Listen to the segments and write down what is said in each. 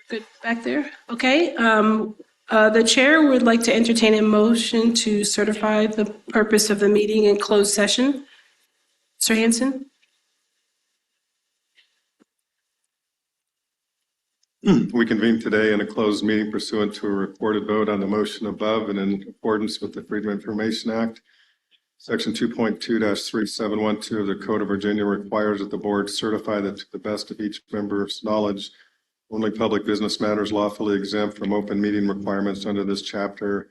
Good back there. Okay. The chair would like to entertain a motion to certify the purpose of the meeting in closed session. Mr. Hanson? We convene today in a closed meeting pursuant to a recorded vote on the motion above and in accordance with the Freedom of Information Act. Section 2.2-3712 of the Code of Virginia requires that the board certify that to the best of each member's knowledge, only public business matters lawfully exempt from open meeting requirements under this chapter,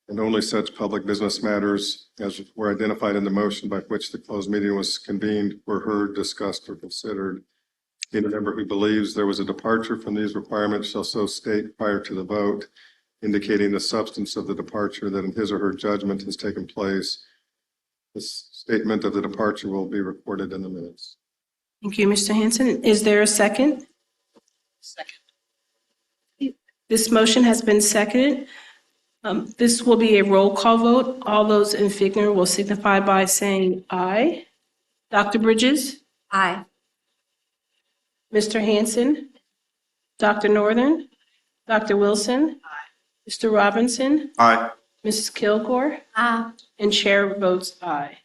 and only such public business matters as were identified in the motion by which the closed meeting was convened were heard, discussed, or considered. Any member who believes there was a departure from these requirements shall so state prior to the vote, indicating the substance of the departure that in his or her judgment has taken place. This statement of the departure will be recorded in the minutes. Thank you, Mr. Hanson. Is there a second? Second. This motion has been seconded. This will be a roll call vote. All those in favor will signify by saying aye. Dr. Bridges? Aye. Mr. Hanson? Dr. Northern? Dr. Wilson? Aye. Mr. Robinson? Aye. Mrs. Kilgore? Aye. And chair votes aye.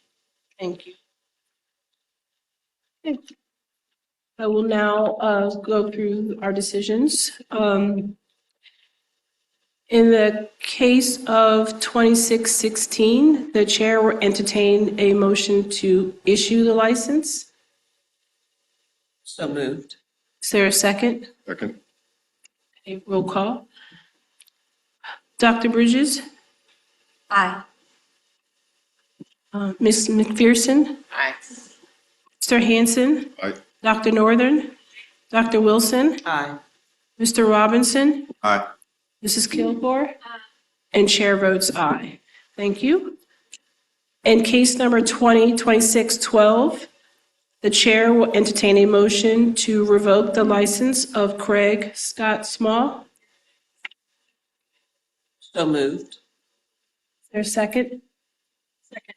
Thank you. Okay. I will now go through our decisions. In the case of 2616, the chair will entertain a motion to issue the license. So moved. Is there a second? Second. Okay, roll call. Dr. Bridges? Aye. Ms. McPherson? Aye. Mr. Hanson? Aye. Dr. Northern? Dr. Wilson? Aye. Mr. Robinson? Aye. Mrs. Kilgore? And chair votes aye. Thank you. In case number 202612, the chair will entertain a motion to revoke the license of Craig Scott Small. So moved. Is there a second? Second.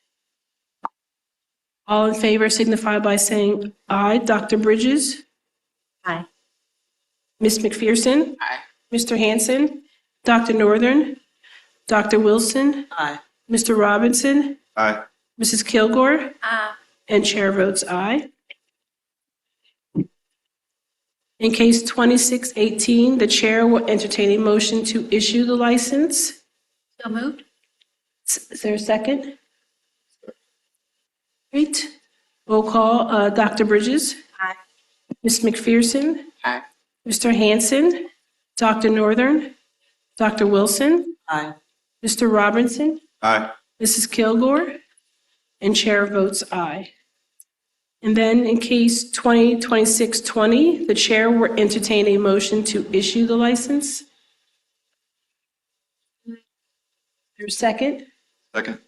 All in favor signify by saying aye. Dr. Bridges? Aye. Ms. McPherson? Aye. Mr. Hanson? Dr. Northern? Dr. Wilson? Aye. Mr. Robinson? Aye. Mrs. Kilgore? Aye. And chair votes aye. In case 2618, the chair will entertain a motion to issue the license. So moved. Is there a second? Great. Roll call, Dr. Bridges? Aye. Ms. McPherson? Aye. Mr. Hanson? Dr. Northern? Dr. Wilson? Aye. Mr. Robinson? Aye. Mrs. Kilgore? And chair votes aye. And then in case 202620, the chair will entertain a motion to issue the license. Is there a second? Second.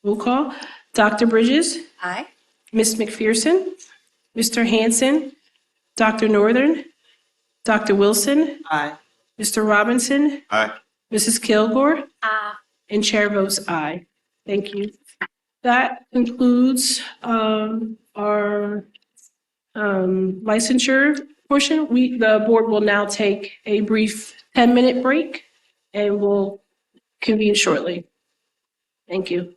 Roll call. Dr. Bridges? Aye. Ms. McPherson? Mr. Hanson? Dr. Northern? Dr. Wilson? Aye. Mr. Robinson? Aye. Mrs. Kilgore? Aye. And chair votes aye. Thank you. That concludes our licensure portion. The board will now take a brief 10-minute break and we'll convene shortly. Thank you.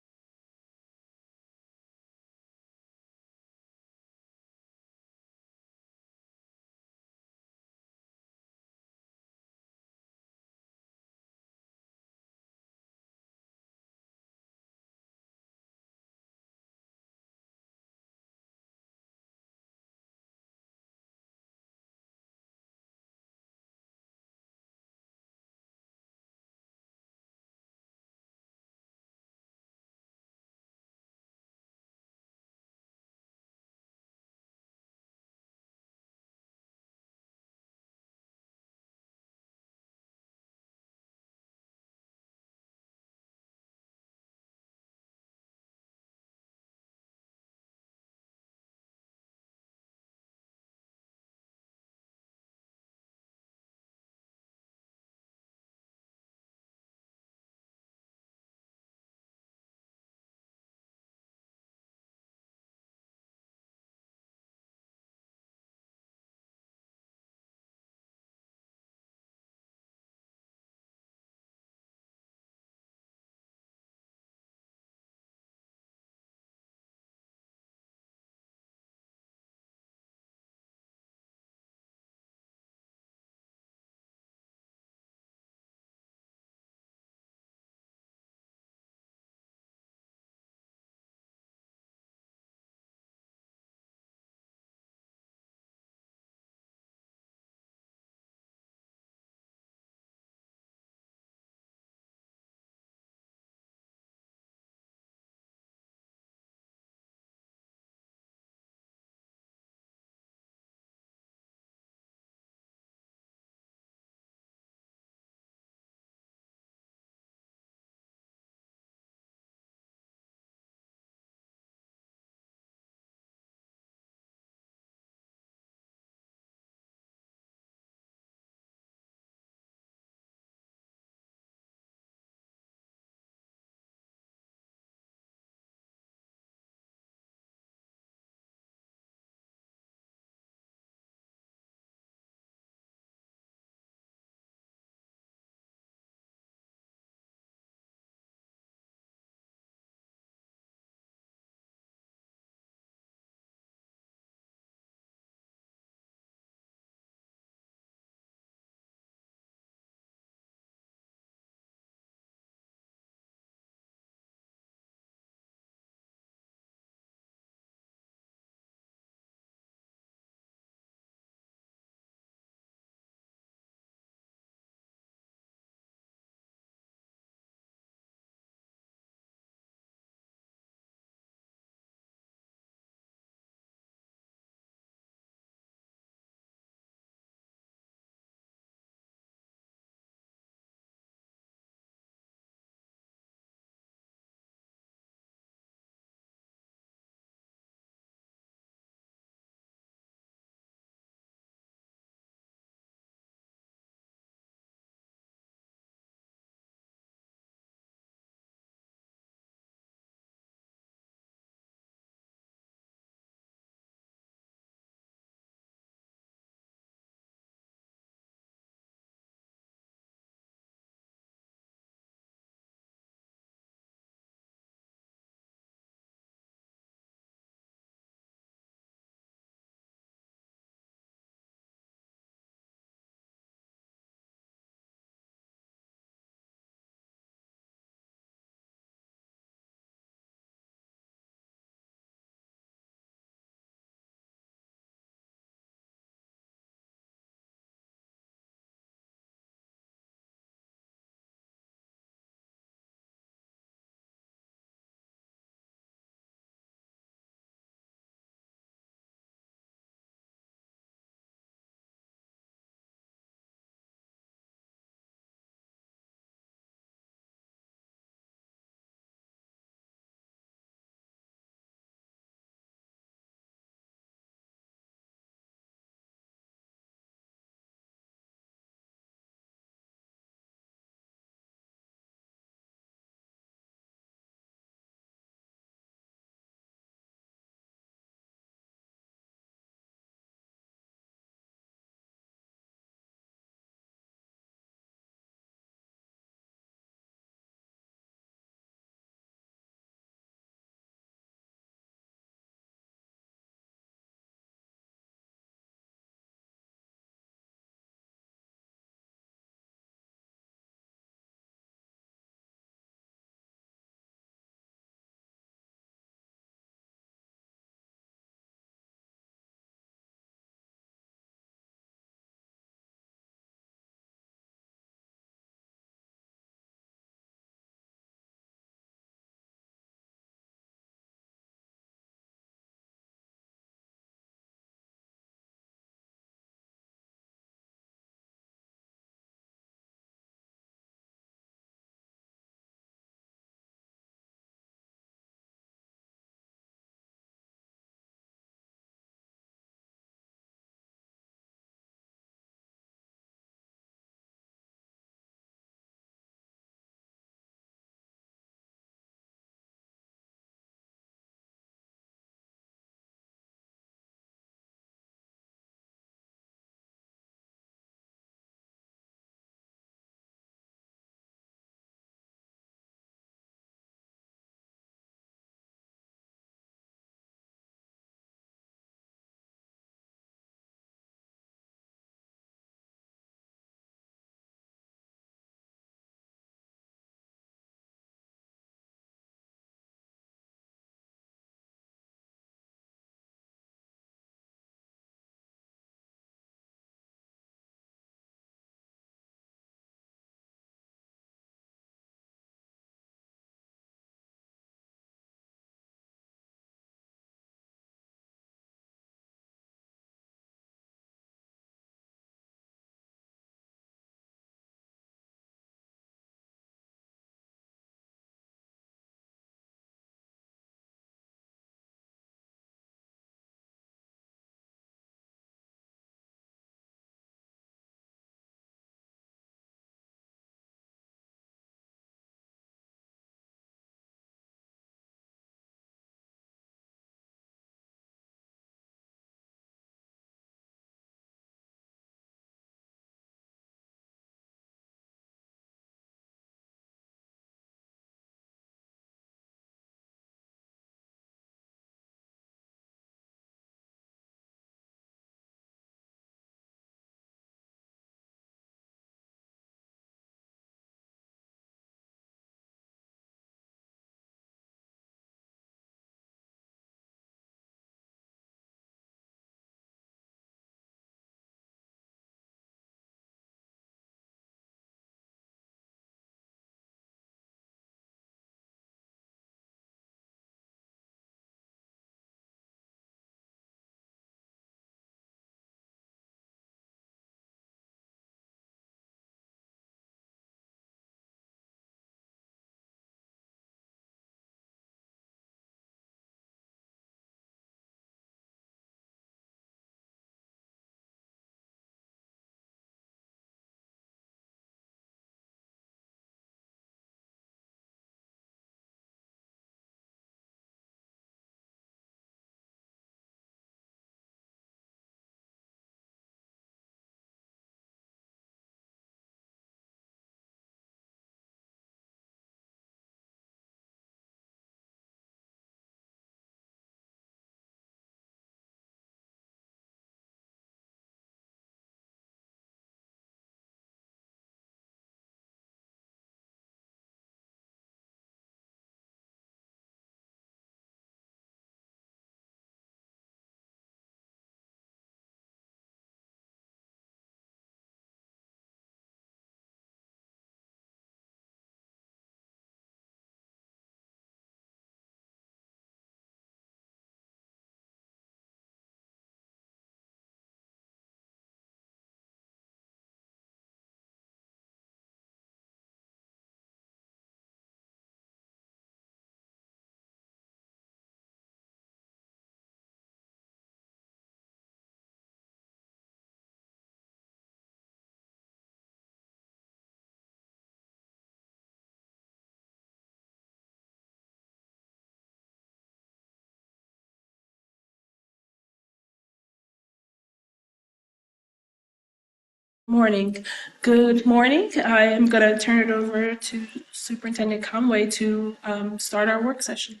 Morning. Good morning. I am going to turn it over to Superintendent Conway to start our work session.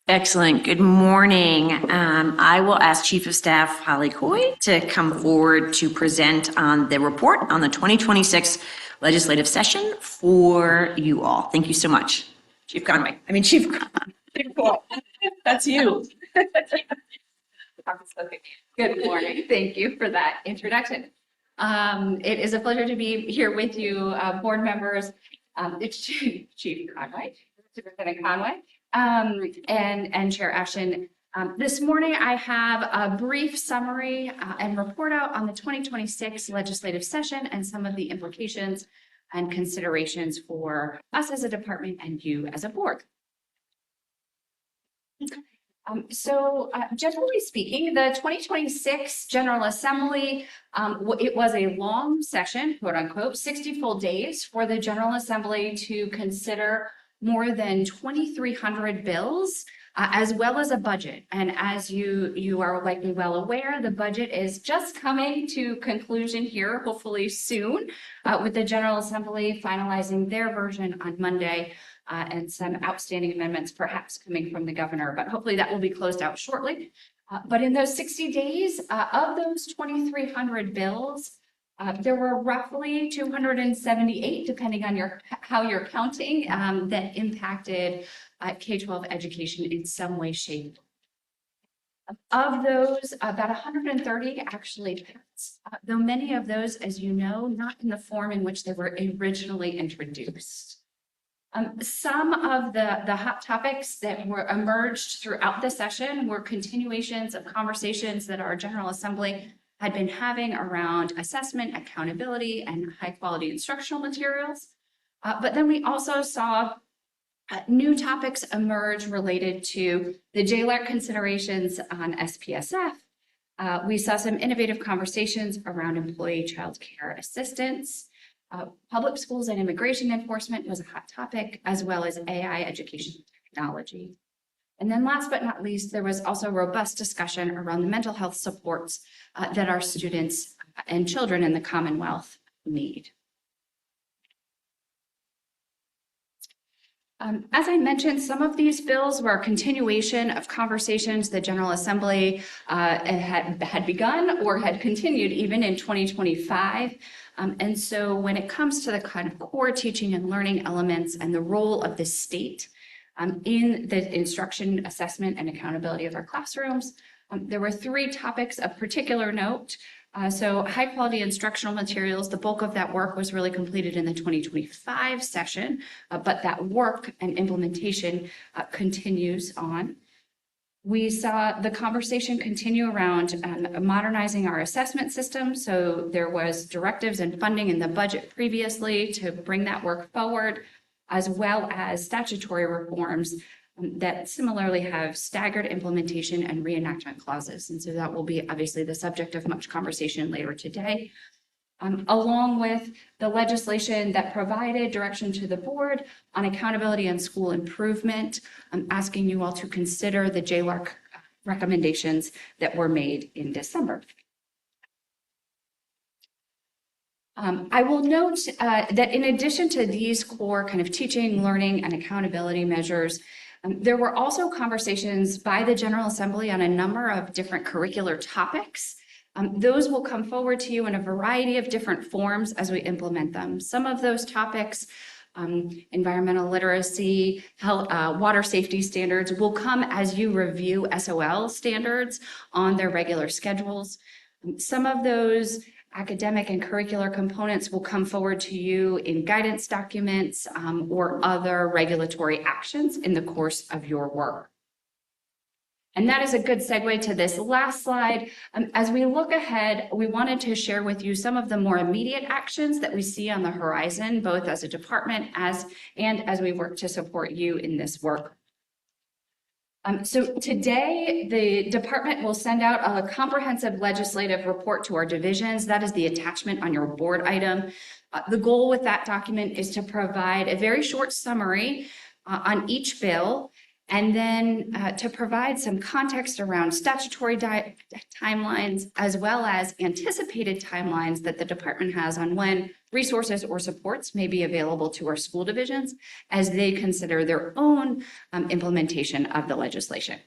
Excellent. Good morning. I will ask Chief of Staff Holly Coy to come forward to present on the report on the 2026 legislative session for you all. Thank you so much. Chief Conway. Chief Coy. That's you. Good morning. Thank you for that introduction. It is a pleasure to be here with you, board members. It's Chief Conway, Superintendent Conway, and Chair Ashton. This morning, I have a brief summary and report out on the 2026 legislative session and some of the implications and considerations for us as a department and you as a board. Generally speaking, the 2026 General Assembly, it was a long session, quote unquote, 60 full days for the General Assembly to consider more than 2,300 bills, as well as a budget. And as you are likely well aware, the budget is just coming to conclusion here, hopefully soon, with the General Assembly finalizing their version on Monday. And some outstanding amendments perhaps coming from the governor, but hopefully that will be closed out shortly. But in those 60 days, of those 2,300 bills, there were roughly 278, depending on how you're counting, that impacted K-12 education in some way, shape. Of those, about 130 actually passed, though many of those, as you know, not in the form in which they were originally introduced. Some of the hot topics that were emerged throughout the session were continuations of conversations that our General Assembly had been having around assessment, accountability, and high quality instructional materials. But then we also saw new topics emerge related to the JLARC considerations on SPSF. We saw some innovative conversations around employee child care assistance. Public schools and immigration enforcement was a hot topic, as well as AI education technology. And then last but not least, there was also robust discussion around the mental health supports that our students and children in the Commonwealth need. As I mentioned, some of these bills were a continuation of conversations the General Assembly had begun or had continued even in 2025. And so when it comes to the kind of core teaching and learning elements and the role of the state in the instruction, assessment, and accountability of our classrooms, there were three topics of particular note. So high quality instructional materials, the bulk of that work was really completed in the 2025 session, but that work and implementation continues on. We saw the conversation continue around modernizing our assessment system. So there was directives and funding in the budget previously to bring that work forward, as well as statutory reforms that similarly have staggered implementation and reenactment clauses. And so that will be obviously the subject of much conversation later today. Along with the legislation that provided direction to the board on accountability and school improvement, I'm asking you all to consider the JLARC recommendations that were made in December. I will note that in addition to these core kind of teaching, learning, and accountability measures, there were also conversations by the General Assembly on a number of different curricular topics. Those will come forward to you in a variety of different forms as we implement them. Some of those topics, environmental literacy, health, water safety standards, will come as you review SOL standards on their regular schedules. Some of those academic and curricular components will come forward to you in guidance documents or other regulatory actions in the course of your work. And that is a good segue to this last slide. As we look ahead, we wanted to share with you some of the more immediate actions that we see on the horizon, both as a department and as we work to support you in this work. So today, the department will send out a comprehensive legislative report to our divisions. That is the attachment on your board item. The goal with that document is to provide a very short summary on each bill And then to provide some context around statutory timelines, as well as anticipated timelines that the department has on when resources or supports may be available to our school divisions as they consider their own implementation of the legislation.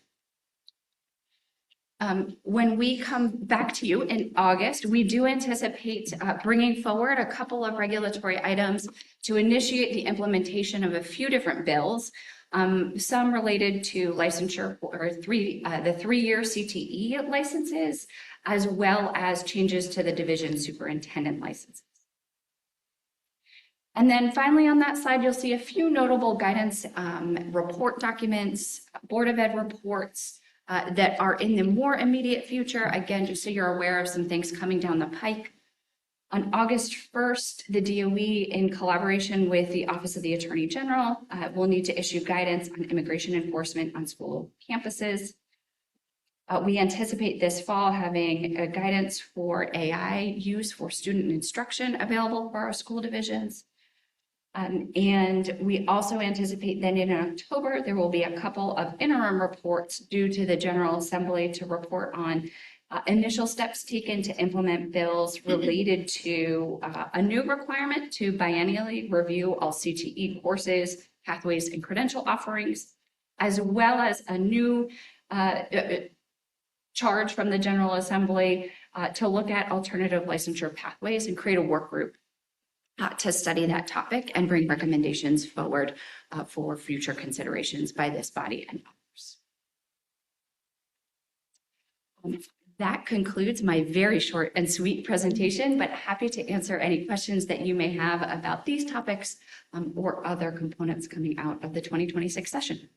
When we come back to you in August, we do anticipate bringing forward a couple of regulatory items to initiate the implementation of a few different bills. Some related to licensure or the 3-year CTE licenses, as well as changes to the division superintendent licenses. And then finally on that side, you'll see a few notable guidance report documents, Board of Ed reports that are in the more immediate future. Again, just so you're aware of some things coming down the pike. On August 1st, the DOE, in collaboration with the Office of the Attorney General, will need to issue guidance on immigration enforcement on school campuses. We anticipate this fall having a guidance for AI use for student instruction available for our school divisions. And we also anticipate then in October, there will be a couple of interim reports due to the General Assembly to report on initial steps taken to implement bills related to a new requirement to biennially review all CTE courses, pathways, and credential offerings, as well as a new charge from the General Assembly to look at alternative licensure pathways and create a work group to study that topic and bring recommendations forward for future considerations by this body and others. That concludes my very short and sweet presentation, but happy to answer any questions that you may have about these topics or other components coming out of the 2026 session.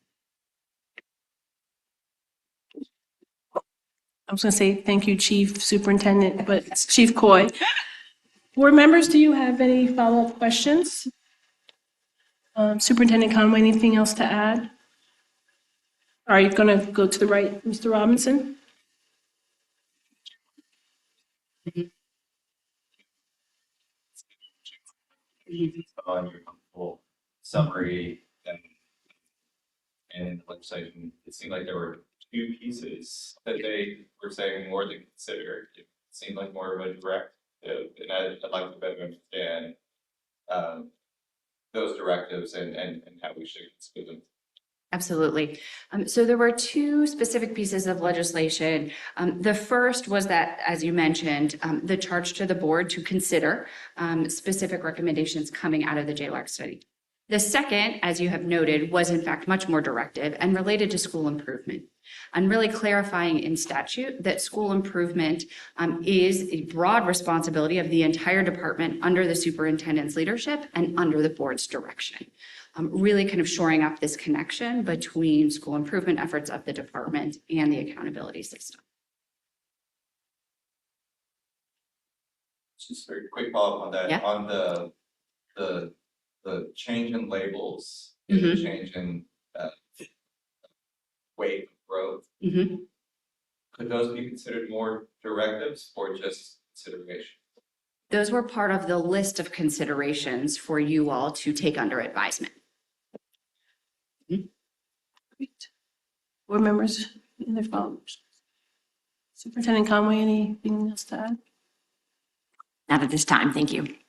I was going to say thank you, Chief Superintendent, but it's Chief Coy. Board members, do you have any follow-up questions? Superintendent Conway, anything else to add? Are you going to go to the right, Mr. Robinson? On your full summary and legislation, it seemed like there were 2 pieces that they were saying more than consider. It seemed like more of a direct, and I'd like to better understand those directives and how we should consider them. Absolutely. So there were 2 specific pieces of legislation. The first was that, as you mentioned, the charge to the board to consider specific recommendations coming out of the JLARC study. The second, as you have noted, was in fact much more directive and related to school improvement, and really clarifying in statute that school improvement is a broad responsibility of the entire department under the superintendent's leadership and under the board's direction. Really kind of shoring up this connection between school improvement efforts of the department and the accountability system. Just a quick follow-up on that. Yeah. On the change in labels, Mhm. the change in weight growth, could those be considered more directives or just consideration? Those were part of the list of considerations for you all to take under advisement. Great. Board members, any other follow-ups? Superintendent Conway, anything else to add? Not at this time, thank you. Okay,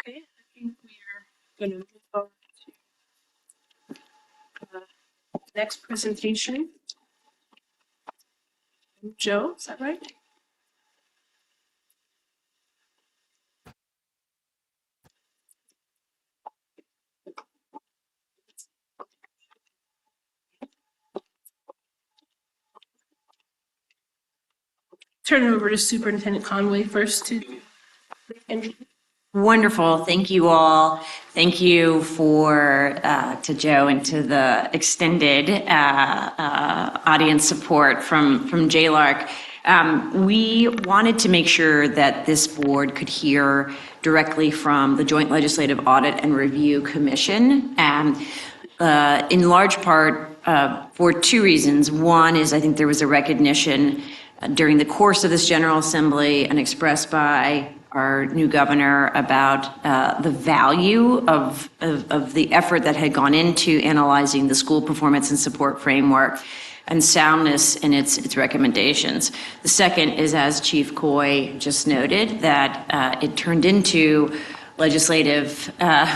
I think we are going to move on to the next presentation. Joe, is that right? Turn it over to Superintendent Conway first to Wonderful. Thank you all. Thank you to Joe and to the extended audience support from JLARC. We wanted to make sure that this board could hear directly from the Joint Legislative Audit and Review Commission, in large part for 2 reasons. One is I think there was a recognition during the course of this General Assembly and expressed by our new governor about the value of the effort that had gone into analyzing the school performance and support framework and soundness in its recommendations. The second is, as Chief Coy just noted, that it turned into legislative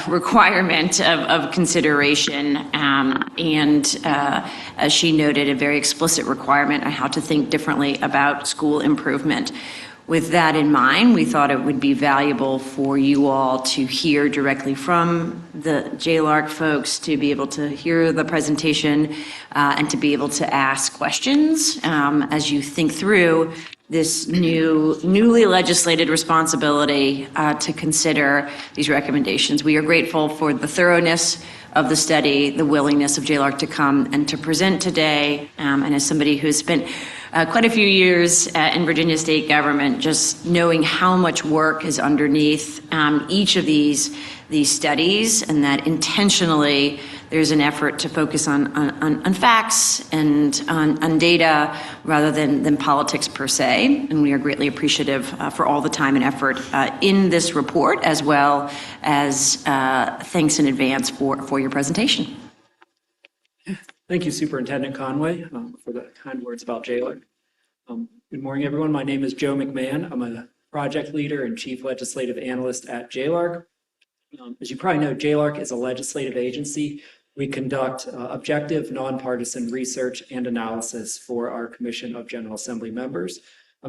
requirement of consideration, and as she noted, a very explicit requirement on how to think differently about school improvement. With that in mind, we thought it would be valuable for you all to hear directly from the JLARC folks, to be able to hear the presentation and to be able to ask questions as you think through this newly legislated responsibility to consider these recommendations. We are grateful for the thoroughness of the study, the willingness of JLARC to come and to present today. And as somebody who's spent quite a few years in Virginia state government, just knowing how much work is underneath each of these studies, and that intentionally there's an effort to focus on facts and on data rather than politics per se. And we are greatly appreciative for all the time and effort in this report, as well as thanks in advance for your presentation. Thank you, Superintendent Conway, for the kind words about JLARC. Good morning, everyone. My name is Joe McMahon. I'm a project leader and chief legislative analyst at JLARC. As you probably know, JLARC is a legislative agency. We conduct objective, nonpartisan research and analysis for our Commission of General Assembly members.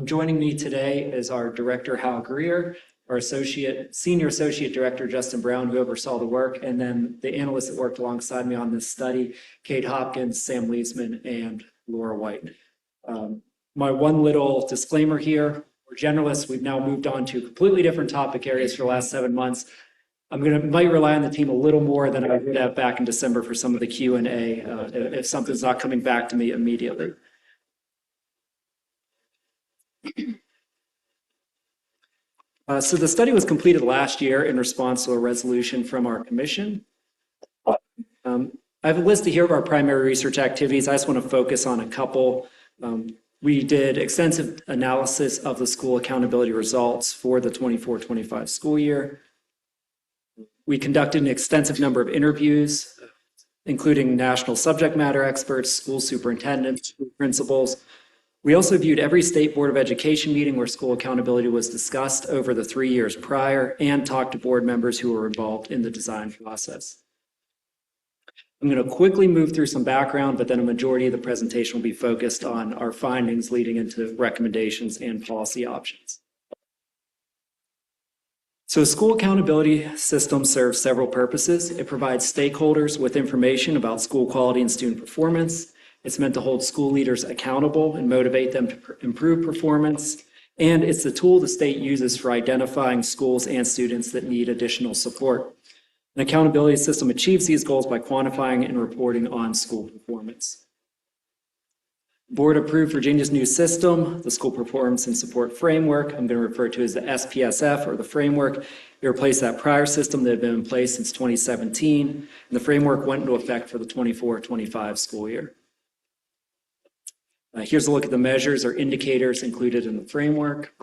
Joining me today is our Director, Hal Greer, our Senior Associate Director, Justin Brown, who oversaw the work, and then the analysts that worked alongside me on this study, Kate Hopkins, Sam Leesman, and Laura White. My one little disclaimer here, we're generalists. We've now moved on to completely different topic areas for the last 7 months. Might rely on the team a little more than I would have back in December for some of the Q&A if something's not coming back to me immediately. So the study was completed last year in response to a resolution from our commission. I have a list here of our primary research activities. I just want to focus on a couple. We did extensive analysis of the school accountability results for the 24-25 school year. We conducted an extensive number of interviews, including national subject matter experts, school superintendents, school principals. We also viewed every state board of education meeting where school accountability was discussed over the 3 years prior, and talked to board members who were involved in the design process. I'm going to quickly move through some background, but then a majority of the presentation will be focused on our findings leading into recommendations and policy options. So a school accountability system serves several purposes. It provides stakeholders with information about school quality and student performance. It's meant to hold school leaders accountable and motivate them to improve performance. And it's the tool the state uses for identifying schools and students that need additional support. An accountability system achieves these goals by quantifying and reporting on school performance. Board approved Virginia's new system, the School Performance and Support Framework. I'm going to refer to as the SPSF, or the framework. It replaced that prior system that had been in place since 2017, and the framework went into effect for the 24-25 school year. Here's a look at the measures or indicators included in the framework.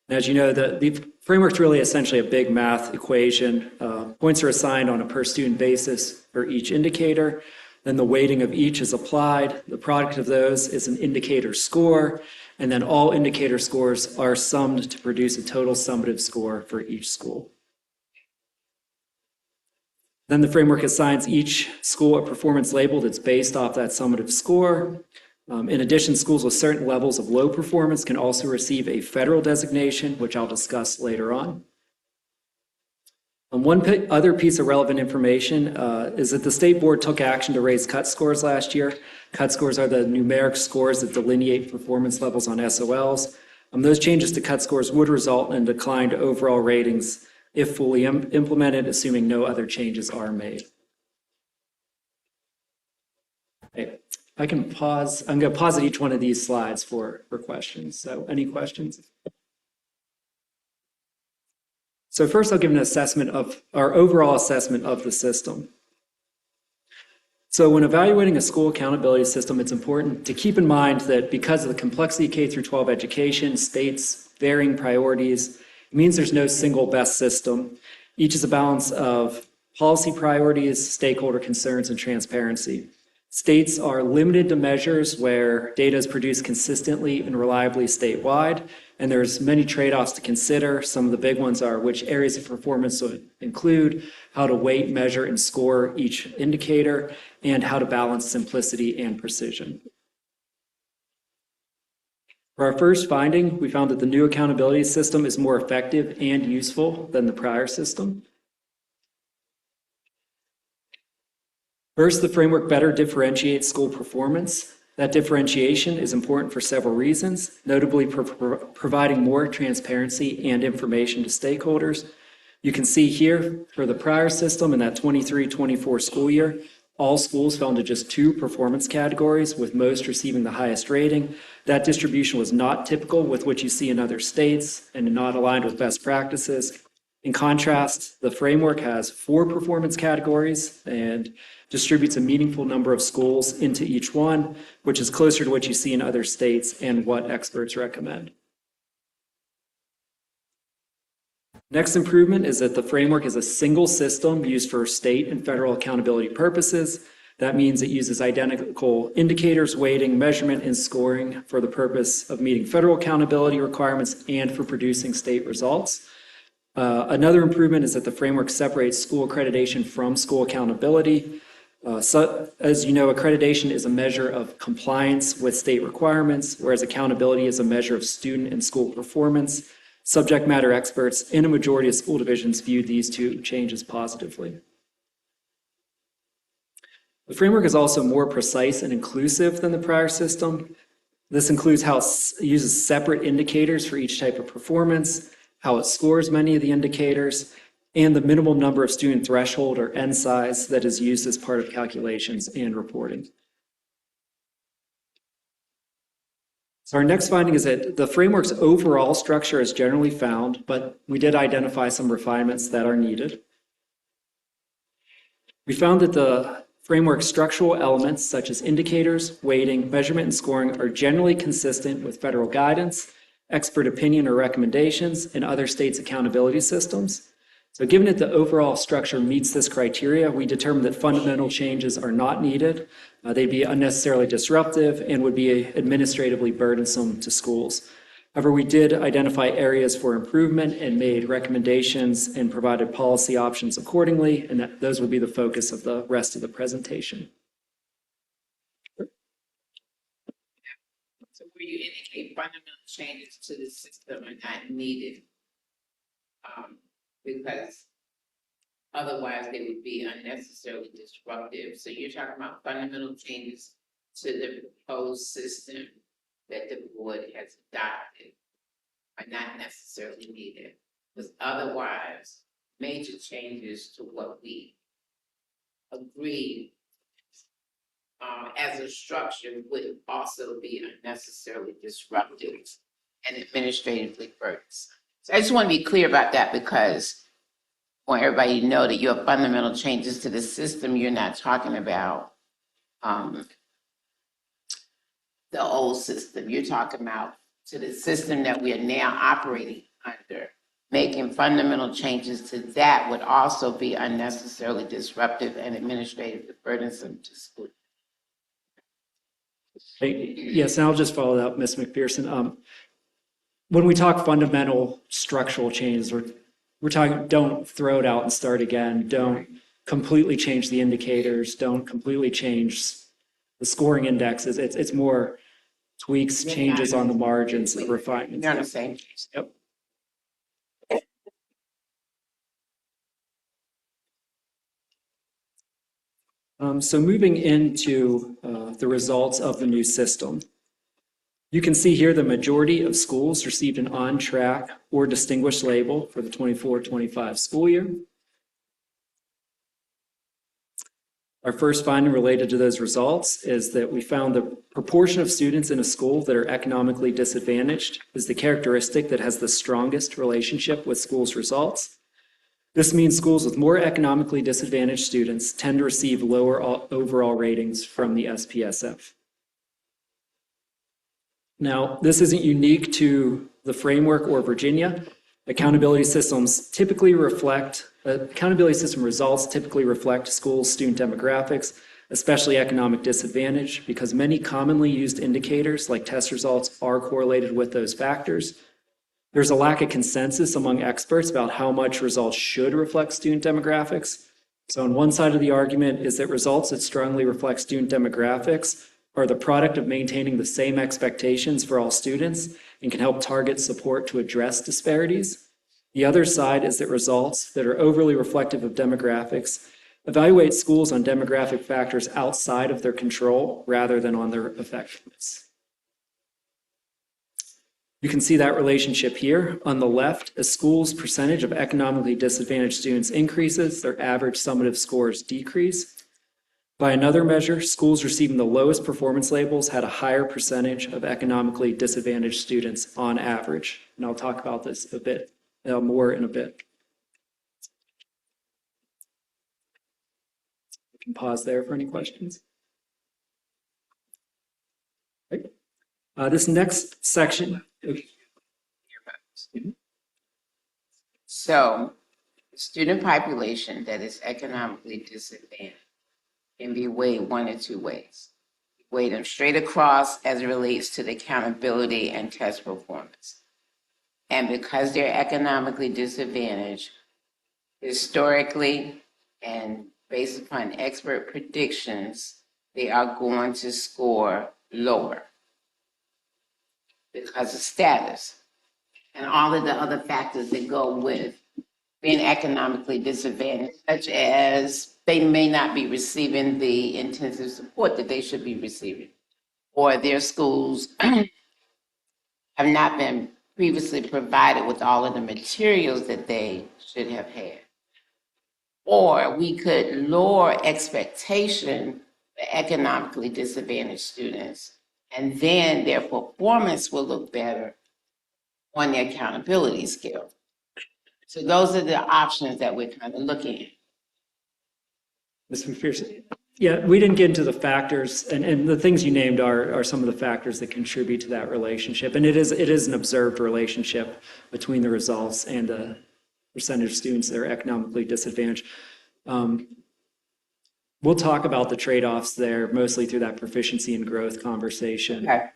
And as you know, the framework's really essentially a big math equation. Points are assigned on a per student basis for each indicator. Then the weighting of each is applied. The product of those is an indicator score. And then all indicator scores are summed to produce a total summative score for each school. Then the framework assigns each school a performance label that's based off that summative score. In addition, schools with certain levels of low performance can also receive a federal designation, which I'll discuss later on. One other piece of relevant information is that the state board took action to raise cut scores last year. Cut scores are the numeric scores that delineate performance levels on SOLs. Those changes to cut scores would result in declined overall ratings if fully implemented, assuming no other changes are made. Okay. I can pause. I'm going to pause at each one of these slides for questions. So any questions? So first I'll give an assessment of our overall assessment of the system. So when evaluating a school accountability system, it's important to keep in mind that because of the complexity of K through 12 education, states' varying priorities, it means there's no single best system. Each is a balance of policy priorities, stakeholder concerns, and transparency. States are limited to measures where data is produced consistently and reliably statewide, and there's many trade-offs to consider. Some of the big ones are which areas of performance would include, how to weight, measure, and score each indicator, and how to balance simplicity and precision. For our first finding, we found that the new accountability system is more effective and useful than the prior system. First, the framework better differentiates school performance. That differentiation is important for several reasons, notably providing more transparency and information to stakeholders. You can see here for the prior system in that 23-24 school year, all schools fell into just 2 performance categories, with most receiving the highest rating. That distribution was not typical with what you see in other states and not aligned with best practices. In contrast, the framework has 4 performance categories and distributes a meaningful number of schools into each one, which is closer to what you see in other states and what experts recommend. Next improvement is that the framework is a single system used for state and federal accountability purposes. That means it uses identical indicators, weighting, measurement, and scoring for the purpose of meeting federal accountability requirements and for producing state results. Another improvement is that the framework separates school accreditation from school accountability. So, as you know, accreditation is a measure of compliance with state requirements, whereas accountability is a measure of student and school performance. Subject matter experts in a majority of school divisions viewed these 2 changes positively. The framework is also more precise and inclusive than the prior system. This includes how it uses separate indicators for each type of performance, how it scores many of the indicators, and the minimal number of student threshold or N size that is used as part of calculations and reporting. So our next finding is that the framework's overall structure is generally found, but we did identify some refinements that are needed. We found that the framework's structural elements, such as indicators, weighting, measurement, and scoring, are generally consistent with federal guidance, expert opinion or recommendations, and other states' accountability systems. So given that the overall structure meets this criteria, we determined that fundamental changes are not needed. They'd be unnecessarily disruptive and would be administratively burdensome to schools. However, we did identify areas for improvement and made recommendations and provided policy options accordingly, and those would be the focus of the rest of the presentation. So where you indicate fundamental changes to the system are not needed, because otherwise they would be unnecessarily disruptive. So you're talking about fundamental changes to the proposed system that the board has adopted are not necessarily needed, because otherwise major changes to what we agreed as a structure would also be unnecessarily disruptive and administratively burdensome. So I just want to be clear about that, because I want everybody to know that your fundamental changes to the system, you're not talking about the old system. You're talking about to the system that we are now operating under. Making fundamental changes to that would also be unnecessarily disruptive and administratively burdensome to schools. Yes, and I'll just follow that up, Ms. McPherson. When we talk fundamental structural changes, we're talking, don't throw it out and start again. Don't completely change the indicators. Don't completely change the scoring indexes. It's more tweaks, changes on the margins, and refinements. You're on the same page. Yep. So moving into the results of the new system. You can see here the majority of schools received an on-track or distinguished label for the 24-25 school year. Our first finding related to those results is that we found the proportion of students in a school that are economically disadvantaged is the characteristic that has the strongest relationship with schools' results. This means schools with more economically disadvantaged students tend to receive lower overall ratings from the SPSF. Now, this isn't unique to the framework or Virginia. Accountability system results typically reflect school student demographics, especially economic disadvantage, because many commonly used indicators like test results are correlated with those factors. There's a lack of consensus among experts about how much results should reflect student demographics. So on one side of the argument is that results that strongly reflect student demographics are the product of maintaining the same expectations for all students and can help target support to address disparities. The other side is that results that are overly reflective of demographics evaluate schools on demographic factors outside of their control rather than on their effectiveness. You can see that relationship here. On the left, a school's percentage of economically disadvantaged students increases, their average summative scores decrease. By another measure, schools receiving the lowest performance labels had a higher percentage of economically disadvantaged students on average. And I'll talk about this a bit more in a bit. We can pause there for any questions. Okay. This next section. So, the student population that is economically disadvantaged can be weighed one of two ways. Weigh them straight across as it relates to the accountability and test performance. And because they're economically disadvantaged, historically and based upon expert predictions, they are going to score lower because of status and all of the other factors that go with being economically disadvantaged, such as they may not be receiving the intensive support that they should be receiving, or their schools have not been previously provided with all of the materials that they should have had. Or we could lower expectation for economically disadvantaged students, and then their performance will look better on the accountability scale. So those are the options that we're kind of looking at. Ms. McPherson, yeah, we didn't get into the factors, and the things you named are some of the factors that contribute to that relationship. And it is an observed relationship between the results and the percentage of students that are economically disadvantaged. We'll talk about the trade-offs there, mostly through that proficiency and growth conversation. Okay.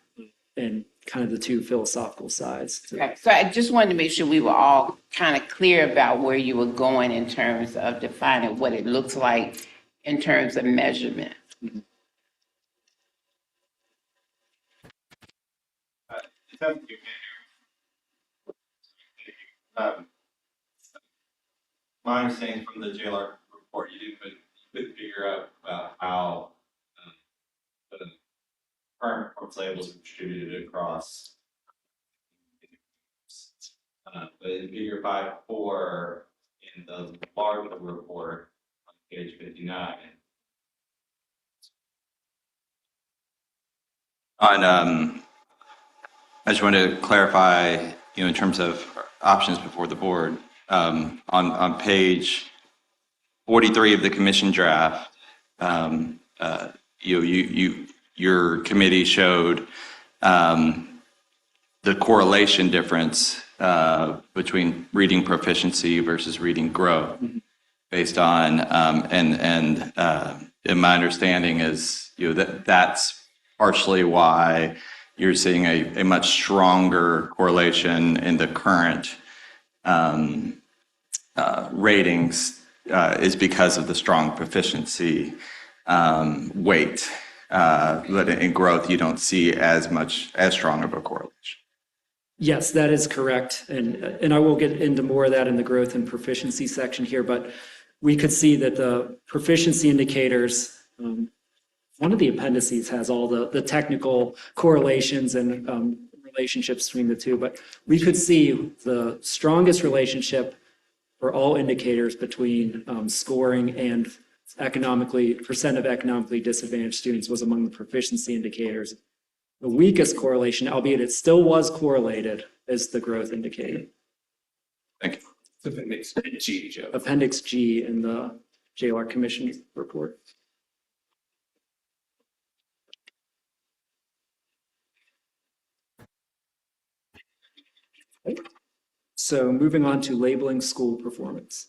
And kind of the two philosophical sides. Okay. So I just wanted to make sure we were all kind of clear about where you were going in terms of defining what it looks like in terms of measurement. My understanding from the JLR report, you could figure out how the current performance labels are distributed across. But in figure 5.4 in the larger report on page 59. I just want to clarify, in terms of options before the board, on page 43 of the commission draft, your committee showed the correlation difference between reading proficiency versus reading growth, based on and my understanding is that's partially why you're seeing a much stronger correlation in the current ratings is because of the strong proficiency weight. But in growth, you don't see as strong of a correlation. Yes, that is correct. And I will get into more of that in the growth and proficiency section here, but we could see that the proficiency indicators, one of the appendices has all the technical correlations and relationships between the two, but we could see the strongest relationship for all indicators between scoring and percent of economically disadvantaged students was among the proficiency indicators. The weakest correlation, albeit it still was correlated, is the growth indicator. Thank you. Appendix G, Joe. Appendix G in the JLR Commission report. So moving on to labeling school performance.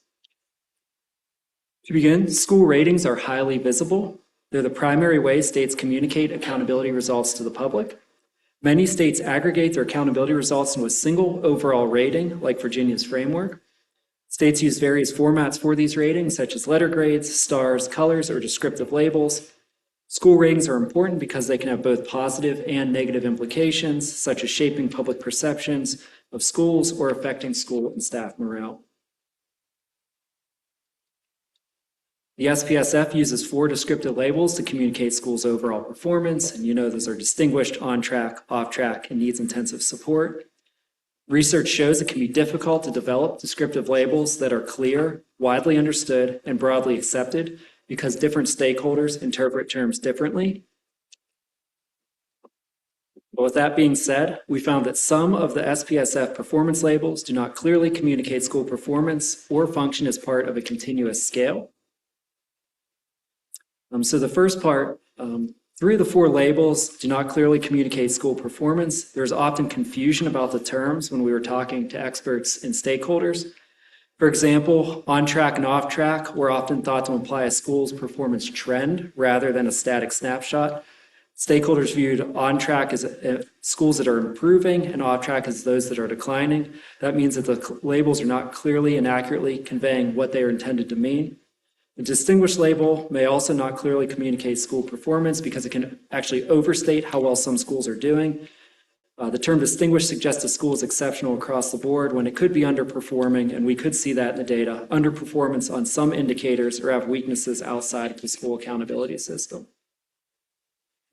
To begin, school ratings are highly visible. They're the primary way states communicate accountability results to the public. Many states aggregate their accountability results into a single overall rating, like Virginia's framework. States use various formats for these ratings, such as letter grades, stars, colors, or descriptive labels. School ratings are important because they can have both positive and negative implications, such as shaping public perceptions of schools or affecting school and staff morale. The SPSF uses 4 descriptive labels to communicate schools' overall performance, and those are distinguished, on track, off track, and needs intensive support. Research shows it can be difficult to develop descriptive labels that are clear, widely understood, and broadly accepted because different stakeholders interpret terms differently. But with that being said, we found that some of the SPSF performance labels do not clearly communicate school performance or function as part of a continuous scale. So the first part, 3 of the 4 labels do not clearly communicate school performance. There's often confusion about the terms when we were talking to experts and stakeholders. For example, on track and off track were often thought to imply a school's performance trend rather than a static snapshot. Stakeholders viewed on track as schools that are improving and off track as those that are declining. That means that the labels are not clearly and accurately conveying what they are intended to mean. The distinguished label may also not clearly communicate school performance because it can actually overstate how well some schools are doing. The term distinguished suggests a school is exceptional across the board when it could be underperforming, and we could see that in the data, underperformance on some indicators or have weaknesses outside of the school accountability system.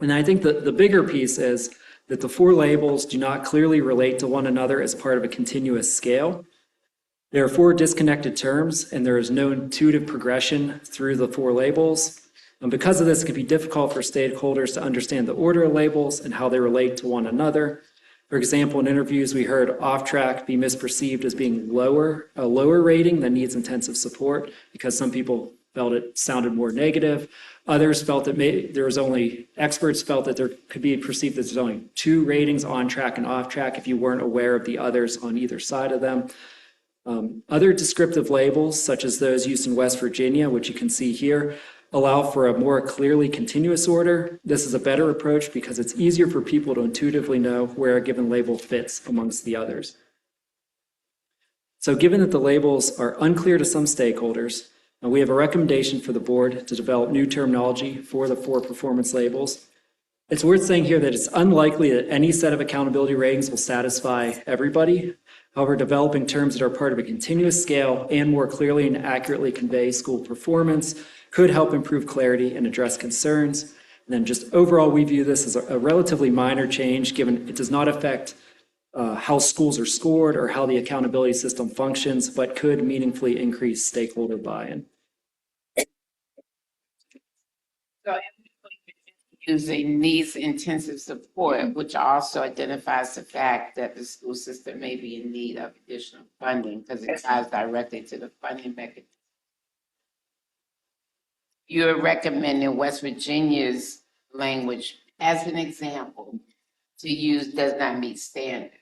And I think that the bigger piece is that the 4 labels do not clearly relate to one another as part of a continuous scale. There are 4 disconnected terms, and there is no intuitive progression through the 4 labels. And because of this, it can be difficult for stakeholders to understand the order of labels and how they relate to one another. For example, in interviews, we heard off track be misperceived as being a lower rating that needs intensive support because some people felt it sounded more negative. Others felt that experts felt that there could be perceived that there's only 2 ratings, on track and off track, if you weren't aware of the others on either side of them. Other descriptive labels, such as those used in West Virginia, which you can see here, allow for a more clearly continuous order. This is a better approach because it's easier for people to intuitively know where a given label fits amongst the others. So given that the labels are unclear to some stakeholders, we have a recommendation for the board to develop new terminology for the 4 performance labels. It's worth saying here that it's unlikely that any set of accountability ratings will satisfy everybody. However, developing terms that are part of a continuous scale and more clearly and accurately convey school performance could help improve clarity and address concerns. And then just overall, we view this as a relatively minor change, given it does not affect how schools are scored or how the accountability system functions, but could meaningfully increase stakeholder buy-in. So using needs intensive support, which also identifies the fact that the school system may be in need of additional funding because it ties directly to the funding mechanism. You're recommending West Virginia's language as an example to use does not meet standard.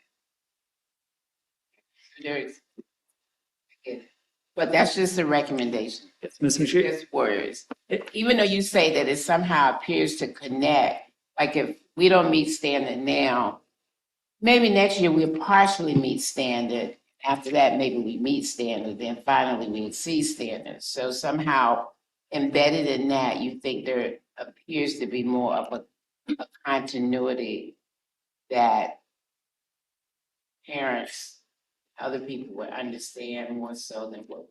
But that's just a recommendation. Yes, Ms. McShane. Just words. Even though you say that it somehow appears to connect, like if we don't meet standard now, maybe next year we'll partially meet standard. After that, maybe we meet standard, then finally we exceed standard. So somehow embedded in that, you think there appears to be more of a continuity that parents, other people would understand more so than what.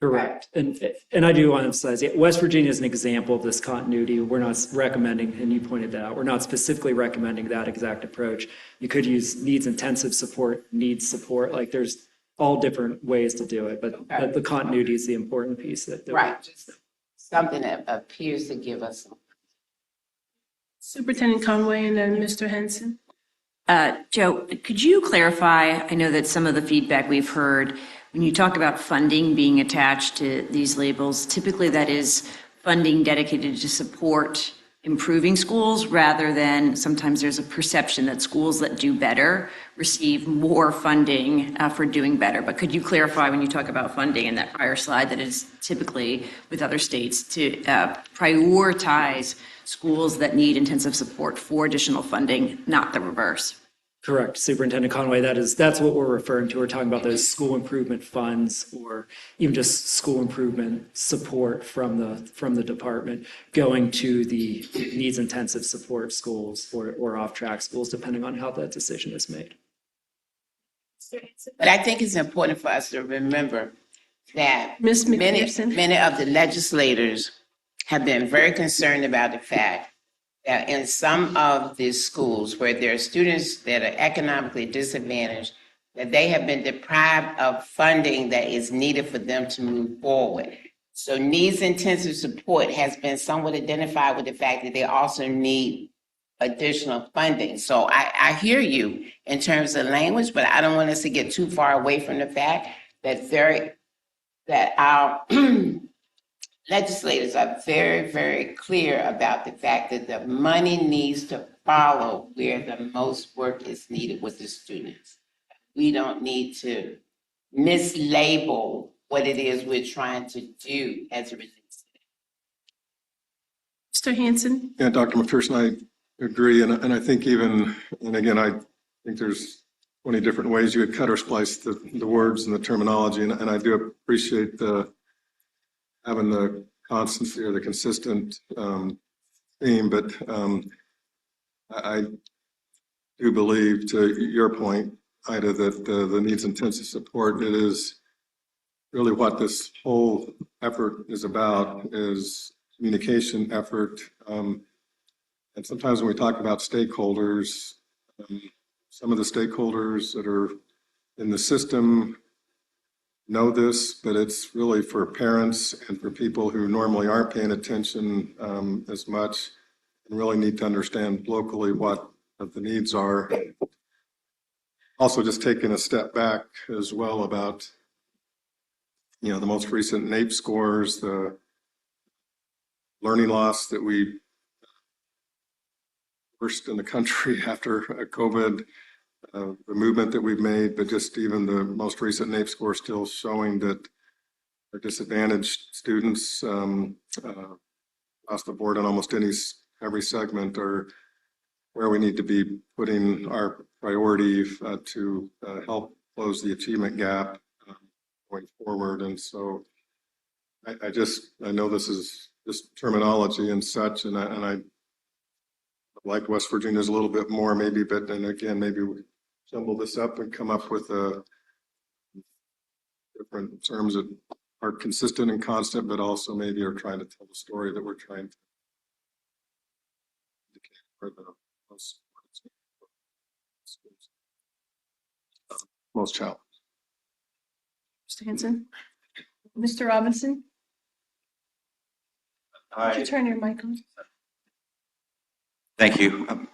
Correct. And I do want to emphasize, West Virginia is an example of this continuity. We're not recommending, and you pointed that out, we're not specifically recommending that exact approach. You could use needs intensive support, needs support, like there's all different ways to do it, but the continuity is the important piece. Right, just something that appears to give us. Superintendent Conway and then Mr. Henson. Joe, could you clarify? I know that some of the feedback we've heard, when you talk about funding being attached to these labels, typically that is funding dedicated to support improving schools rather than sometimes there's a perception that schools that do better receive more funding for doing better. But could you clarify when you talk about funding in that prior slide that is typically with other states to prioritize schools that need intensive support for additional funding, not the reverse? Correct, Superintendent Conway, that's what we're referring to. We're talking about those school improvement funds or even just school improvement support from the department going to the needs intensive support schools or off-track schools, depending on how that decision is made. But I think it's important for us to remember that Ms. McPherson? many of the legislators have been very concerned about the fact that in some of these schools where there are students that are economically disadvantaged, that they have been deprived of funding that is needed for them to move forward. So needs intensive support has been somewhat identified with the fact that they also need additional funding. So I hear you in terms of language, but I don't want us to get too far away from the fact that our legislators are very, very clear about the fact that the money needs to follow where the most work is needed with the students. We don't need to mislabel what it is we're trying to do as it relates to Mr. Hanson? Yeah, Dr. McPherson, I agree. And I think even, and again, I think there's 20 different ways you could cut or splice the words and the terminology. And I do appreciate having the constancy or the consistent theme, but I do believe, to your point, Ida, that the needs intensive support, it is really what this whole effort is about, is communication effort. And sometimes when we talk about stakeholders, some of the stakeholders that are in the system know this, but it's really for parents and for people who normally aren't paying attention as much and really need to understand locally what the needs are. Also, just taking a step back as well about, the most recent NAEP scores, the learning loss that we worst in the country after COVID, the movement that we've made, but just even the most recent NAEP score still showing that our disadvantaged students across the board on almost every segment are where we need to be putting our priority to help close the achievement gap going forward. And so I know this is just terminology and such, and I like West Virginia's a little bit more maybe, but then again, maybe we jumble this up and come up with different terms that are consistent and constant, but also maybe are trying to tell the story that we're trying to indicate for the most challenged. Mr. Hanson? Mr. Robinson? Could you turn your mic on? Thank you.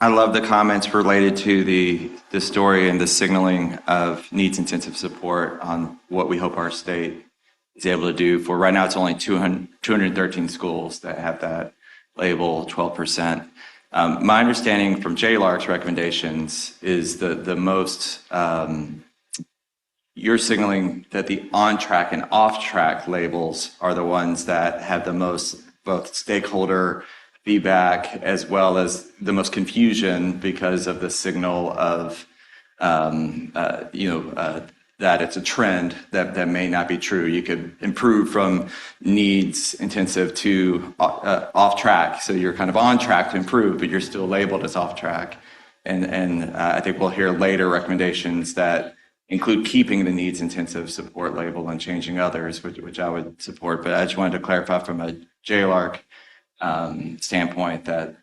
I love the comments related to the story and the signaling of needs intensive support on what we hope our state is able to do. For right now, it's only 213 schools that have that label, 12%. My understanding from JLARC's recommendations is the most, you're signaling that the on-track and off-track labels are the ones that have the most both stakeholder feedback as well as the most confusion because of the signal of, that it's a trend that may not be true. You could improve from needs intensive to off track. So you're kind of on track to improve, but you're still labeled as off track. And I think we'll hear later recommendations that include keeping the needs intensive support label and changing others, which I would support. But I just wanted to clarify from a JLARC standpoint that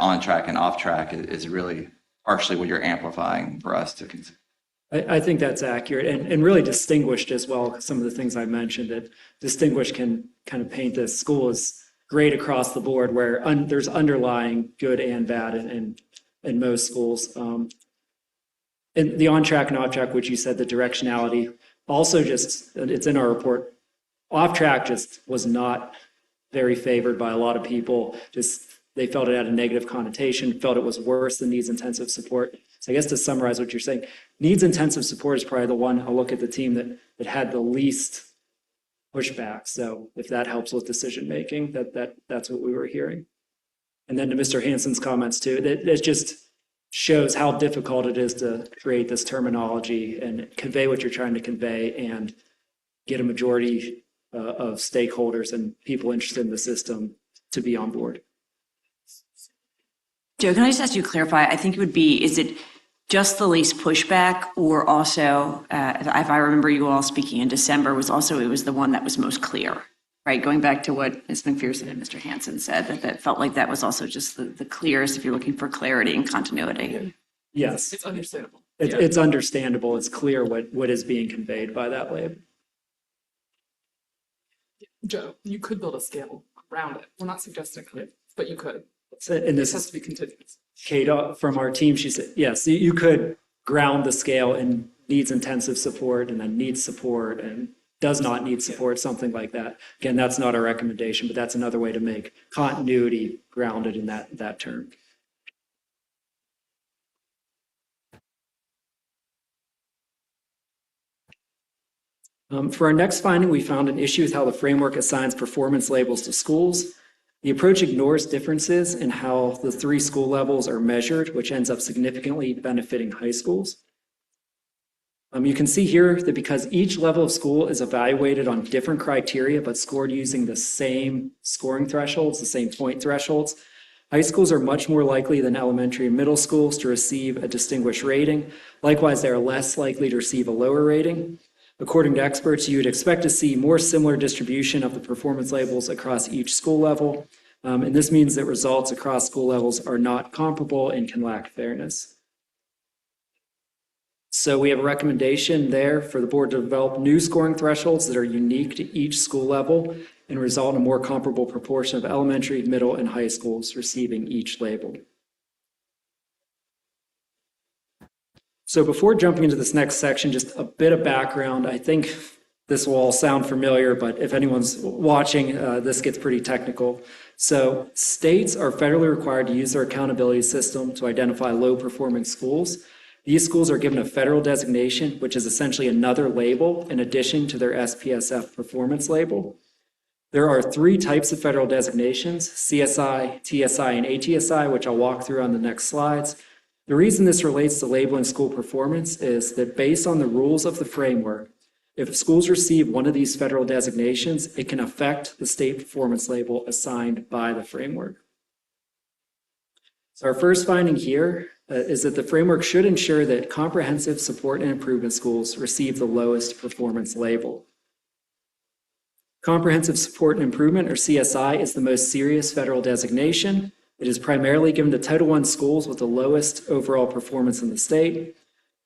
on track and off track is really partially what you're amplifying for us to consider. I think that's accurate and really distinguished as well. Some of the things I mentioned, that distinguished can kind of paint this school as great across the board where there's underlying good and bad and in most schools. And the on-track and off-track, which you said the directionality, also just, it's in our report, off-track just was not very favored by a lot of people. Just, they felt it had a negative connotation, felt it was worse than needs-intensive support. So I guess to summarize what you're saying, needs-intensive support is probably the one, I'll look at the team that had the least pushback. So if that helps with decision-making, that's what we were hearing. And then to Mr. Hansen's comments too, that just shows how difficult it is to create this terminology and convey what you're trying to convey and get a majority of stakeholders and people interested in the system to be on board. Joe, can I just ask you to clarify? I think it would be, is it just the least pushback, or also, if I remember you all speaking in December, it was the one that was most clear, right? Going back to what Ms. McPherson and Mr. Hansen said, that felt like that was also just the clearest if you're looking for clarity and continuity. Yes. It's understandable. It's understandable. It's clear what is being conveyed by that label. Joe, you could build a scale around it. We're not suggesting it, but you could. And This this has is to be continuous. Kate from our team. She said, yes, you could ground the scale in needs intensive support and then needs support and does not need support, something like that. Again, that's not our recommendation, but that's another way to make continuity grounded in that term. For our next finding, we found an issue with how the framework assigns performance labels to schools. The approach ignores differences in how the 3 school levels are measured, which ends up significantly benefiting high schools. You can see here that because each level of school is evaluated on different criteria, but scored using the same scoring thresholds, the same point thresholds, high schools are much more likely than elementary and middle schools to receive a distinguished rating. Likewise, they are less likely to receive a lower rating. According to experts, you would expect to see more similar distribution of the performance labels across each school level. And this means that results across school levels are not comparable and can lack fairness. So we have a recommendation there for the board to develop new scoring thresholds that are unique to each school level and result in a more comparable proportion of elementary, middle, and high schools receiving each label. So before jumping into this next section, just a bit of background. I think this will all sound familiar, but if anyone's watching, this gets pretty technical. So states are federally required to use their accountability system to identify low-performing schools. These schools are given a federal designation, which is essentially another label in addition to their SPSF performance label. There are 3 types of federal designations: CSI, TSI, and ATSI, which I'll walk through on the next slides. The reason this relates to labeling school performance is that based on the rules of the framework, if schools receive one of these federal designations, it can affect the state performance label assigned by the framework. So our first finding here is that the framework should ensure that comprehensive support and improvement schools receive the lowest performance label. Comprehensive support and improvement, or CSI, is the most serious federal designation. It is primarily given to Title I schools with the lowest overall performance in the state.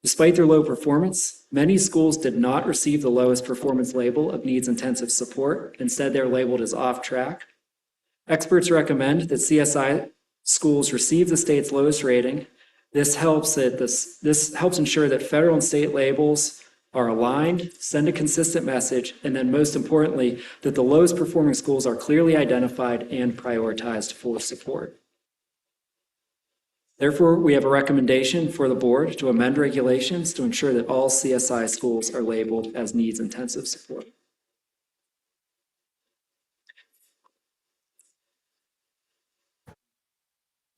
Despite their low performance, many schools did not receive the lowest performance label of needs intensive support. Instead, they're labeled as off track. Experts recommend that CSI schools receive the state's lowest rating. This helps ensure that federal and state labels are aligned, send a consistent message, and then most importantly, that the lowest performing schools are clearly identified and prioritized for support. Therefore, we have a recommendation for the board to amend regulations to ensure that all CSI schools are labeled as needs intensive support.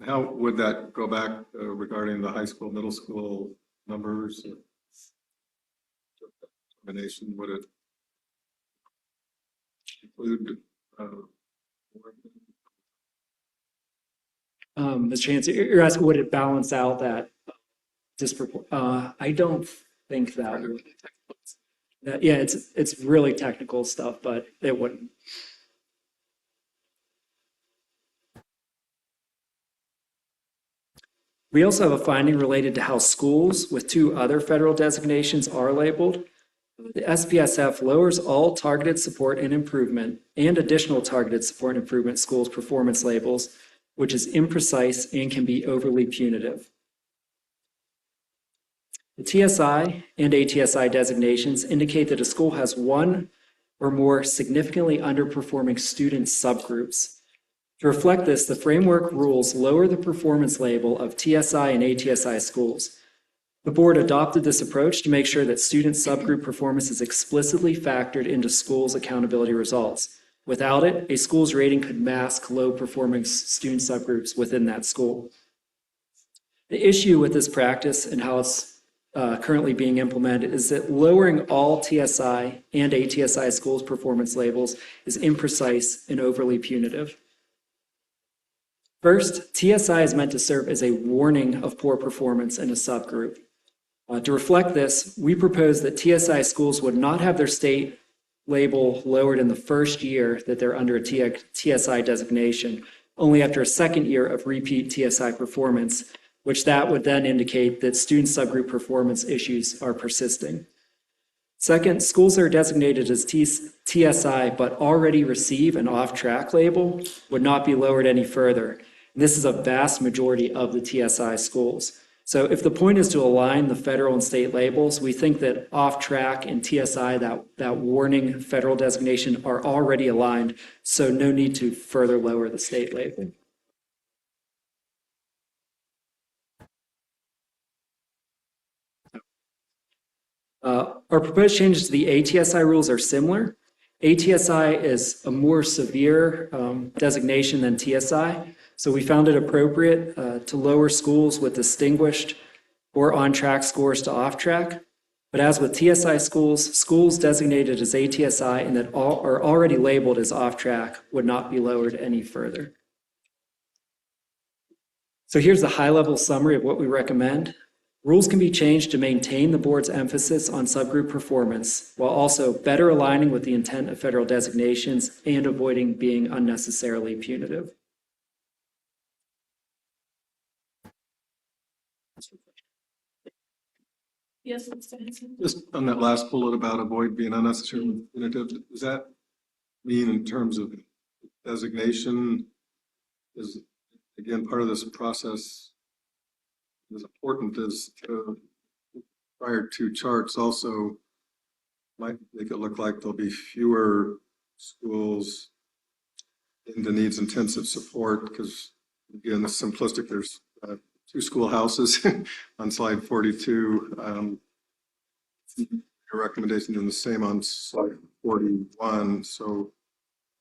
How would that go back regarding the high school, middle school numbers? Combination, would it include? Mr. Hansen, you're asking, would it balance out that I don't think that would. Yeah, it's really technical stuff, but it wouldn't. We also have a finding related to how schools with 2 other federal designations are labeled. The SPSF lowers all targeted support and improvement and additional targeted support and improvement schools' performance labels which is imprecise and can be overly punitive. The TSI and ATSI designations indicate that a school has one or more significantly underperforming student subgroups. To reflect this, the framework rules lower the performance label of TSI and ATSI schools. The board adopted this approach to make sure that student subgroup performance is explicitly factored into schools' accountability results. Without it, a school's rating could mask low-performing student subgroups within that school. The issue with this practice and how it's currently being implemented is that lowering all TSI and ATSI schools' performance labels is imprecise and overly punitive. First, TSI is meant to serve as a warning of poor performance in a subgroup. To reflect this, we propose that TSI schools would not have their state label lowered in the first year that they're under a TSI designation, only after a second year of repeat TSI performance, which that would then indicate that student subgroup performance issues are persisting. Second, schools that are designated as TSI but already receive an off-track label would not be lowered any further. And this is a vast majority of the TSI schools. So if the point is to align the federal and state labels, we think that off-track and TSI, that warning federal designation, are already aligned, so no need to further lower the state label. Our proposed changes to the ATSI rules are similar. ATSI is a more severe designation than TSI, so we found it appropriate to lower schools with distinguished or on-track scores to off-track. But as with TSI schools, schools designated as ATSI and that are already labeled as off-track would not be lowered any further. So here's the high-level summary of what we recommend. Rules can be changed to maintain the board's emphasis on subgroup performance while also better aligning with the intent of federal designations and avoiding being unnecessarily punitive. Yes, Mr. Henson. Just on that last bullet about avoid being unnecessarily punitive, does that mean in terms of designation is, again, part of this process as important as prior two charts also might make it look like there'll be fewer schools in the needs intensive support because, again, the simplistic, there's two schoolhouses on slide 42. Your recommendation is the same on slide 41. So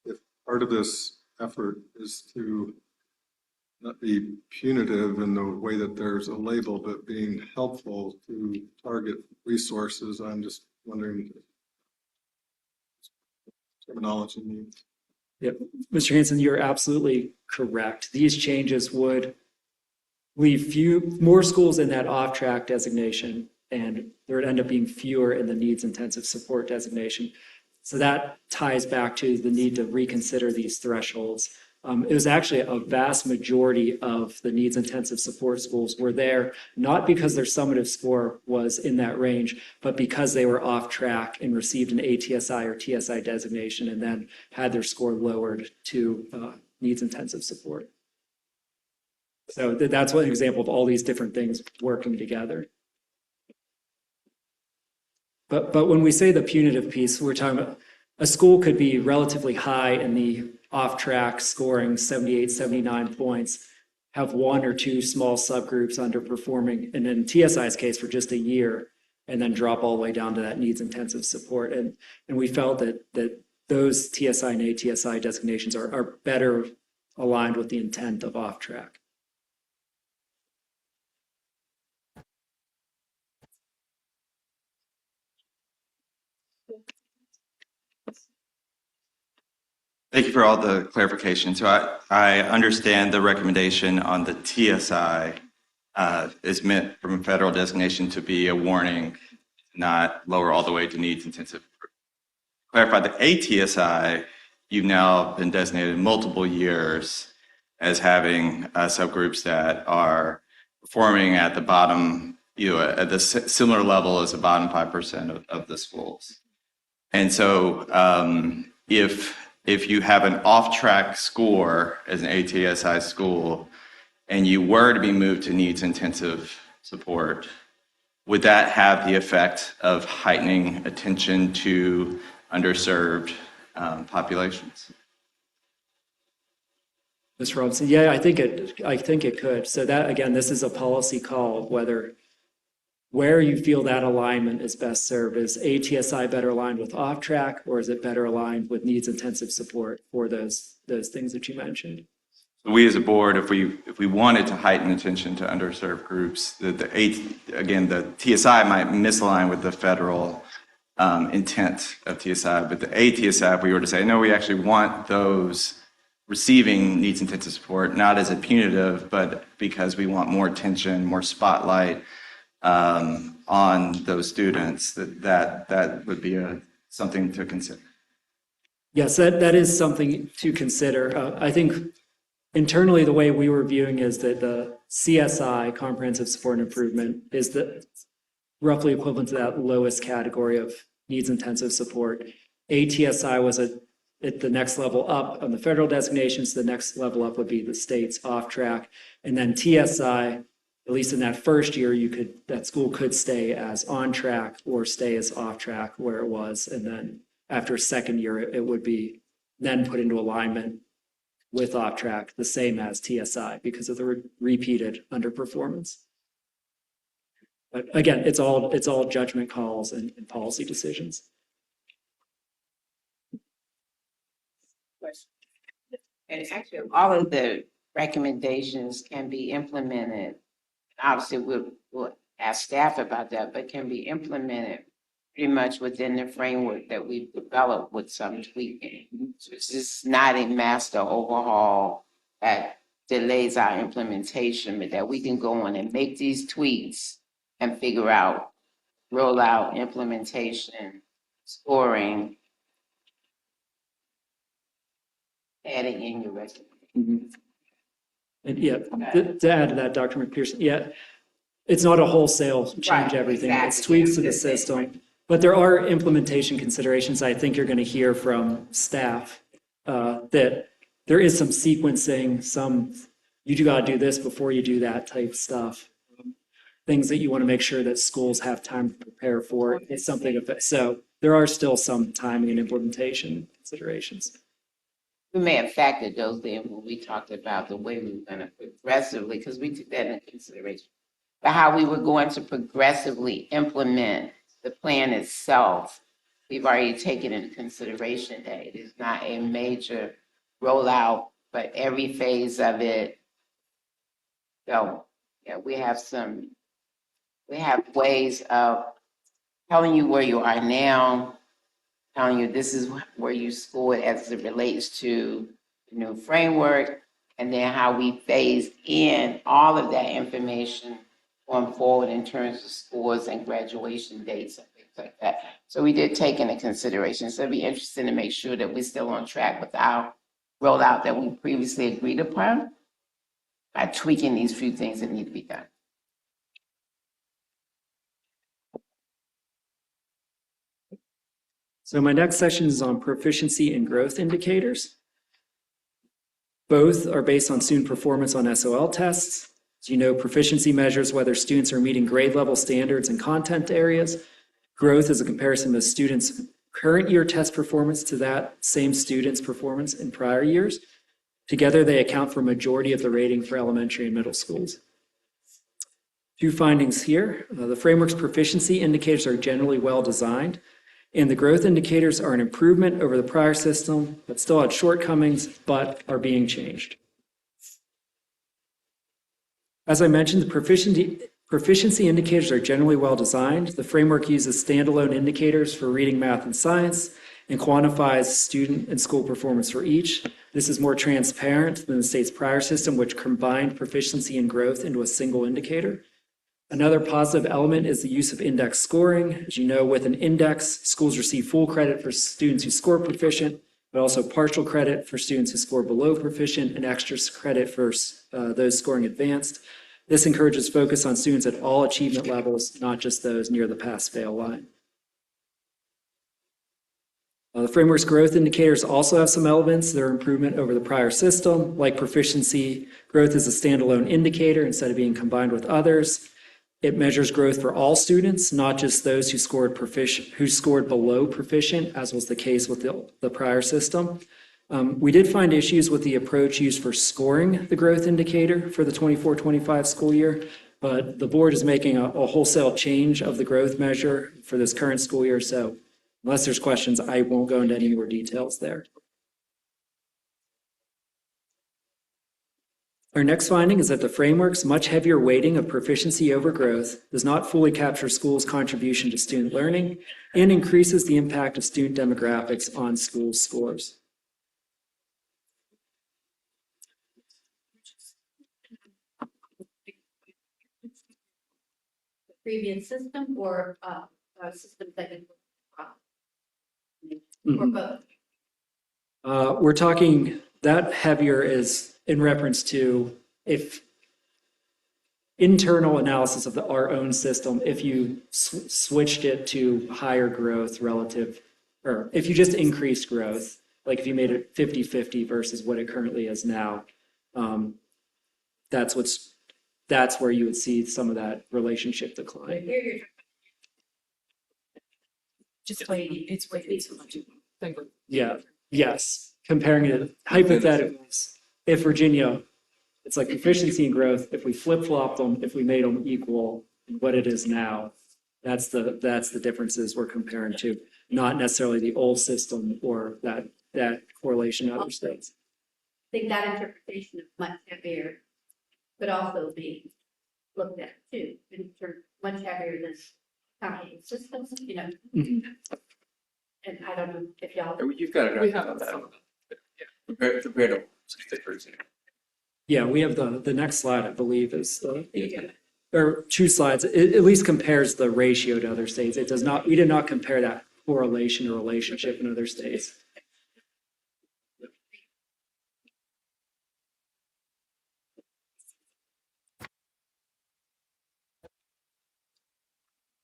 if part of this effort is to not be punitive in the way that there's a label, but being helpful to target resources, I'm just wondering terminology needs. Yep. Mr. Hanson, you're absolutely correct. These changes would leave more schools in that off-track designation, and there would end up being fewer in the needs intensive support designation. So that ties back to the need to reconsider these thresholds. It was actually a vast majority of the needs intensive support schools were there, not because their summative score was in that range, but because they were off track and received an ATSI or TSI designation and then had their score lowered to needs intensive support. So that's one example of all these different things working together. But when we say the punitive piece, we're talking about a school could be relatively high in the off-track scoring 78, 79 points, have one or two small subgroups underperforming, and in TSI's case for just a year, and then drop all the way down to that needs intensive support. And we felt that those TSI and ATSI designations are better aligned with the intent of off-track. Thank you for all the clarification. So I understand the recommendation on the TSI is meant from a federal designation to be a warning, not lower all the way to needs intensive. Clarify the ATSI, you've now been designated multiple years as having subgroups that are performing at the bottom, at the similar level as the bottom 5% of the schools. And so if if you have an off-track score as an ATSI school and you were to be moved to needs intensive support, would that have the effect of heightening attention to underserved populations? Ms. Robinson, yeah, I think it could. So that, again, this is a policy call, where you feel that alignment is best served. Is ATSI better aligned with off-track, or is it better aligned with needs-intensive support for those things that you mentioned? We as a board, if we wanted to heighten attention to underserved groups, the TSI might misalign with the federal intent of TSI, but the ATSI, if we were to say, no, we actually want those receiving needs intensive support, not as a punitive, but because we want more attention, more spotlight on those students, that would be something to consider. Yes, that is something to consider. I think internally, the way we were viewing is that the CSI, Comprehensive Support and Improvement, is the roughly equivalent to that lowest category of needs intensive support. ATSI was at the next level up on the federal designations. The next level up would be the state's off track. And then TSI, at least in that first year, that school could stay as on track or stay as off track where it was. And then after a second year, it would be then put into alignment with off track, the same as TSI because of the repeated underperformance. But again, it's all judgment calls and policy decisions. And actually, all of the recommendations can be implemented. Obviously, we'll ask staff about that, but can be implemented pretty much within the framework that we've developed with some tweaking. So this is not a master overhaul that delays our implementation, but that we can go on and make these tweaks and figure out, roll out implementation, scoring, adding in your recommendations. And yeah, to add to that, Dr. McPherson, yeah, it's not a whole change Right, everything. exactly. It's tweaks to the system. But there are implementation considerations I think you're going to hear from staff that there is some sequencing, you do got to do this before you do that type stuff. Things that you want to make sure that schools have time to prepare for. It's something of it. So there are still some timing and implementation considerations. We may have factored those in when we talked about the way we were going to progressively, because we took that into consideration, but how we were going to progressively implement the plan itself. We've already taken into consideration that it is not a major rollout, but every phase of it. So, yeah, we have ways of telling you where you are now, telling you this is where you scored as it relates to the new framework, and then how we phase in all of that information going forward in terms of scores and graduation dates and things like that. So we did take into consideration. So it'd be interesting to make sure that we're still on track with our rollout that we previously agreed upon by tweaking these few things that need to be done. So my next section is on proficiency and growth indicators. Both are based on student performance on SOL tests. As you know, proficiency measures whether students are meeting grade level standards in content areas. Growth is a comparison of students' current year test performance to that same student's performance in prior years. Together, they account for a majority of the rating for elementary and middle schools. Few findings here. The framework's proficiency indicators are generally well designed, and the growth indicators are an improvement over the prior system, but still had shortcomings, but are being changed. As I mentioned, the proficiency indicators are generally well designed. The framework uses standalone indicators for reading, math, and science, and quantifies student and school performance for each. This is more transparent than the state's prior system, which combined proficiency and growth into a single indicator. Another positive element is the use of index scoring. As you know, with an index, schools receive full credit for students who score proficient, but also partial credit for students who score below proficient and extra credit for those scoring advanced. This encourages focus on students at all achievement levels, not just those near the pass-fail line. The framework's growth indicators also have some elements that are improvement over the prior system, like proficiency. Growth is a standalone indicator instead of being combined with others. It measures growth for all students, not just those who scored below proficient, as was the case with the prior system. We did find issues with the approach used for scoring the growth indicator for the 24-25 school year, but the board is making a wholesale change of the growth measure for this current school year. So unless there's questions, I won't go into any more details there. Our next finding is that the framework's much heavier weighting of proficiency over growth does not fully capture schools' contribution to student learning and increases the impact of student demographics on school scores. Previous system or system that you or both? We're talking that heavier is in reference to if internal analysis of our own system, if you switched it to higher growth relative, or if you just increased growth, like if you made it 50-50 versus what it currently is now, that's where you would see some of that relationship decline. Just waiting, it's waiting so much. Thank you. Yeah, yes. Comparing it hypotheticals, if Virginia, it's like proficiency and growth, if we flip-flop them, if we made them equal what it is now, that's the differences we're comparing to, not necessarily the old system or that correlation to other states. I think that interpretation is much heavier, but also be looked at too, in terms much heavier than county systems, you know. Mhm. And I don't know if y'all. You've got We it. have some. Compared to stickers. Yeah, we have the next slide, I believe, is or two slides. It at least compares the ratio to other states. It does not, we did not compare that correlation or relationship in other states.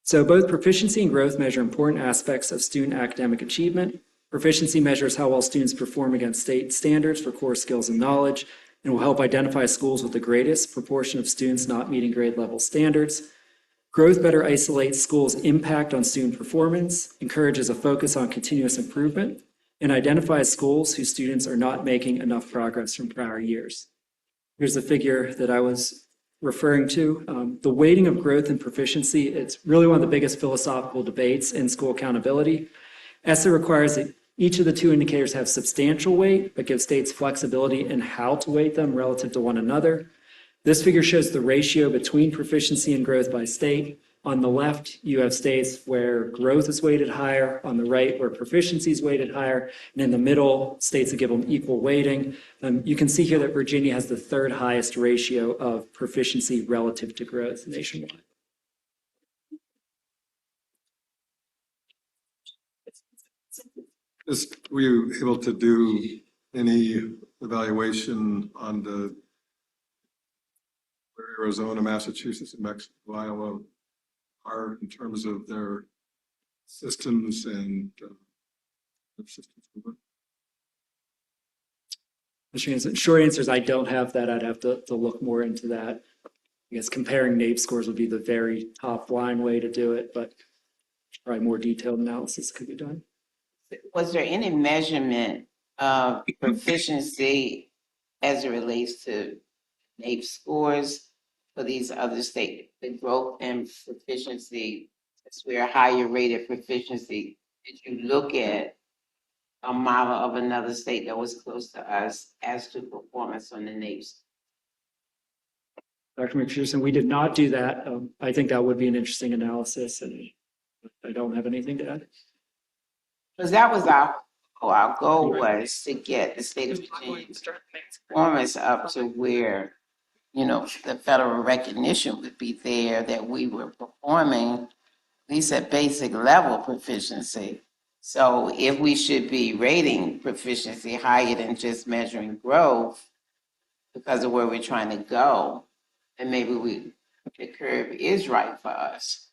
So both proficiency and growth measure important aspects of student academic achievement. Proficiency measures how well students perform against state standards for core skills and knowledge, and will help identify schools with the greatest proportion of students not meeting grade level standards. Growth better isolates schools' impact on student performance, encourages a focus on continuous improvement, and identifies schools whose students are not making enough progress from prior years. Here's the figure that I was referring to. The weighting of growth and proficiency, it's really one of the biggest philosophical debates in school accountability. ESSA requires that each of the two indicators have substantial weight, but gives states flexibility in how to weight them relative to one another. This figure shows the ratio between proficiency and growth by state. On the left, you have states where growth is weighted higher, on the right, where proficiency is weighted higher, and in the middle, states that give them equal weighting. You can see here that Virginia has the third highest ratio of proficiency relative to growth nationwide. Were you able to do any evaluation on the where Arizona, Massachusetts, and Mexico, Iowa are in terms of their systems and systems? The short answer is I don't have that. I'd have to look more into that. I guess comparing NAEP scores would be the very top line way to do it, but probably more detailed analysis could be done. Was there any measurement of proficiency as it relates to NAEP scores for these other states? The growth and proficiency, since we're a higher rated proficiency, did you look at a model of another state that was close to us as to performance on the NAEPs? Dr. McPherson, we did not do that. I think that would be an interesting analysis, and I don't have anything to add. Because that was our goal was to get the state of Virginia's performance up to where, you know, the federal recognition would be there that we were performing at least at basic level proficiency. So if we should be rating proficiency higher than just measuring growth because of where we're trying to go, then maybe the curve is right for us.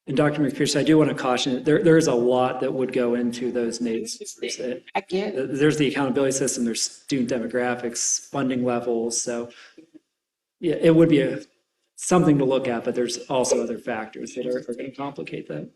And Dr. McPherson, I do want to caution, there is a lot that would go into those needs. I get it. There's the accountability system, there's student demographics, funding levels. So yeah, it would be something to look at, but there's also other factors that are going to complicate that.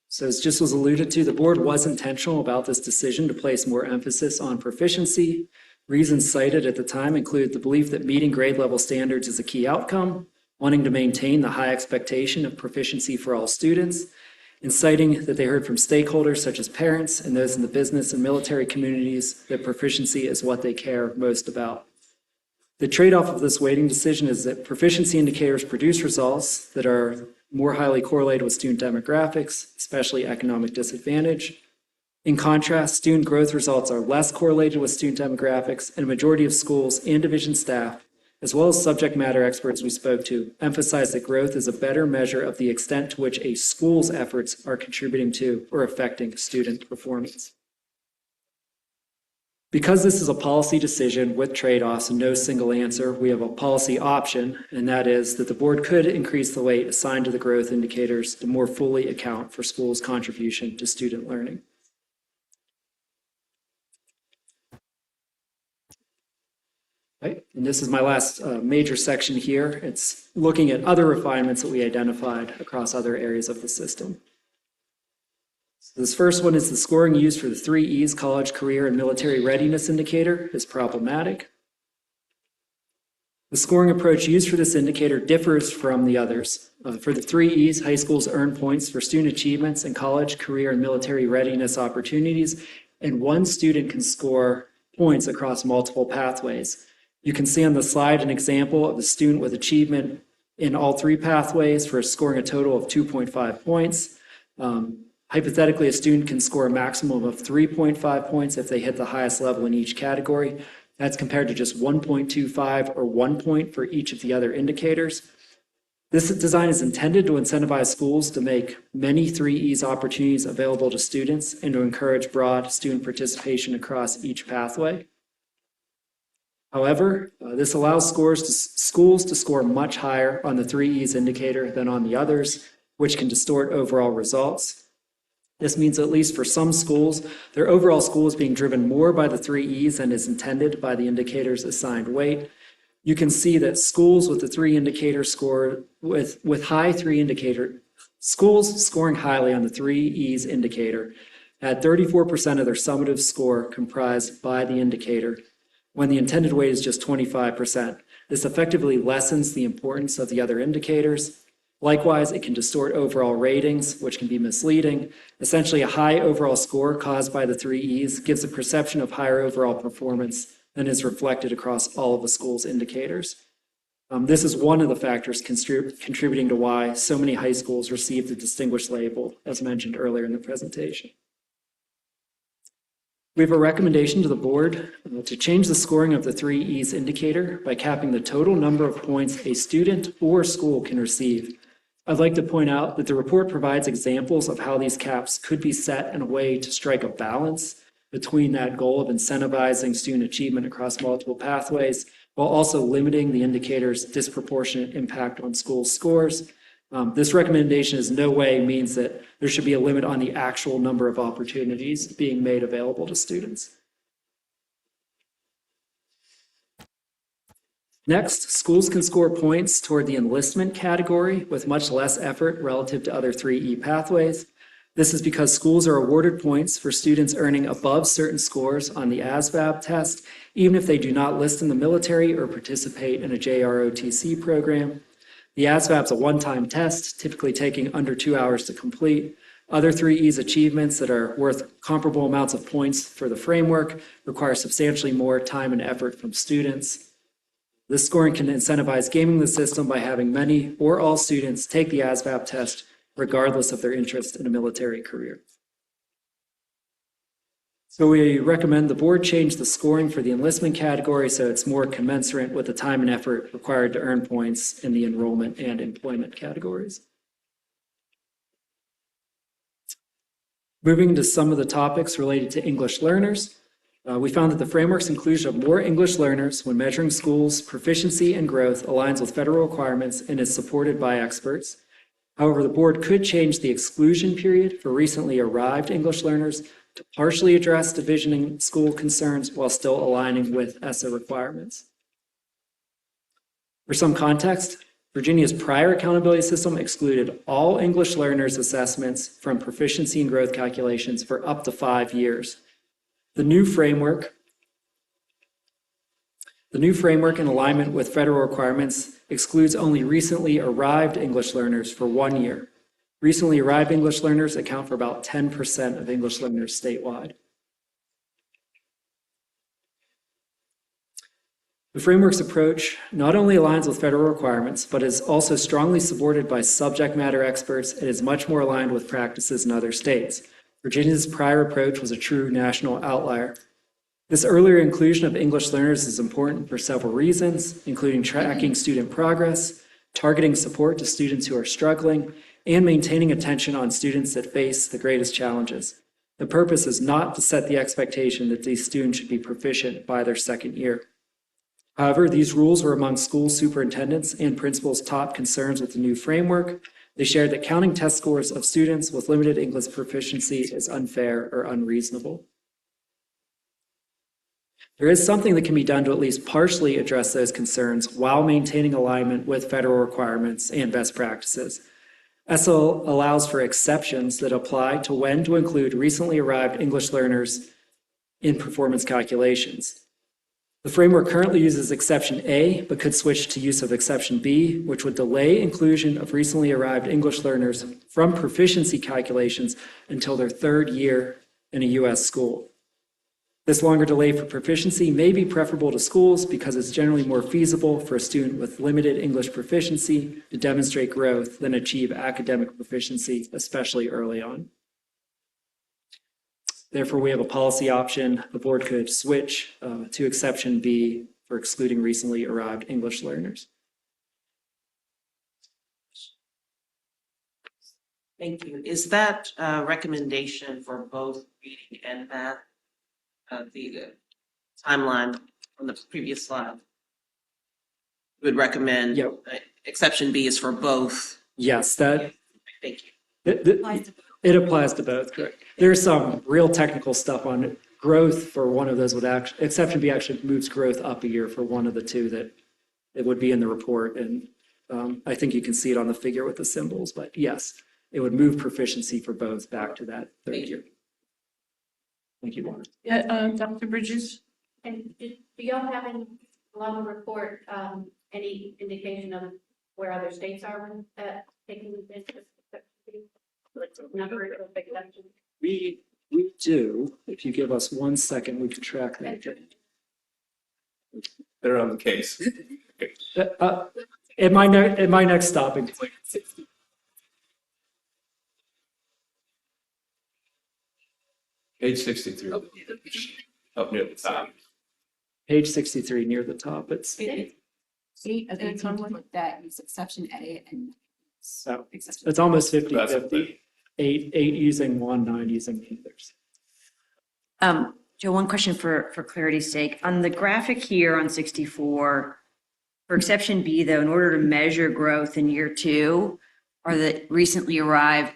So as just was alluded to, the board was intentional about this decision to place more emphasis on proficiency. Reasons cited at the time include the belief that meeting grade level standards is a key outcome, wanting to maintain the high expectation of proficiency for all students, and citing that they heard from stakeholders such as parents and those in the business and military communities that proficiency is what they care most about. The trade-off of this weighting decision is that proficiency indicators produce results that are more highly correlated with student demographics, especially economic disadvantage. In contrast, student growth results are less correlated with student demographics, and a majority of schools and division staff, as well as subject matter experts we spoke to, emphasize that growth is a better measure of the extent to which a school's efforts are contributing to or affecting student performance. Because this is a policy decision with trade-offs and no single answer, we have a policy option, and that is that the board could increase the weight assigned to the growth indicators to more fully account for schools' contribution to student learning. Right, and this is my last major section here. It's looking at other refinements that we identified across other areas of the system. This first one is the scoring used for the 3 E's college, career, and military readiness indicator is problematic. The scoring approach used for this indicator differs from the others. For the 3 E's, high schools earn points for student achievements in college, career, and military readiness opportunities, and one student can score points across multiple pathways. You can see on the slide an example of a student with achievement in all 3 pathways for scoring a total of 2.5 points. Hypothetically, a student can score a maximum of 3.5 points if they hit the highest level in each category. That's compared to just 1.25 or 1 point for each of the other indicators. This design is intended to incentivize schools to make many 3 E's opportunities available to students and to encourage broad student participation across each pathway. However, this allows schools to score much higher on the 3 E's indicator than on the others, which can distort overall results. This means, at least for some schools, their overall score is being driven more by the 3 E's than is intended by the indicator's assigned weight. You can see that schools with the 3 indicator score, with high 3 indicator, schools scoring highly on the 3 E's indicator had 34% of their summative score comprised by the indicator, when the intended weight is just 25%. This effectively lessens the importance of the other indicators. Likewise, it can distort overall ratings, which can be misleading. Essentially, a high overall score caused by the 3 E's gives a perception of higher overall performance than is reflected across all of a school's indicators. This is one of the factors contributing to why so many high schools receive the distinguished label, as mentioned earlier in the presentation. We have a recommendation to the board to change the scoring of the 3 E's indicator by capping the total number of points a student or school can receive. I'd like to point out that the report provides examples of how these caps could be set in a way to strike a balance between that goal of incentivizing student achievement across multiple pathways, while also limiting the indicator's disproportionate impact on school scores. This recommendation in no way means that there should be a limit on the actual number of opportunities being made available to students. Next, schools can score points toward the enlistment category with much less effort relative to other 3 E pathways. This is because schools are awarded points for students earning above certain scores on the ASVAB test, even if they do not list in the military or participate in a JROTC program. The ASVAB is a one-time test, typically taking under 2 hours to complete. Other 3 E's achievements that are worth comparable amounts of points for the framework require substantially more time and effort from students. This scoring can incentivize gaming the system by having many or all students take the ASVAB test regardless of their interest in a military career. So we recommend the board change the scoring for the enlistment category so it's more commensurate with the time and effort required to earn points in the enrollment and employment categories. Moving to some of the topics related to English learners. We found that the framework's inclusion of more English learners when measuring schools' proficiency and growth aligns with federal requirements and is supported by experts. However, the board could change the exclusion period for recently arrived English learners to partially address division in school concerns while still aligning with ESSA requirements. For some context, Virginia's prior accountability system excluded all English learners' assessments from proficiency and growth calculations for up to 5 years. The new framework in alignment with federal requirements excludes only recently arrived English learners for 1 year. Recently arrived English learners account for about 10% of English learners statewide. The framework's approach not only aligns with federal requirements, but is also strongly supported by subject matter experts and is much more aligned with practices in other states. Virginia's prior approach was a true national outlier. This earlier inclusion of English learners is important for several reasons, including tracking student progress, targeting support to students who are struggling, and maintaining attention on students that face the greatest challenges. The purpose is not to set the expectation that these students should be proficient by their second year. However, these rules were among school superintendents and principals' top concerns with the new framework. They shared that counting test scores of students with limited English proficiency is unfair or unreasonable. There is something that can be done to at least partially address those concerns while maintaining alignment with federal requirements and best practices. ESSA allows for exceptions that apply to when to include recently arrived English learners in performance calculations. The framework currently uses exception A, but could switch to use of exception B, which would delay inclusion of recently arrived English learners from proficiency calculations until their third year in a U.S. school. This longer delay for proficiency may be preferable to schools because it's generally more feasible for a student with limited English proficiency to demonstrate growth than achieve academic proficiency, especially early on. Therefore, we have a policy option. The board could switch to exception B for excluding recently arrived English learners. Thank you. Is that a recommendation for both reading and math? The timeline on the previous slide would recommend exception B is for both. Yes, that. Thank you. It applies to both, correct. There's some real technical stuff on it. Growth for one of those would actually, exception B actually moves growth up a year for one of the two that it would be in the report. And I think you can see it on the figure with the symbols, but yes, it would move proficiency for both back to that third year. Thank you, Lauren. Yeah, Dr. Bridges? And do y'all have in along the report, any indication of where other states are with taking advantage of number of exceptions? We do. If you give us 1 second, we can track that. They're on the case. At my next stopping point. Page 63. Up near the top. Page 63 near the top. It's Eight of 18 that use exception A and so it's almost 50, That's 50. Eight using one, 9 using the others. Joe, one question for clarity's sake. On the graphic here on 64, for exception B, though, in order to measure growth in year 2, or the recently arrived,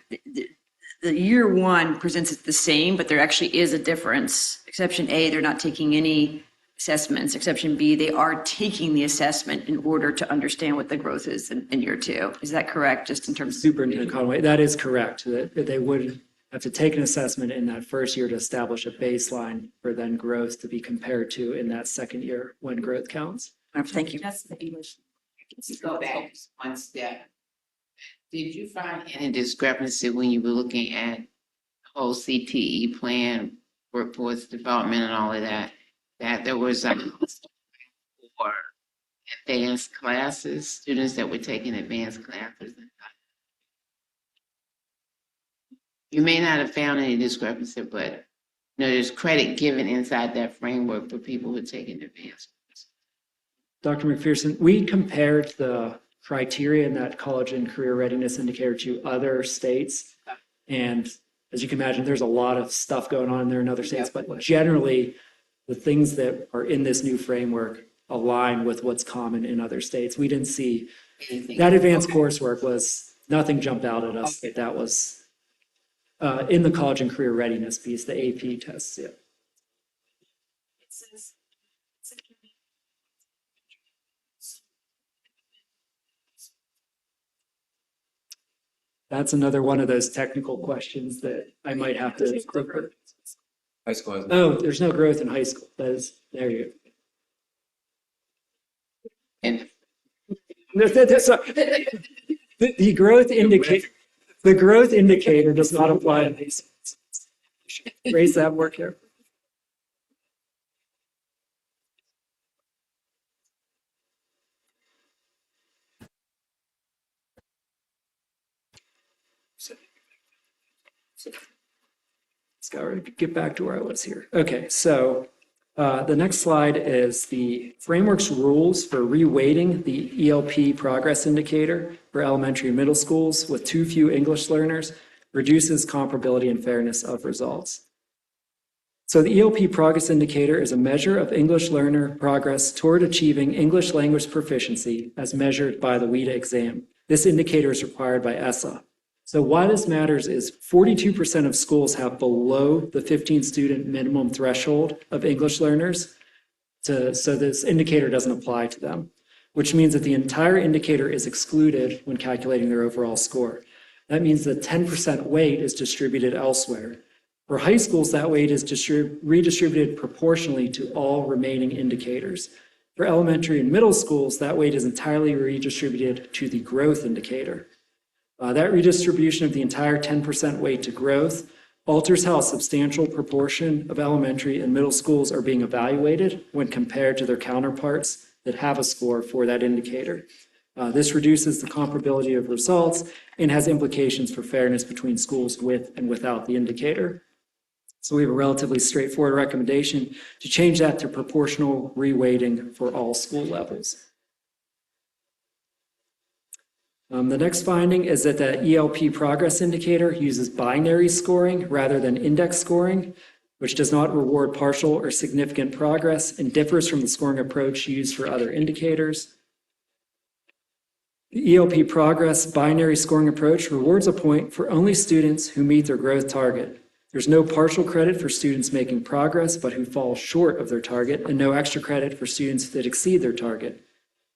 the year 1 presents it the same, but there actually is a difference. Exception A, they're not taking any assessments. Exception B, they are taking the assessment in order to understand what the growth is in year 2. Is that correct, just in terms of? Superintendent Conway, that is correct. That they would have to take an assessment in that first year to establish a baseline for then growth to be compared to in that second year when growth counts. Thank you. That's the English. Let's go back one step. Did you find any discrepancy when you were looking at the whole CTE plan, workforce development and all of that, that there was for advanced classes, students that were taking advanced classes? You may not have found any discrepancy, but there's credit given inside that framework for people who are taking advanced classes. Dr. McPherson, we compared the criteria in that college and career readiness indicator to other states. And as you can imagine, there's a lot of stuff going on there in other states, but generally the things that are in this new framework align with what's common in other states. We didn't see, that advanced coursework was, nothing jumped out at us that was in the college and career readiness piece, the AP tests, yeah. That's another one of those technical questions that I might have to. High school has. Oh, there's no growth in high school. That is, there you go. And The growth indicator, the growth indicator does not apply to these. Raise that more carefully. Let's get back to where I was here. Okay, so the next slide is the framework's rules for reweighting the ELP progress indicator for elementary and middle schools with too few English learners reduces comparability and fairness of results. So the ELP progress indicator is a measure of English learner progress toward achieving English language proficiency as measured by the WIDA exam. This indicator is required by ESSA. So why this matters is 42% of schools have below the 15 student minimum threshold of English learners. So this indicator doesn't apply to them, which means that the entire indicator is excluded when calculating their overall score. That means that 10% weight is distributed elsewhere. For high schools, that weight is redistributed proportionally to all remaining indicators. For elementary and middle schools, that weight is entirely redistributed to the growth indicator. That redistribution of the entire 10% weight to growth alters how a substantial proportion of elementary and middle schools are being evaluated when compared to their counterparts that have a score for that indicator. This reduces the comparability of results and has implications for fairness between schools with and without the indicator. So we have a relatively straightforward recommendation to change that to proportional reweighting for all school levels. The next finding is that the ELP progress indicator uses binary scoring rather than index scoring, which does not reward partial or significant progress and differs from the scoring approach used for other indicators. The ELP progress binary scoring approach rewards a point for only students who meet their growth target. There's no partial credit for students making progress but who fall short of their target, and no extra credit for students that exceed their target.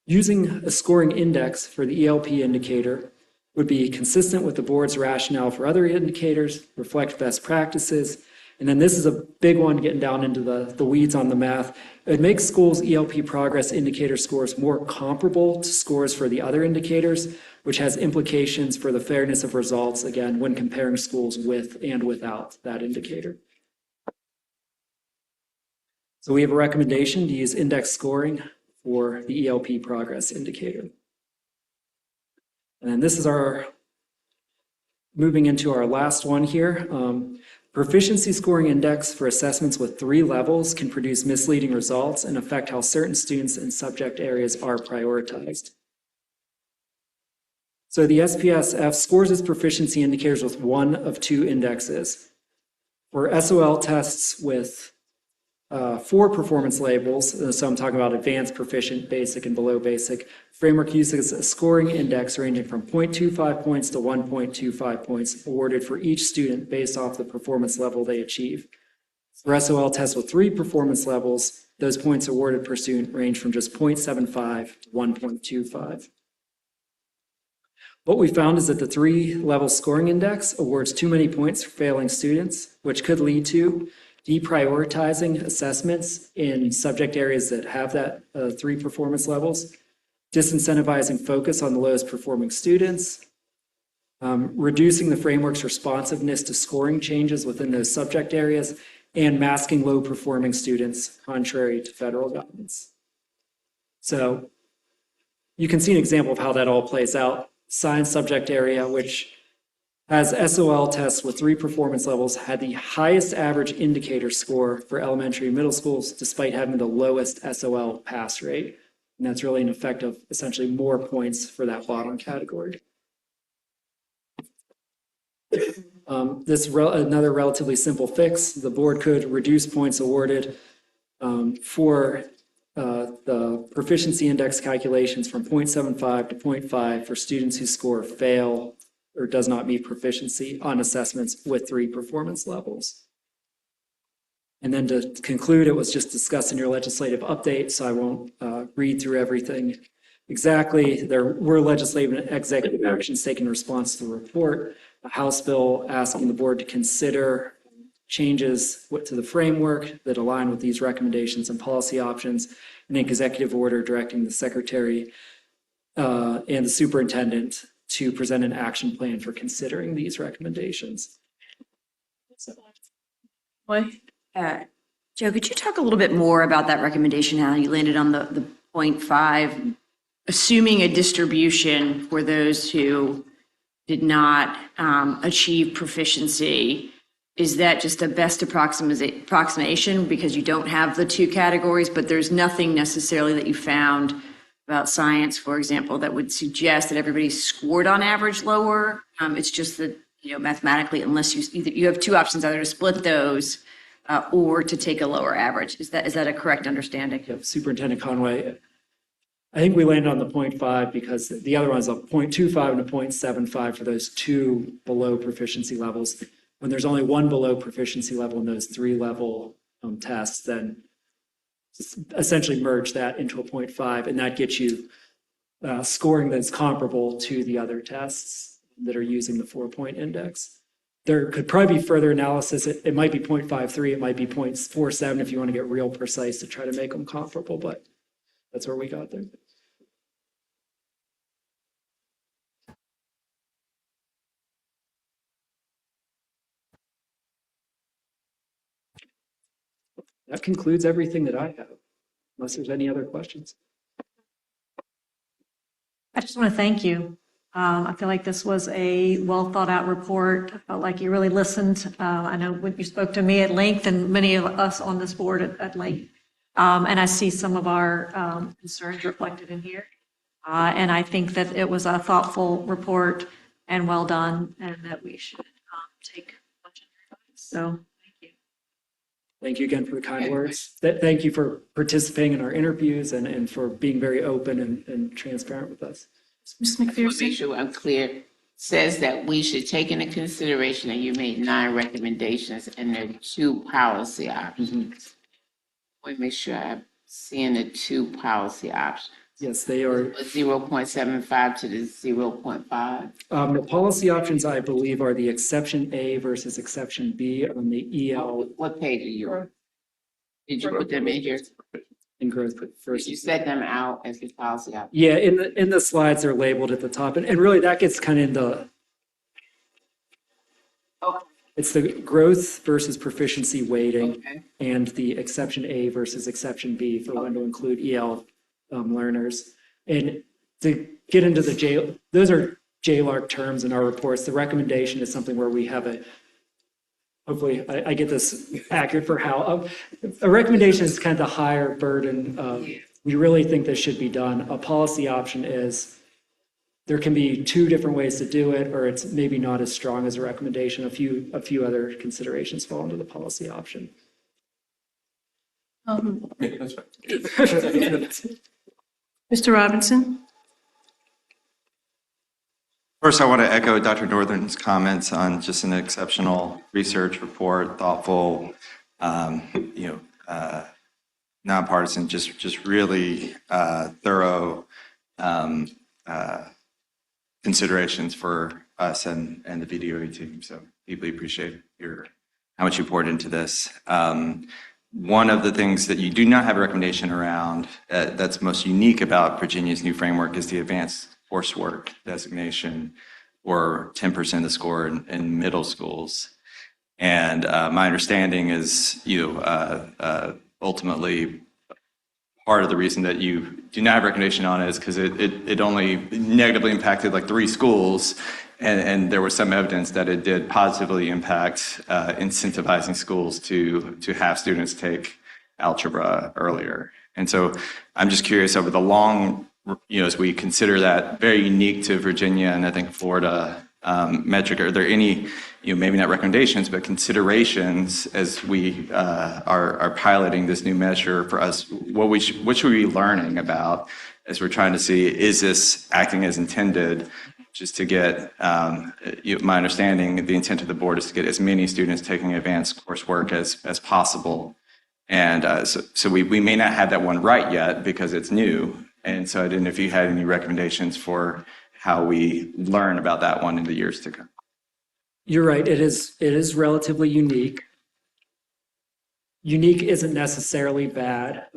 Using a scoring index for the ELP indicator would be consistent with the board's rationale for other indicators, reflect best practices, and then this is a big one getting down into the weeds on the math. It makes schools' ELP progress indicator scores more comparable to scores for the other indicators, which has implications for the fairness of results, again, when comparing schools with and without that indicator. So we have a recommendation to use index scoring for the ELP progress indicator. And this is moving into our last one here. Proficiency scoring index for assessments with 3 levels can produce misleading results and affect how certain students and subject areas are prioritized. So the SPSF scores its proficiency indicators with 1 of 2 indexes. For SOL tests with 4 performance labels, so I'm talking about advanced, proficient, basic, and below basic, framework uses a scoring index ranging from 0.25 points to 1.25 points awarded for each student based off the performance level they achieve. For SOL tests with 3 performance levels, those points awarded per student range from just 0.75 to 1.25. What we found is that the 3-level scoring index awards too many points for failing students, which could lead to deprioritizing assessments in subject areas that have that 3 performance levels, disincentivizing focus on the lowest performing students, reducing the framework's responsiveness to scoring changes within those subject areas, and masking low performing students, contrary to federal guidance. So you can see an example of how that all plays out. Science subject area, which has SOL tests with 3 performance levels, had the highest average indicator score for elementary and middle schools, despite having the lowest SOL pass rate. And that's really an effect of essentially more points for that bottom category. Another relatively simple fix. The board could reduce points awarded for the proficiency index calculations from 0.75 to 0.5 for students who score fail or does not meet proficiency on assessments with 3 performance levels. And then to conclude, it was just discussed in your legislative update, so I won't read through everything exactly. There were legislative and executive actions taken in response to the report. A House bill asking the board to consider changes to the framework that align with these recommendations and policy options, an executive order directing the secretary and the superintendent to present an action plan for considering these recommendations. Joe, could you talk a little bit more about that recommendation, how you landed on the 0.5, assuming a distribution for those who did not achieve proficiency? Is that just a best approximation because you don't have the 2 categories, but there's nothing necessarily that you found about science, for example, that would suggest that everybody scored on average lower? It's just that, mathematically, unless you have 2 options, either to split those or to take a lower average. Is that a correct understanding? Yep, Superintendent Conway, I think we landed on the 0.5 because the other one's a 0.25 and a 0.75 for those 2 below proficiency levels. When there's only 1 below proficiency level in those 3 level tests, then essentially merge that into a 0.5, and that gets you scoring that's comparable to the other tests that are using the 4-point index. There could probably be further analysis. It might be 0.53, it might be 0.47 if you want to get real precise to try to make them comparable, but that's where we got there. That concludes everything that I have, unless there's any other questions. I just want to thank you. I feel like this was a well thought out report. I felt like you really listened. I know when you spoke to me at length and many of us on this board at length. And I see some of our concerns reflected in here. And I think that it was a thoughtful report and well done, and that we should take a bunch of advice. So thank you. Thank you again for the kind words. Thank you for participating in our interviews and for being very open and transparent with us. Ms. Make McPherson? sure I'm clear. Says that we should take into consideration that you made 9 recommendations and there are 2 policy options. Want to make sure I'm seeing the 2 policy options. Yes, they are. 0.75 to the 0.5. The policy options, I believe, are the exception A versus exception B on the EL. What page are you on? Did you put them in here? In growth Did you versus. set them out as the policy options? Yeah, in the slides, they're labeled at the top, and really that gets kind of into. Okay. It's the growth versus proficiency weighting Okay. and the exception A versus exception B for when to include EL learners. And to get into those are JLARC terms in our reports. The recommendation is something where we have hopefully I get this accurate for how, a recommendation is kind of the higher burden of, we really think this should be done. A policy option is, there can be 2 different ways to do it, or it's maybe not as strong as a recommendation. A few other considerations fall into the policy option. That's right. Mr. Robinson? First, I want to echo Dr. Northern's comments on just an exceptional research report, thoughtful, nonpartisan, just really thorough considerations for us and the VDOE team. So deeply appreciate how much you poured into this. One of the things that you do not have a recommendation around that's most unique about Virginia's new framework is the advanced coursework designation, or 10% of the score in middle schools. And my understanding is, ultimately, part of the reason that you do not have recommendation on it is because it only negatively impacted like 3 schools, and there was some evidence that it did positively impact incentivizing schools to have students take algebra earlier. And so I'm just curious, over the long, as we consider that very unique to Virginia and I think Florida metric, are there any maybe not recommendations, but considerations as we are piloting this new measure for us, what should we be learning about as we're trying to see, is this acting as intended? Just to get, my understanding, the intent of the board is to get as many students taking advanced coursework as possible. And so we may not have that one right yet because it's new. And so I didn't know if you had any recommendations for how we learn about that one in the years to come. You're right, it is relatively unique. Unique isn't necessarily bad.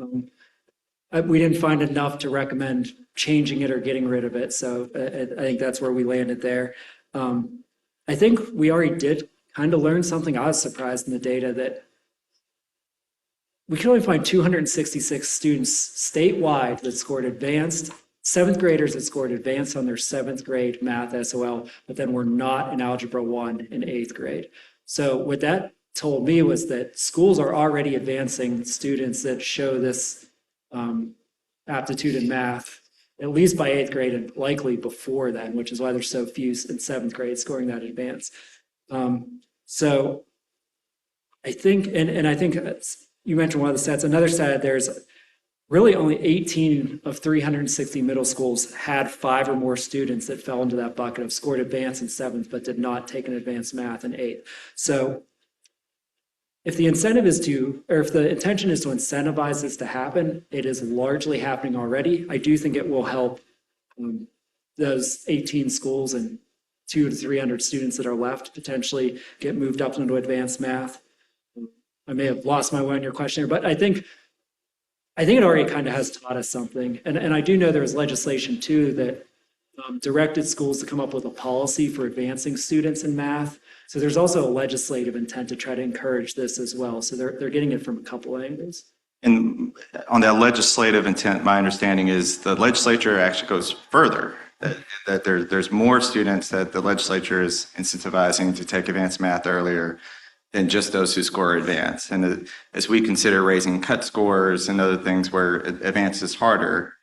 We didn't find enough to recommend changing it or getting rid of it, so I think that's where we landed there. I think we already did kind of learn something. I was surprised in the data that we could only find 266 students statewide that scored advanced, seventh graders that scored advanced on their seventh grade math SOL, but then were not in Algebra 1 in eighth grade. So what that told me was that schools are already advancing students that show this aptitude in math, at least by eighth grade and likely before then, which is why there's so few in seventh grade scoring that advance. So I think, and I think you mentioned one of the stats, another stat, there's really only 18 of 360 middle schools had 5 or more students that fell into that bucket of scored advanced in seventh, but did not take an advanced math in eighth. So if the incentive is to, or if the intention is to incentivize this to happen, it is largely happening already. I do think it will help those 18 schools and 200 to 300 students that are left potentially get moved up into advanced math. I may have lost my way on your question here, but I think it already kind of has taught us something. And I do know there's legislation too that directed schools to come up with a policy for advancing students in math. So there's also a legislative intent to try to encourage this as well. So they're getting it from a couple angles. And on that legislative intent, my understanding is the legislature actually goes further, that there's more students that the legislature is incentivizing to take advanced math earlier than just those who score advanced. And as we consider raising cut scores and other things where advanced is harder,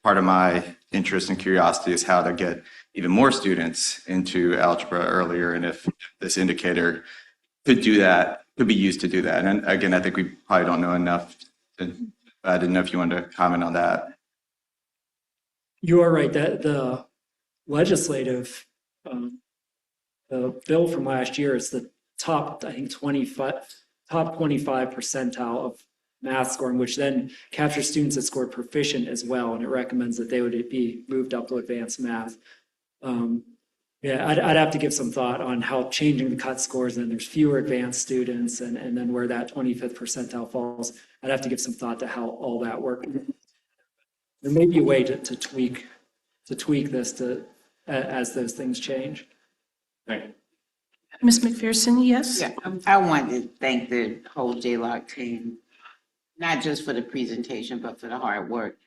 part of my interest and curiosity is how to get even more students into algebra earlier, and if this indicator could do that, could be used to do that. And again, I think we probably don't know enough. I didn't know if you wanted to comment on that. You are right that the legislative, the bill from last year is the top 25 percentile of math scoring, which then captures students that scored proficient as well, and it recommends that they would be moved up to advanced math. I'd have to give some thought on how changing the cut scores, and there's fewer advanced students, and then where that 25th percentile falls. I'd have to give some thought to how all that works. There may be a way to tweak this as those things change. Thank you. Ms. McPherson, yes? Yeah, I wanted to thank the whole JLOC team, not just for the presentation, but for the hard work.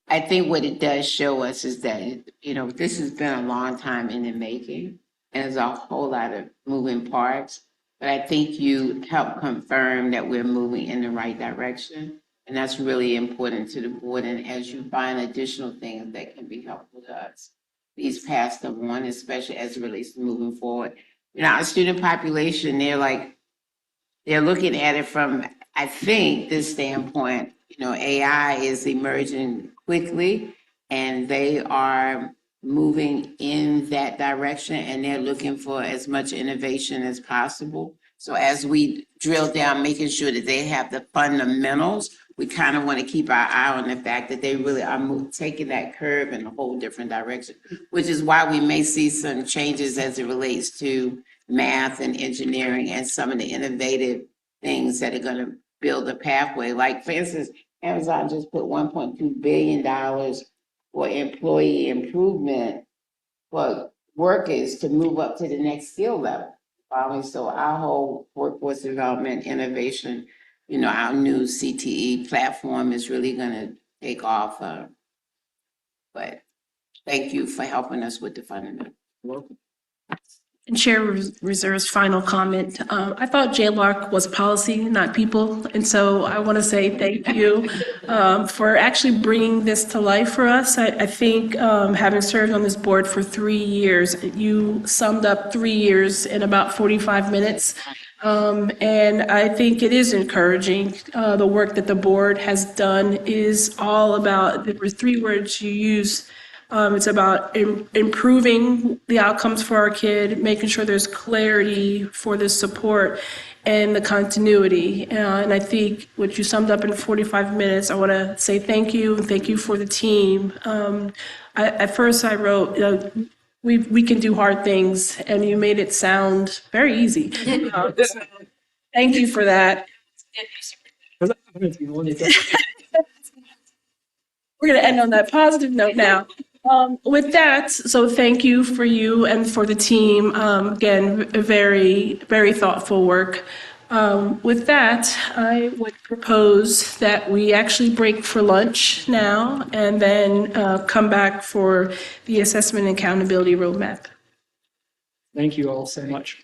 I think what it does show us is that, this has been a long time in the making, and there's a whole lot of moving parts. But I think you help confirm that we're moving in the right direction. And that's really important to the board. And as you find additional things that can be helpful to us, please pass them on, especially as it relates to moving forward. Our student population, they're looking at it from, I think, this standpoint. AI is emerging quickly, and they are moving in that direction, and they're looking for as much innovation as possible. So as we drill down, making sure that they have the fundamentals, we kind of want to keep our eye on the fact that they really are taking that curve in a whole different direction, which is why we may see some changes as it relates to math and engineering and some of the innovative things that are going to build a pathway. Like, for instance, Amazon just put $1.2 billion for employee improvement for workers to move up to the next skill level. So our whole workforce development innovation, our new CTE platform is really going to take off. But thank you for helping us with the fundamentals. Welcome. And Chair Reserve's final comment. I thought JLARC was policy, not people. And so I want to say thank you for actually bringing this to life for us. I think having served on this board for 3 years, you summed up 3 years in about 45 minutes. And I think it is encouraging. The work that the board has done is all about, there were 3 words you used. It's about improving the outcomes for our kid, making sure there's clarity for the support and the continuity. And I think what you summed up in 45 minutes, I want to say thank you and thank you for the team. At first I wrote, we can do hard things, and you made it sound very easy. So thank you for that. We're going to end on that positive note now. With that, so thank you for you and for the team. Again, very, very thoughtful work. With that, I would propose that we actually break for lunch now and then come back for the assessment and accountability roadmap. Thank you all so much.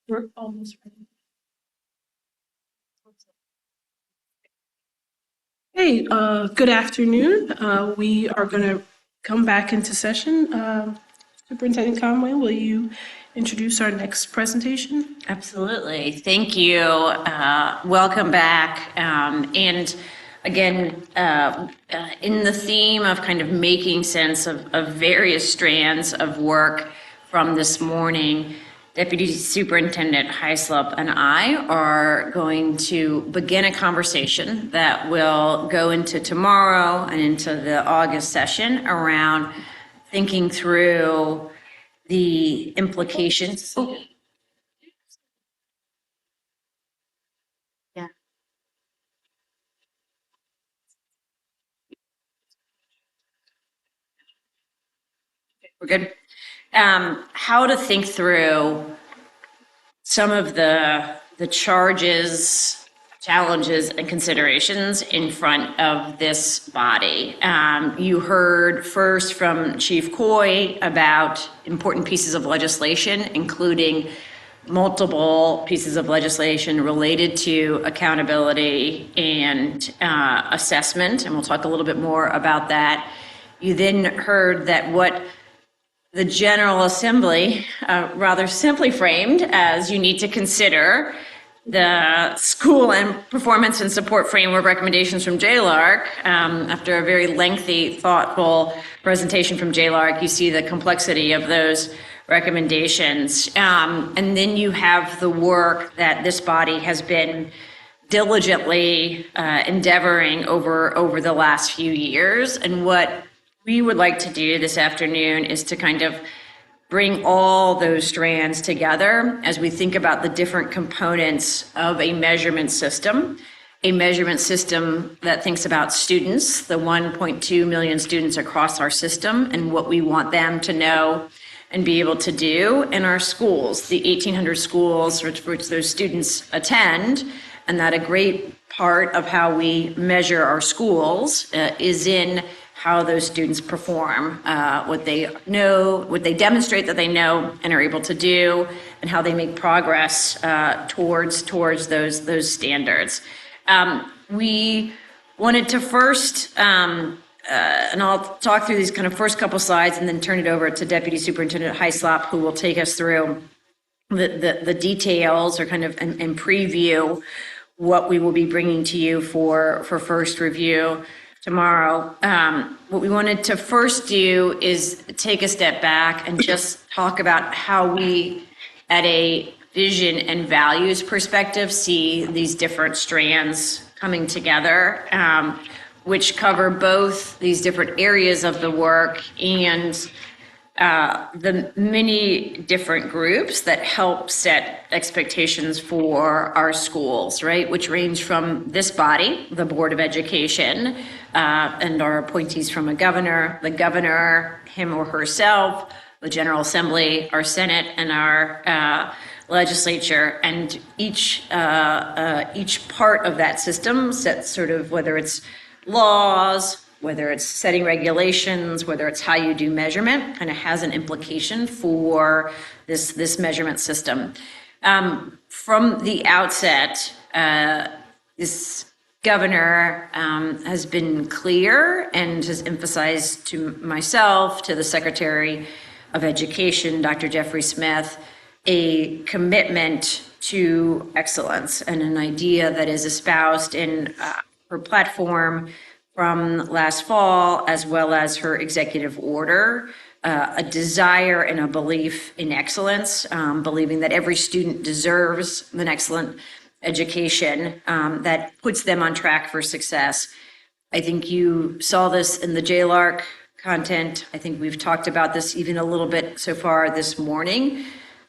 We're almost ready. Hey, good afternoon. We are going to come back into session. Superintendent Conway, will you introduce our next presentation? Absolutely. Thank you. Welcome back. And again, in the theme of kind of making sense of various strands of work from this morning, Deputy Superintendent Hyslop and I are going to begin a conversation that will go into tomorrow and into the August session around thinking through the implications. Oh. Yeah. We're good. How to think through some of the charges, challenges, and considerations in front of this body. You heard first from Chief Coy about important pieces of legislation, including multiple pieces of legislation related to accountability and assessment, and we'll talk a little bit more about that. You then heard that what the General Assembly, rather simply framed as you need to consider the school and performance and support framework recommendations from JLARC. After a very lengthy, thoughtful presentation from JLARC, you see the complexity of those recommendations. And then you have the work that this body has been diligently endeavoring over the last few years. And what we would like to do this afternoon is to kind of bring all those strands together as we think about the different components of a measurement system that thinks about students, the 1.2 million students across our system, and what we want them to know and be able to do in our schools, the 1,800 schools which those students attend, and that a great part of how we measure our schools is in how those students perform, what they know, what they demonstrate that they know and are able to do, and how they make progress towards those standards. We wanted to first, and I'll talk through these kind of first couple slides and then turn it over to Deputy Superintendent Hyslop, who will take us through the details or kind of and preview what we will be bringing to you for first review tomorrow. What we wanted to first do is take a step back and just talk about how we, at a vision and values perspective, see these different strands coming together, which cover both these different areas of the work and the many different groups that help set expectations for our schools, right? Which range from this body, the Board of Education, and our appointees from the governor, him or herself, the General Assembly, our Senate, and our legislature. And each part of that system sets sort of, whether it's laws, whether it's setting regulations, whether it's how you do measurement, kind of has an implication for this measurement system. From the outset, this governor has been clear and has emphasized to myself, to the Secretary of Education, Dr. Jeffrey Smith, a commitment to excellence and an idea that is espoused in her platform from last fall, as well as her executive order, a desire and a belief in excellence, believing that every student deserves an excellent education that puts them on track for success. I think you saw this in the JLARC content. I think we've talked about this even a little bit so far this morning,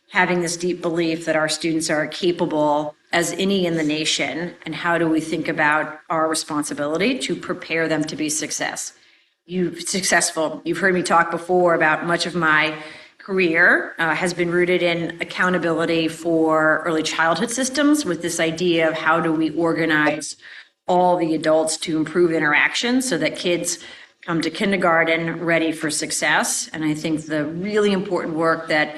having this deep belief that our students are capable as any in the nation, and how do we think about our responsibility to prepare them to be successful. You've heard me talk before about much of my career has been rooted in accountability for early childhood systems, with this idea of how do we organize all the adults to improve interaction so that kids come to kindergarten ready for success. And I think the really important work that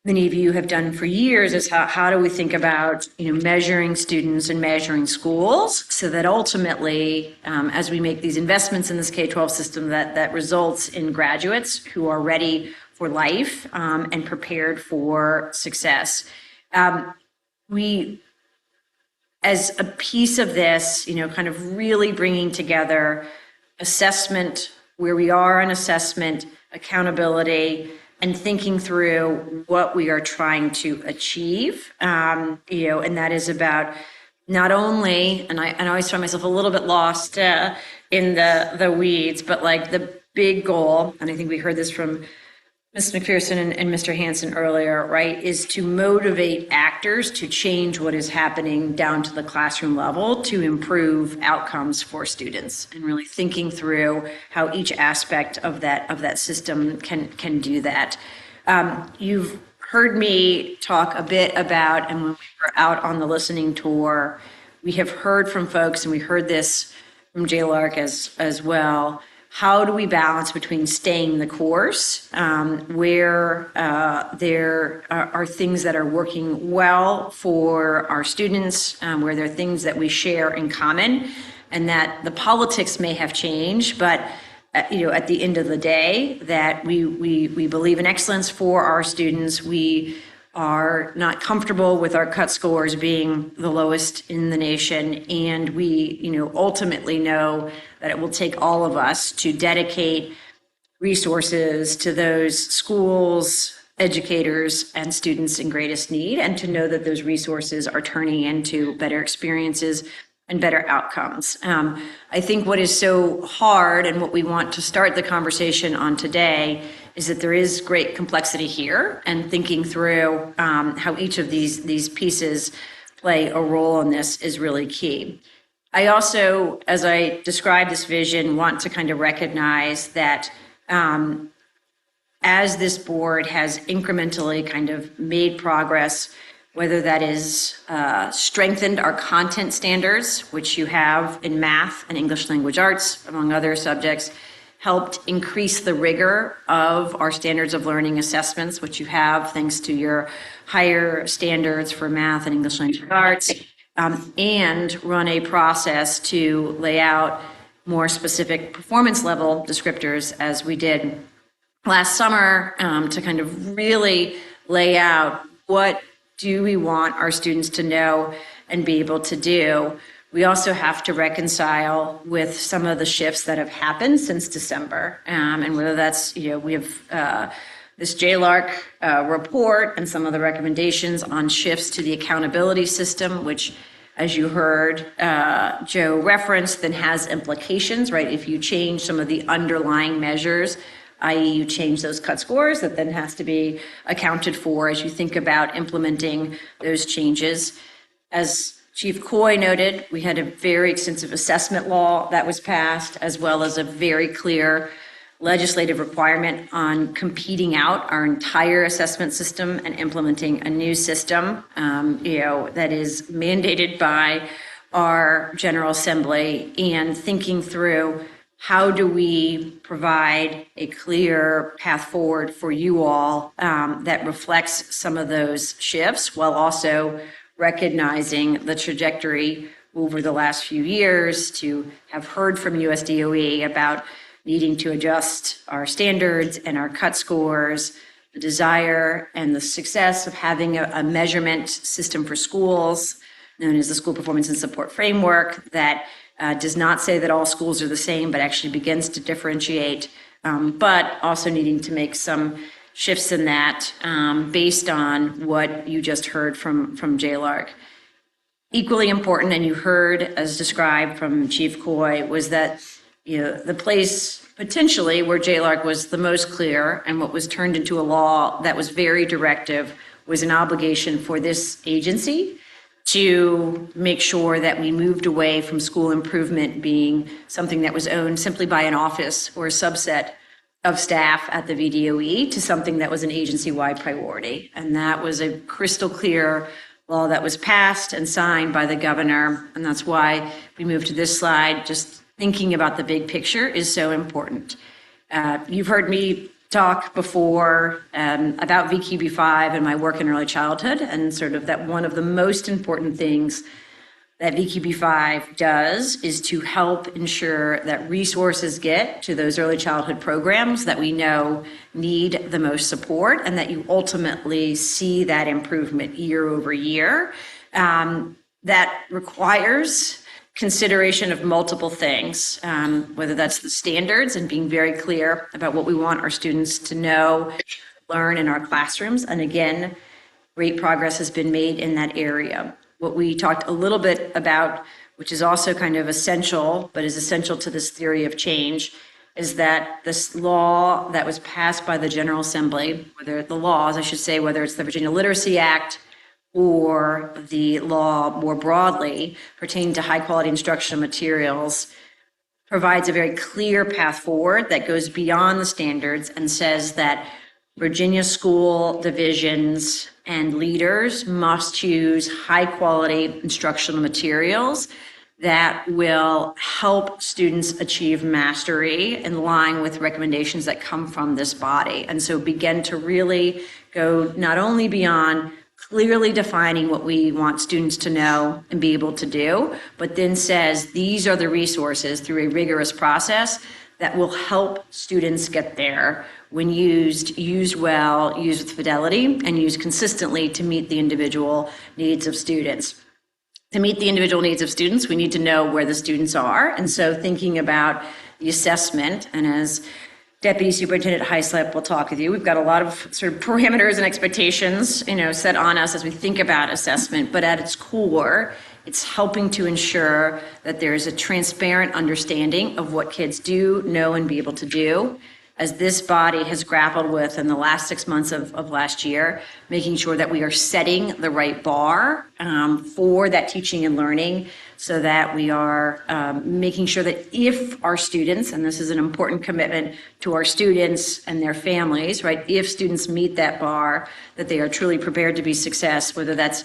many of you have done for years is how do we think about, measuring students and measuring schools so that ultimately, as we make these investments in this K-12 system, that results in graduates who are ready for life and prepared for success. We, as a piece of this, kind of really bringing together assessment, where we are in assessment, accountability, and thinking through what we are trying to achieve, and that is about not only, and I always find myself a little bit lost in the weeds, but like the big goal, and I think we heard this from Ms. McPherson and Mr. Hanson earlier, right, is to motivate actors to change what is happening down to the classroom level to improve outcomes for students, and really thinking through how each aspect of that system can do that. You've heard me talk a bit about, and when we were out on the listening tour, we have heard from folks, and we heard this from JLARC as well. How do we balance between staying the course, where there are things that are working well for our students, where there are things that we share in common, and that the politics may have changed, but at the end of the day, that we believe in excellence for our students. We are not comfortable with our cut scores being the lowest in the nation, and we ultimately know that it will take all of us to dedicate resources to those schools, educators, and students in greatest need, and to know that those resources are turning into better experiences and better outcomes. I think what is so hard, and what we want to start the conversation on today, is that there is great complexity here, and thinking through how each of these pieces play a role in this is really key. I also, as I describe this vision, want to kind of recognize that as this board has incrementally kind of made progress, whether that is strengthened our content standards, which you have in math and English language arts, among other subjects, helped increase the rigor of our standards of learning assessments, which you have thanks to your higher standards for math and English language arts, and run a process to lay out more specific performance level descriptors, as we did last summer, to kind of really lay out what do we want our students to know and be able to do. We also have to reconcile with some of the shifts that have happened since December, and whether that's, we have this JLARC report and some of the recommendations on shifts to the accountability system, which, as you heard Joe reference, then has implications, right? If you change some of the underlying measures, i.e. you change those cut scores, that then has to be accounted for as you think about implementing those changes. As Chief Coy noted, we had a very extensive assessment law that was passed, as well as a very clear legislative requirement on competing out our entire assessment system and implementing a new system, that is mandated by our General Assembly, and thinking through how do we provide a clear path forward for you all that reflects some of those shifts, while also recognizing the trajectory over the last few years, to have heard from USDOE about needing to adjust our standards and our cut scores, the desire and the success of having a measurement system for schools, known as the School Performance and Support Framework, that does not say that all schools are the same, but actually begins to differentiate, but also needing to make some shifts in that based on what you just heard from JLARC. Equally important, and you heard as described from Chief Coy, was that the place potentially where JLARC was the most clear and what was turned into a law that was very directive was an obligation for this agency to make sure that we moved away from school improvement being something that was owned simply by an office or a subset of staff at the VDOE to something that was an agency-wide priority. And that was a crystal clear law that was passed and signed by the governor. And that's why we moved to this slide. Just thinking about the big picture is so important. You've heard me talk before about VQB5 and my work in early childhood, and sort of that one of the most important things that VQB5 does is to help ensure that resources get to those early childhood programs that we know need the most support, and that you ultimately see that improvement year over year. That requires consideration of multiple things, whether that's the standards and being very clear about what we want our students to know, learn in our classrooms. And again, great progress has been made in that area. What we talked a little bit about, which is also kind of essential, but is essential to this theory of change, is that this law that was passed by the General Assembly, whether the laws, I should say, whether it's the Virginia Literacy Act or the law more broadly pertaining to high quality instructional materials, provides a very clear path forward that goes beyond the standards and says that Virginia school divisions and leaders must choose high quality instructional materials that will help students achieve mastery in line with recommendations that come from this body. And so begin to really go not only beyond clearly defining what we want students to know and be able to do, but then says these are the resources through a rigorous process that will help students get there when used well, used with fidelity, and used consistently to meet the individual needs of students. To meet the individual needs of students, we need to know where the students are. And so thinking about the assessment, and as Deputy Superintendent Heislip will talk with you, we've got a lot of sort of parameters and expectations, set on us as we think about assessment, but at its core, it's helping to ensure that there is a transparent understanding of what kids do, know, and be able to do. As this body has grappled with in the last 6 months of last year, making sure that we are setting the right bar for that teaching and learning, so that we are making sure that if our students, and this is an important commitment to our students and their families, right? If students meet that bar, that they are truly prepared to be success, whether that's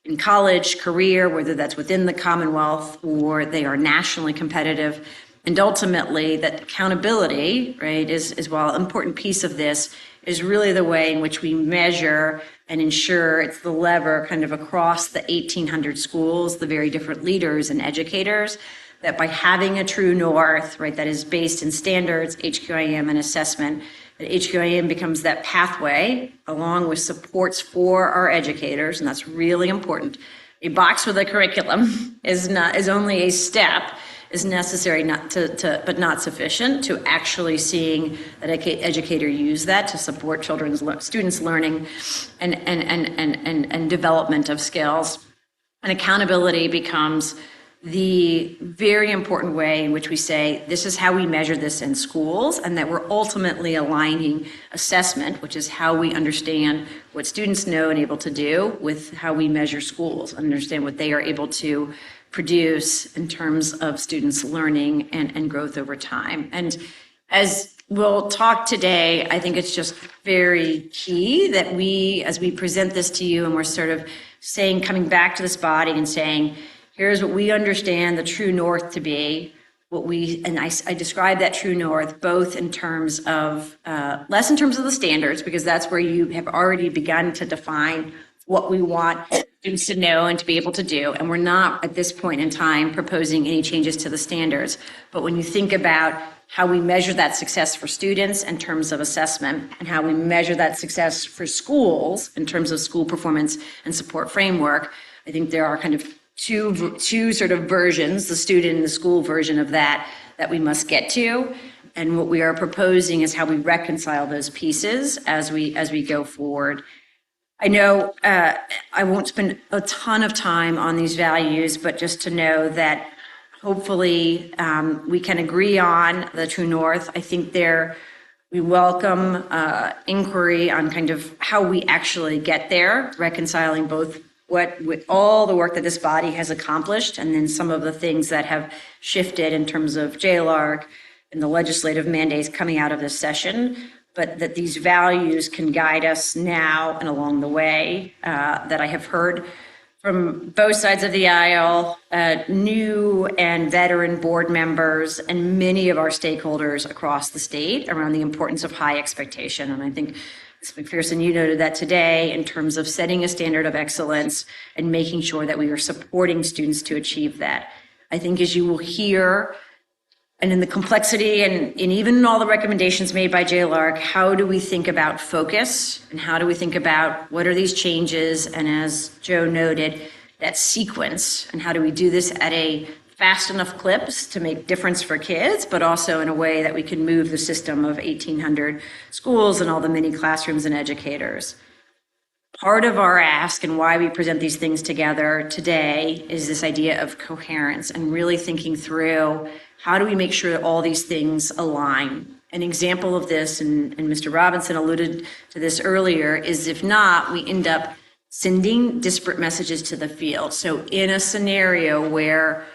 in college, career, whether that's within the Commonwealth, or they are nationally competitive. And ultimately, that accountability, right, is while an important piece of this, is really the way in which we measure and ensure it's the lever kind of across the 1,800 schools, the very different leaders and educators, that by having a true north, right, that is based in standards, HQIM, and assessment, that HQIM becomes that pathway along with supports for our educators, and that's really important. A box with a curriculum is only a step, is necessary, but not sufficient to actually seeing that educator use that to support students' learning and development of skills. And accountability becomes the very important way in which we say this is how we measure this in schools, and that we're ultimately aligning assessment, which is how we understand what students know and able to do, with how we measure schools, understand what they are able to produce in terms of students' learning and growth over time. And as we'll talk today, I think it's just very key that we, as we present this to you, and we're sort of saying, coming back to this body and saying, here's what we understand the true north to be, I describe that true north both in terms of, less in terms of the standards, because that's where you have already begun to define what we want students to know and to be able to do. And we're not at this point in time proposing any changes to the standards. But when you think about how we measure that success for students in terms of assessment, and how we measure that success for schools in terms of school performance and support framework, I think there are kind of two sort of versions, the student and the school version of that we must get to. And what we are proposing is how we reconcile those pieces as we go forward. I know I won't spend a ton of time on these values, but just to know that hopefully we can agree on the true north. I think we welcome inquiry on kind of how we actually get there, reconciling both with all the work that this body has accomplished, and then some of the things that have shifted in terms of JLARC and the legislative mandates coming out of this session, but that these values can guide us now and along the way, that I have heard from both sides of the aisle, new and veteran board members, and many of our stakeholders across the state around the importance of high expectation. And I think, Ms. McPherson, you noted that today in terms of setting a standard of excellence and making sure that we are supporting students to achieve that. I think as you will hear, and in the complexity and even in all the recommendations made by JLARC, how do we think about focus and how do we think about what are these changes? And as Joe noted, that sequence and how do we do this at a fast enough clips to make difference for kids, but also in a way that we can move the system of 1,800 schools and all the many classrooms and educators. Part of our ask and why we present these things together today is this idea of coherence and really thinking through how do we make sure that all these things align. An example of this, and Mr. Robinson alluded to this earlier, is if not, we end up sending disparate messages to the field. So in a scenario where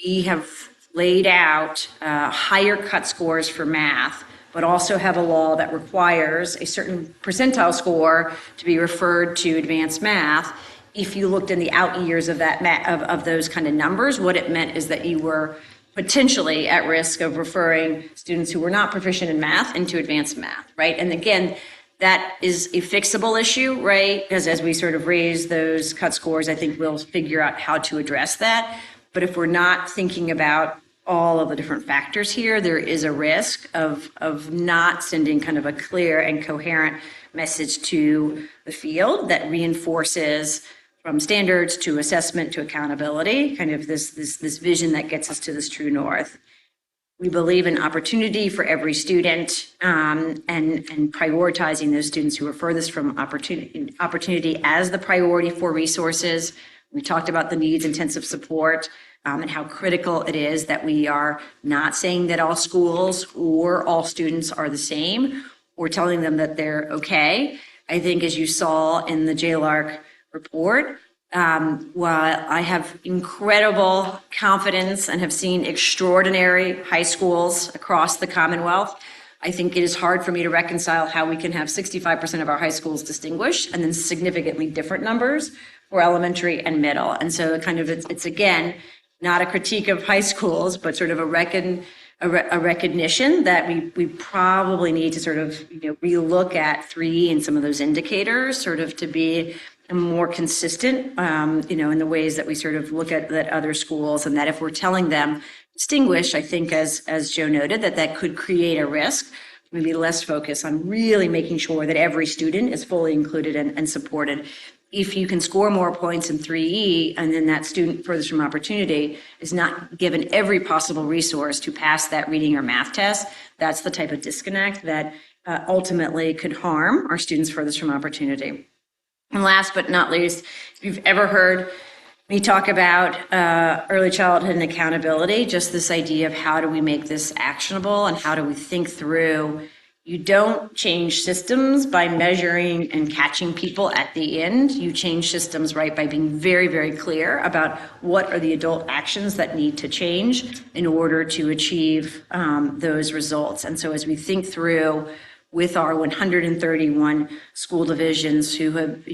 we have laid out higher cut scores for math, but also have a law that requires a certain percentile score to be referred to advanced math. If you looked in the out years of that of those kind of numbers, what it meant is that you were potentially at risk of referring students who were not proficient in math into advanced math, right? And again, that is a fixable issue, right? Because as we sort of raise those cut scores, I think we'll figure out how to address that. But if we're not thinking about all of the different factors here, there is a risk of not sending kind of a clear and coherent message to the field that reinforces from standards to assessment to accountability, kind of this vision that gets us to this true north. We believe in opportunity for every student and prioritizing those students who are furthest from opportunity as the priority for resources. We talked about the needs intensive support and how critical it is that we are not saying that all schools or all students are the same or telling them that they're okay. I think as you saw in the JLARC report, while I have incredible confidence and have seen extraordinary high schools across the Commonwealth, I think it is hard for me to reconcile how we can have 65% of our high schools distinguished and then significantly different numbers for elementary and middle. And so kind of it's again, not a critique of high schools, but sort of a recognition that we probably need to sort of relook at 3 and some of those indicators sort of to be more consistent, in the ways that we sort of look at that other schools, and that if we're telling them distinguish, I think as Joe noted, that could create a risk, maybe less focus on really making sure that every student is fully included and supported. If you can score more points in 3E and then that student furthest from opportunity is not given every possible resource to pass that reading or math test, that's the type of disconnect that ultimately could harm our students furthest from opportunity. And last but not least, if you've ever heard me talk about early childhood and accountability, just this idea of how do we make this actionable and how do we think through. You don't change systems by measuring and catching people at the end. You change systems, right, by being very, very clear about what are the adult actions that need to change in order to achieve those results. And so as we think through with our 131 school divisions who have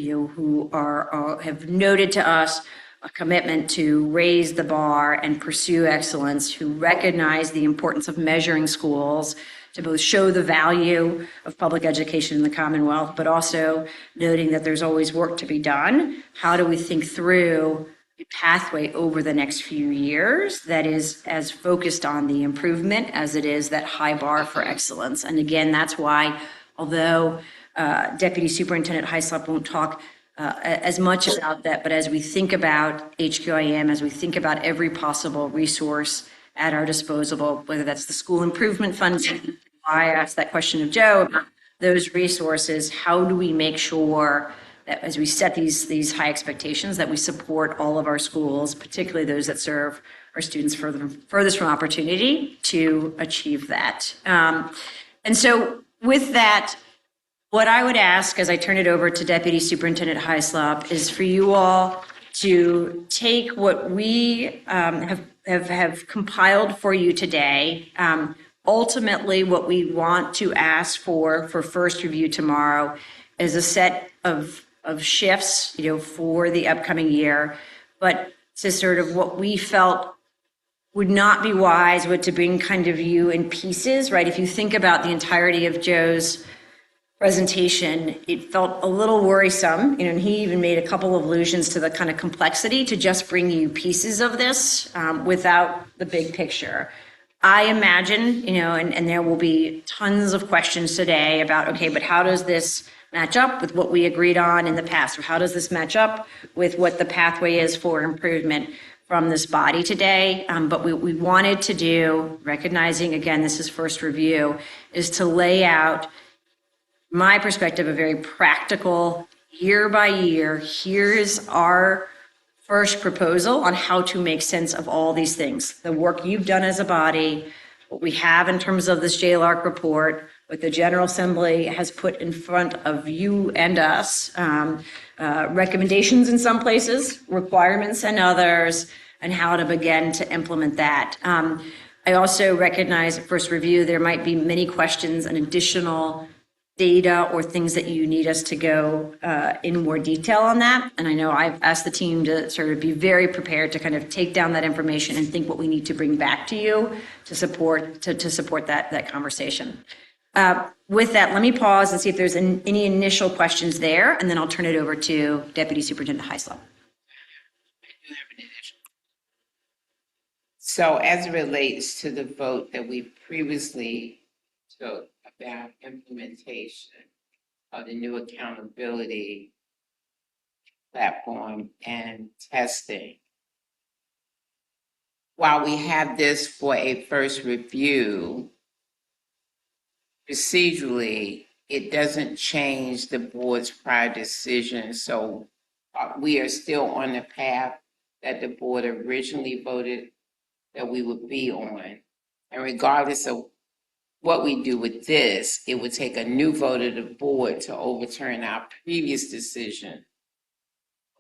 noted to us a commitment to raise the bar and pursue excellence, who recognize the importance of measuring schools to both show the value of public education in the Commonwealth, but also noting that there's always work to be done. How do we think through a pathway over the next few years that is as focused on the improvement as it is that high bar for excellence? And again, that's why, although Deputy Superintendent Hyslop won't talk as much about that, but as we think about HQIM, as we think about every possible resource at our disposal, whether that's the school improvement funds, I asked that question of Joe, those resources, how do we make sure that as we set these high expectations that we support all of our schools, particularly those that serve our students furthest from opportunity to achieve that. And so with that, what I would ask as I turn it over to Deputy Superintendent Hyslop is for you all to take what we have compiled for you today. Ultimately, what we want to ask for first review tomorrow is a set of of shifts, for the upcoming year, but to sort of what we felt would not be wise, but to bring kind of you in pieces, right? If you think about the entirety of Joe's presentation, it felt a little worrisome, and he even made a couple of allusions to the kind of complexity to just bring you pieces of this without the big picture. I imagine, and there will be tons of questions today about, okay, but how does this match up with what we agreed on in the past? Or how does this match up with what the pathway is for improvement from this body today? But we wanted to do, recognizing, again, this is first review, is to lay out my perspective, a very practical, year by year, here's our first proposal on how to make sense of all these things. The work you've done as a body, what we have in terms of this JLARC report, what the General Assembly has put in front of you and us, recommendations in some places, requirements in others, and how to begin to implement that. I also recognize at first review, there might be many questions and additional data or things that you need us to go in more detail on that. And I know I've asked the team to sort of be very prepared to kind of take down that information and think what we need to bring back to you to support that conversation. With that, let me pause and see if there's any initial questions there, and then I'll turn it over to Deputy Superintendent Heisler. So as it relates to the vote that we previously took about implementation of the new accountability platform and testing, while we have this for a first review, procedurally, it doesn't change the board's prior decision. So we are still on the path that the board originally voted that we would be on. And regardless of what we do with this, it would take a new vote of the board to overturn our previous decision.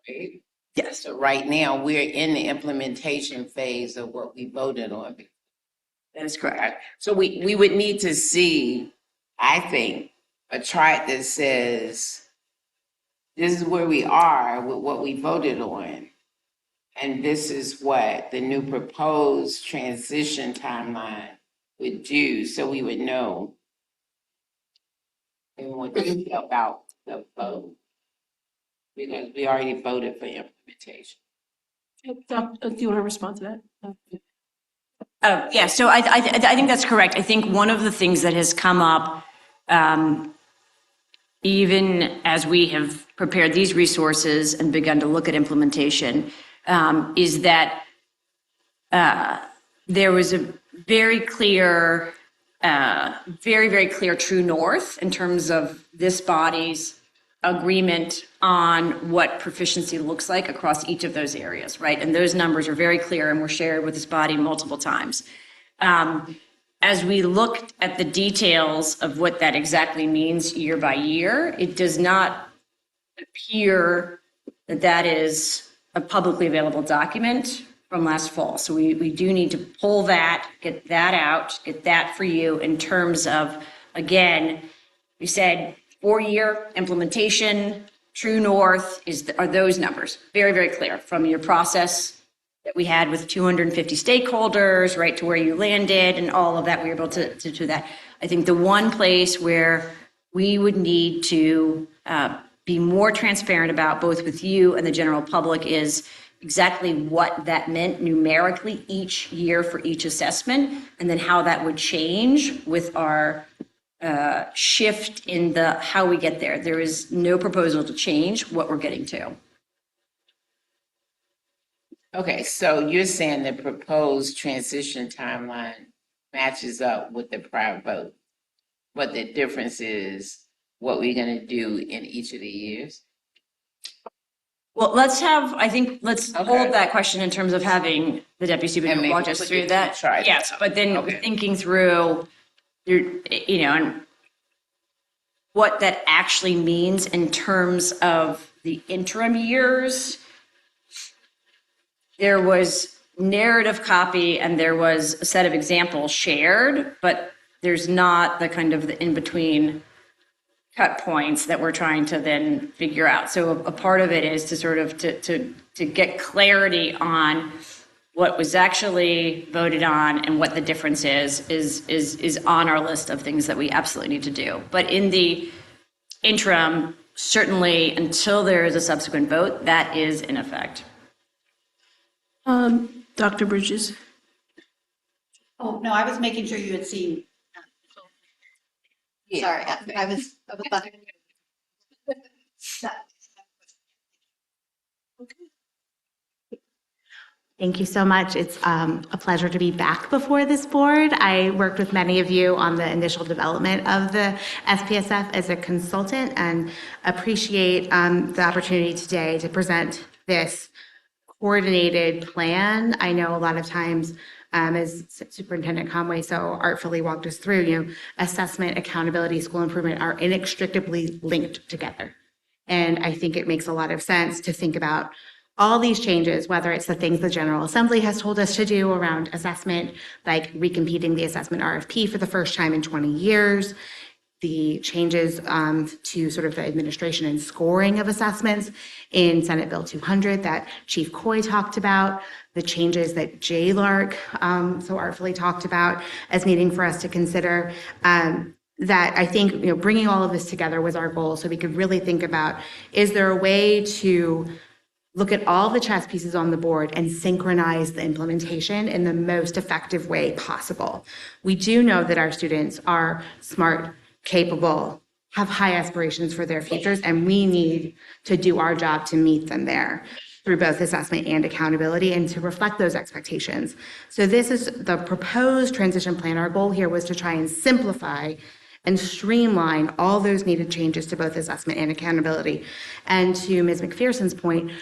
Right? Yes. So right now, we're in the implementation phase of what we voted on. That is correct. So we would need to see, I think, a chart that says, this is where we are with what we voted on. And this is what the new proposed transition timeline would do, so we would know in more detail about the vote. Because we already voted for implementation. Do you want to respond to that? Yeah, so I think that's correct. I think one of the things that has come up, even as we have prepared these resources and begun to look at implementation, is that there was a very clear, very clear true north in terms of this body's agreement on what proficiency looks like across each of those areas, right? And those numbers are very clear and were shared with this body multiple times. As we looked at the details of what that exactly means year by year, it does not appear that that is a publicly available document from last fall. So we do need to pull that, get that out, get that for you in terms of, again, we said 4-year implementation, true north are those numbers. Very clear from your process that we had with 250 stakeholders, right to where you landed and all of that, we were able to do that. I think the one place where we would need to be more transparent about, both with you and the general public, is exactly what that meant numerically each year for each assessment, and then how that would change with our shift in the how we get there. There is no proposal to change what we're getting to. Okay, so you're saying the proposed transition timeline matches up with the prior vote, but the difference is what we're going to do in each of the years? Well, let's hold that question in terms of having the deputy superintendent walk us through that. Yes, but then thinking through, and what that actually means in terms of the interim years. There was narrative copy and there was a set of examples shared, but there's not the kind of the in-between cut points that we're trying to then figure out. So a part of it is to sort of to get clarity on what was actually voted on and what the difference is on our list of things that we absolutely need to do. But in the interim, certainly until there is a subsequent vote, that is in effect. Dr. Bridges? Oh, no, I was making sure you had seen. Sorry, I was. Thank you so much. It's a pleasure to be back before this board. I worked with many of you on the initial development of the SPSF as a consultant and appreciate the opportunity today to present this coordinated plan. I know a lot of times, as Superintendent Conway so artfully walked us through, assessment, accountability, school improvement are inextricably linked together. And I think it makes a lot of sense to think about all these changes, whether it's the things the General Assembly has told us to do around assessment, like recompeting the assessment RFP for the first time in 20 years, the changes to sort of the administration and scoring of assessments in Senate Bill 200 that Chief Coy talked about, the changes that JLARC so artfully talked about as needing for us to consider. That I think, bringing all of this together was our goal, so we could really think about, is there a way to look at all the chess pieces on the board and synchronize the implementation in the most effective way possible. We do know that our students are smart, capable, have high aspirations for their futures, and we need to do our job to meet them there through both assessment and accountability and to reflect those expectations. So this is the proposed transition plan. Our goal here was to try and simplify and streamline all those needed changes to both assessment and accountability. And to Ms. McPherson's point,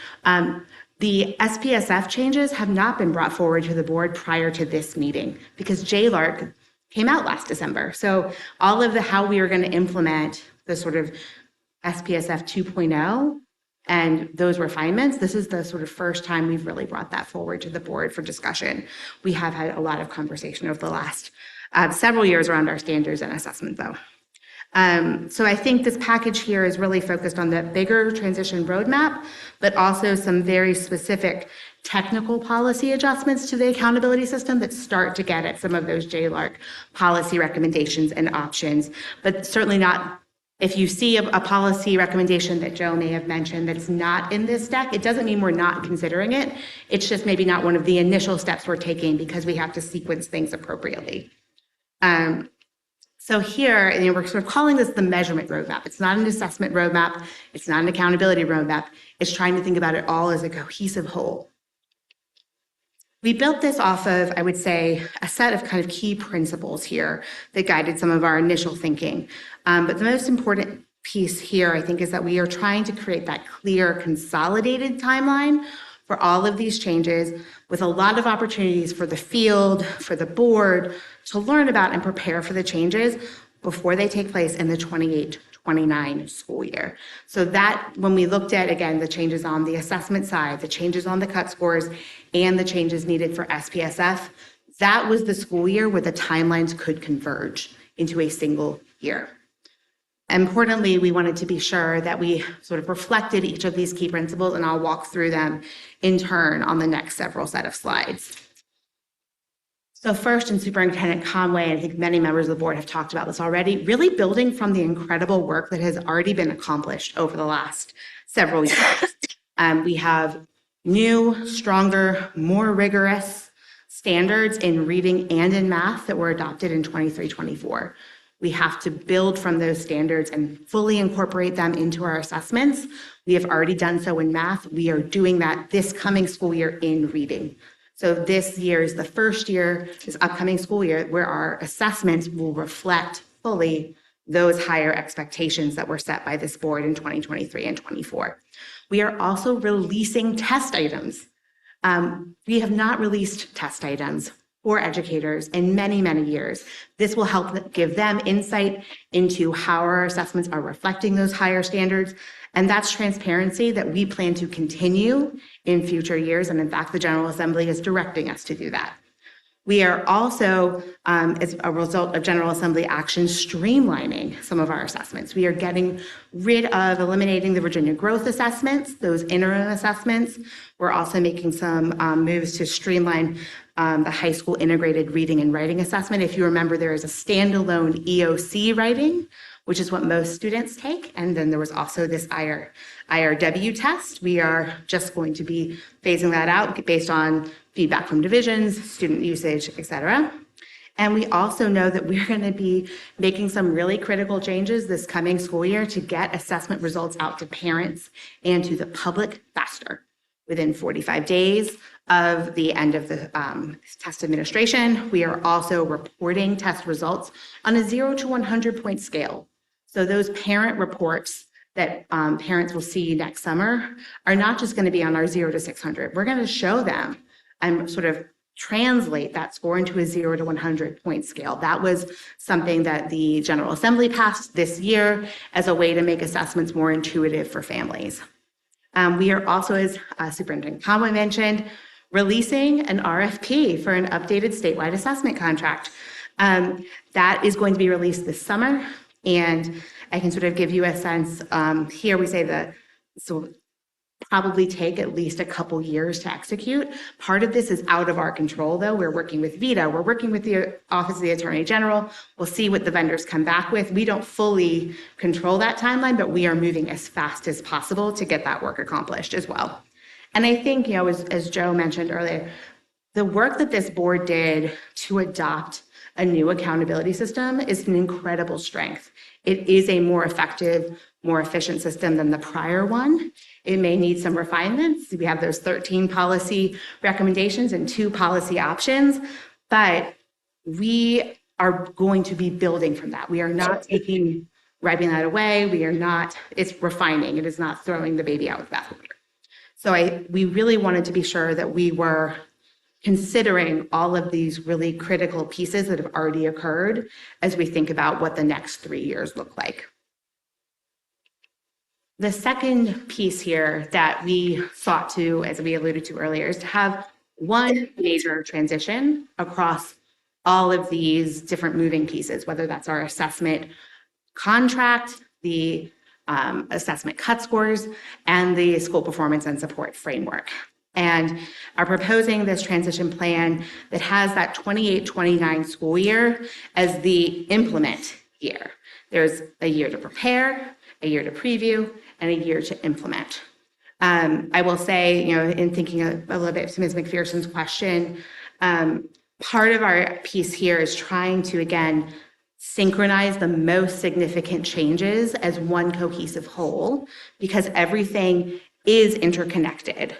the SPSF changes have not been brought forward to the board prior to this meeting because JLARC came out last December. So all of the how we are going to implement the sort of SPSF 2.0 and those refinements, this is the sort of first time we've really brought that forward to the board for discussion. We have had a lot of conversation over the last several years around our standards and assessment, though. So I think this package here is really focused on the bigger transition roadmap, but also some very specific technical policy adjustments to the accountability system that start to get at some of those JLARC policy recommendations and options, but certainly not. If you see a policy recommendation that Joe may have mentioned that's not in this deck, it doesn't mean we're not considering it. It's just maybe not one of the initial steps we're taking because we have to sequence things appropriately. So here, we're sort of calling this the measurement roadmap. It's not an assessment roadmap. It's not an accountability roadmap. It's trying to think about it all as a cohesive whole. We built this off of, I would say, a set of kind of key principles here that guided some of our initial thinking. But the most important piece here, I think, is that we are trying to create that clear, consolidated timeline for all of these changes with a lot of opportunities for the field, for the board, to learn about and prepare for the changes before they take place in the 28-29 school year. So that, when we looked at, again, the changes on the assessment side, the changes on the cut scores, and the changes needed for SPSF, that was the school year where the timelines could converge into a single year. Importantly, we wanted to be sure that we sort of reflected each of these key principles, and I'll walk through them in turn on the next several set of slides. So first, in Superintendent Conway, I think many members of the board have talked about this already, really building from the incredible work that has already been accomplished over the last several years. We have new, stronger, more rigorous standards in reading and in math that were adopted in 23-24. We have to build from those standards and fully incorporate them into our assessments. We have already done so in math. We are doing that this coming school year in reading. So this year is the first year, this upcoming school year, where our assessments will reflect fully those higher expectations that were set by this board in 2023 and 24. We are also releasing test items. We have not released test items for educators in many, many years. This will help give them insight into how our assessments are reflecting those higher standards. And that's transparency that we plan to continue in future years. And in fact, the General Assembly is directing us to do that. We are also, as a result of General Assembly action, streamlining some of our assessments. We are getting rid of eliminating the Virginia growth assessments, those interim assessments. We're also making some moves to streamline the high school integrated reading and writing assessment. If you remember, there is a standalone EOC writing, which is what most students take. And then there was also this IRW test. We are just going to be phasing that out based on feedback from divisions, student usage, et cetera. And we also know that we're going to be making some really critical changes this coming school year to get assessment results out to parents and to the public faster. Within 45 days of the end of the test administration, we are also reporting test results on a 0 to 100 point scale. So those parent reports that parents will see next summer are not just going to be on our 0 to 600. We're going to show them and sort of translate that score into a 0 to 100 point scale. That was something that the General Assembly passed this year as a way to make assessments more intuitive for families. We are also, as Superintendent Conway mentioned, releasing an RFP for an updated statewide assessment contract. That is going to be released this summer. And I can sort of give you a sense, here we say that this will probably take at least a couple years to execute. Part of this is out of our control, though. We're working with VETA. We're working with the Office of the Attorney General. We'll see what the vendors come back with. We don't fully control that timeline, but we are moving as fast as possible to get that work accomplished as well. And I think, you know, as Joe mentioned earlier, the work that this board did to adopt a new accountability system is an incredible strength. It is a more effective, more efficient system than the prior one. It may need some refinements. We have those 13 policy recommendations and 2 policy options, but we are going to be building from that. We are not wiping that away. We are not, it's refining. It is not throwing the baby out with the bathwater. So we really wanted to be sure that we were considering all of these really critical pieces that have already occurred as we think about what the next 3 years look like. The second piece here that we sought to, as we alluded to earlier, is to have one major transition across all of these different moving pieces, whether that's our assessment contract, the assessment cut scores, and the school performance and support framework. And are proposing this transition plan that has that 28-29 school year as the implement year. There's a year to prepare, a year to preview, and a year to implement. I will say, you know, in thinking a little bit to Ms. McPherson's question, part of our piece here is trying to, again, synchronize the most significant changes as one cohesive whole, because everything is interconnected.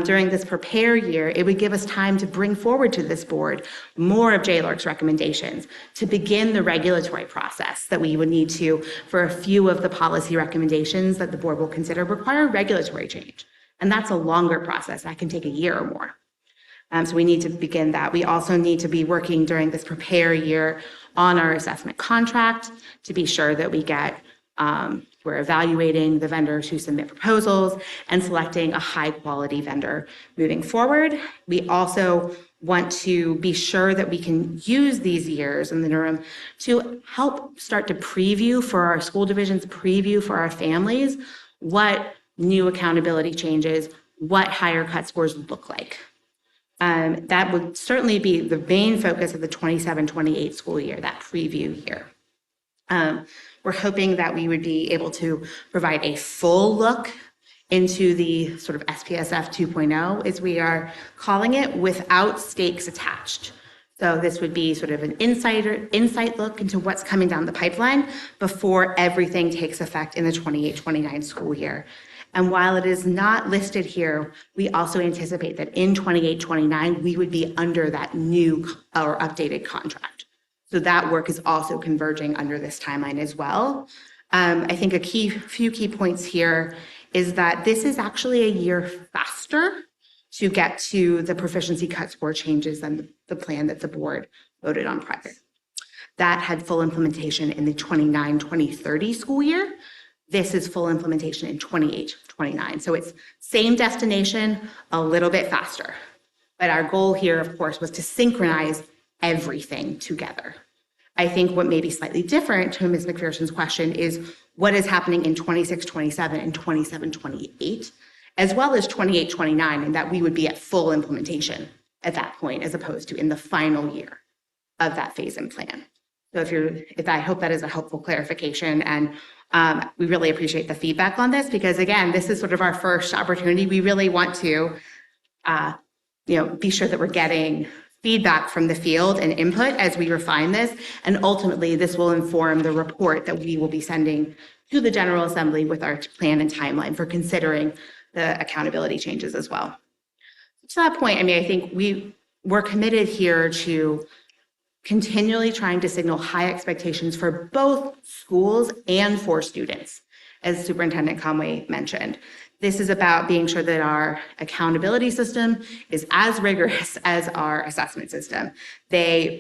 During this prepare year, it would give us time to bring forward to this board more of JLARC's recommendations, to begin the regulatory process that we would need to for a few of the policy recommendations that the board will consider require regulatory change. And that's a longer process. That can take a year or more. So we need to begin that. We also need to be working during this prepare year on our assessment contract to be sure that we get we're evaluating the vendors who submit proposals and selecting a high quality vendor moving forward. We also want to be sure that we can use these years in the interim to help start to preview for our school divisions, preview for our families, what new accountability changes, what higher cut scores look like. That would certainly be the main focus of the 27-28 school year, that preview year. We're hoping that we would be able to provide a full look into the sort of SPSF 2.0, as we are calling it, without stakes attached. So this would be sort of an insight look into what's coming down the pipeline before everything takes effect in the 28-29 school year. And while it is not listed here, we also anticipate that in 28-29, we would be under that new or updated contract. So that work is also converging under this timeline as well. I think a few key points here is that this is actually a year faster to get to the proficiency cut score changes than the plan that the board voted on prior. That had full implementation in the 29-2030 school year. This is full implementation in 28-29. So it's same destination, a little bit faster. But our goal here, of course, was to synchronize everything together. I think what may be slightly different to Ms. McPherson's question is what is happening in 26, 27, and 27, 28, as well as 28, 29, and that we would be at full implementation at that point, as opposed to in the final year of that phase-in plan. So if I hope that is a helpful clarification, and we really appreciate the feedback on this, because again, this is sort of our first opportunity. We really want to, be sure that we're getting feedback from the field and input as we refine this, and ultimately this will inform the report that we will be sending to the General Assembly with our plan and timeline for considering the accountability changes as well. To that point, I think we're committed here to continually trying to signal high expectations for both schools and for students, as Superintendent Conway mentioned. This is about being sure that our accountability system is as rigorous as our assessment system.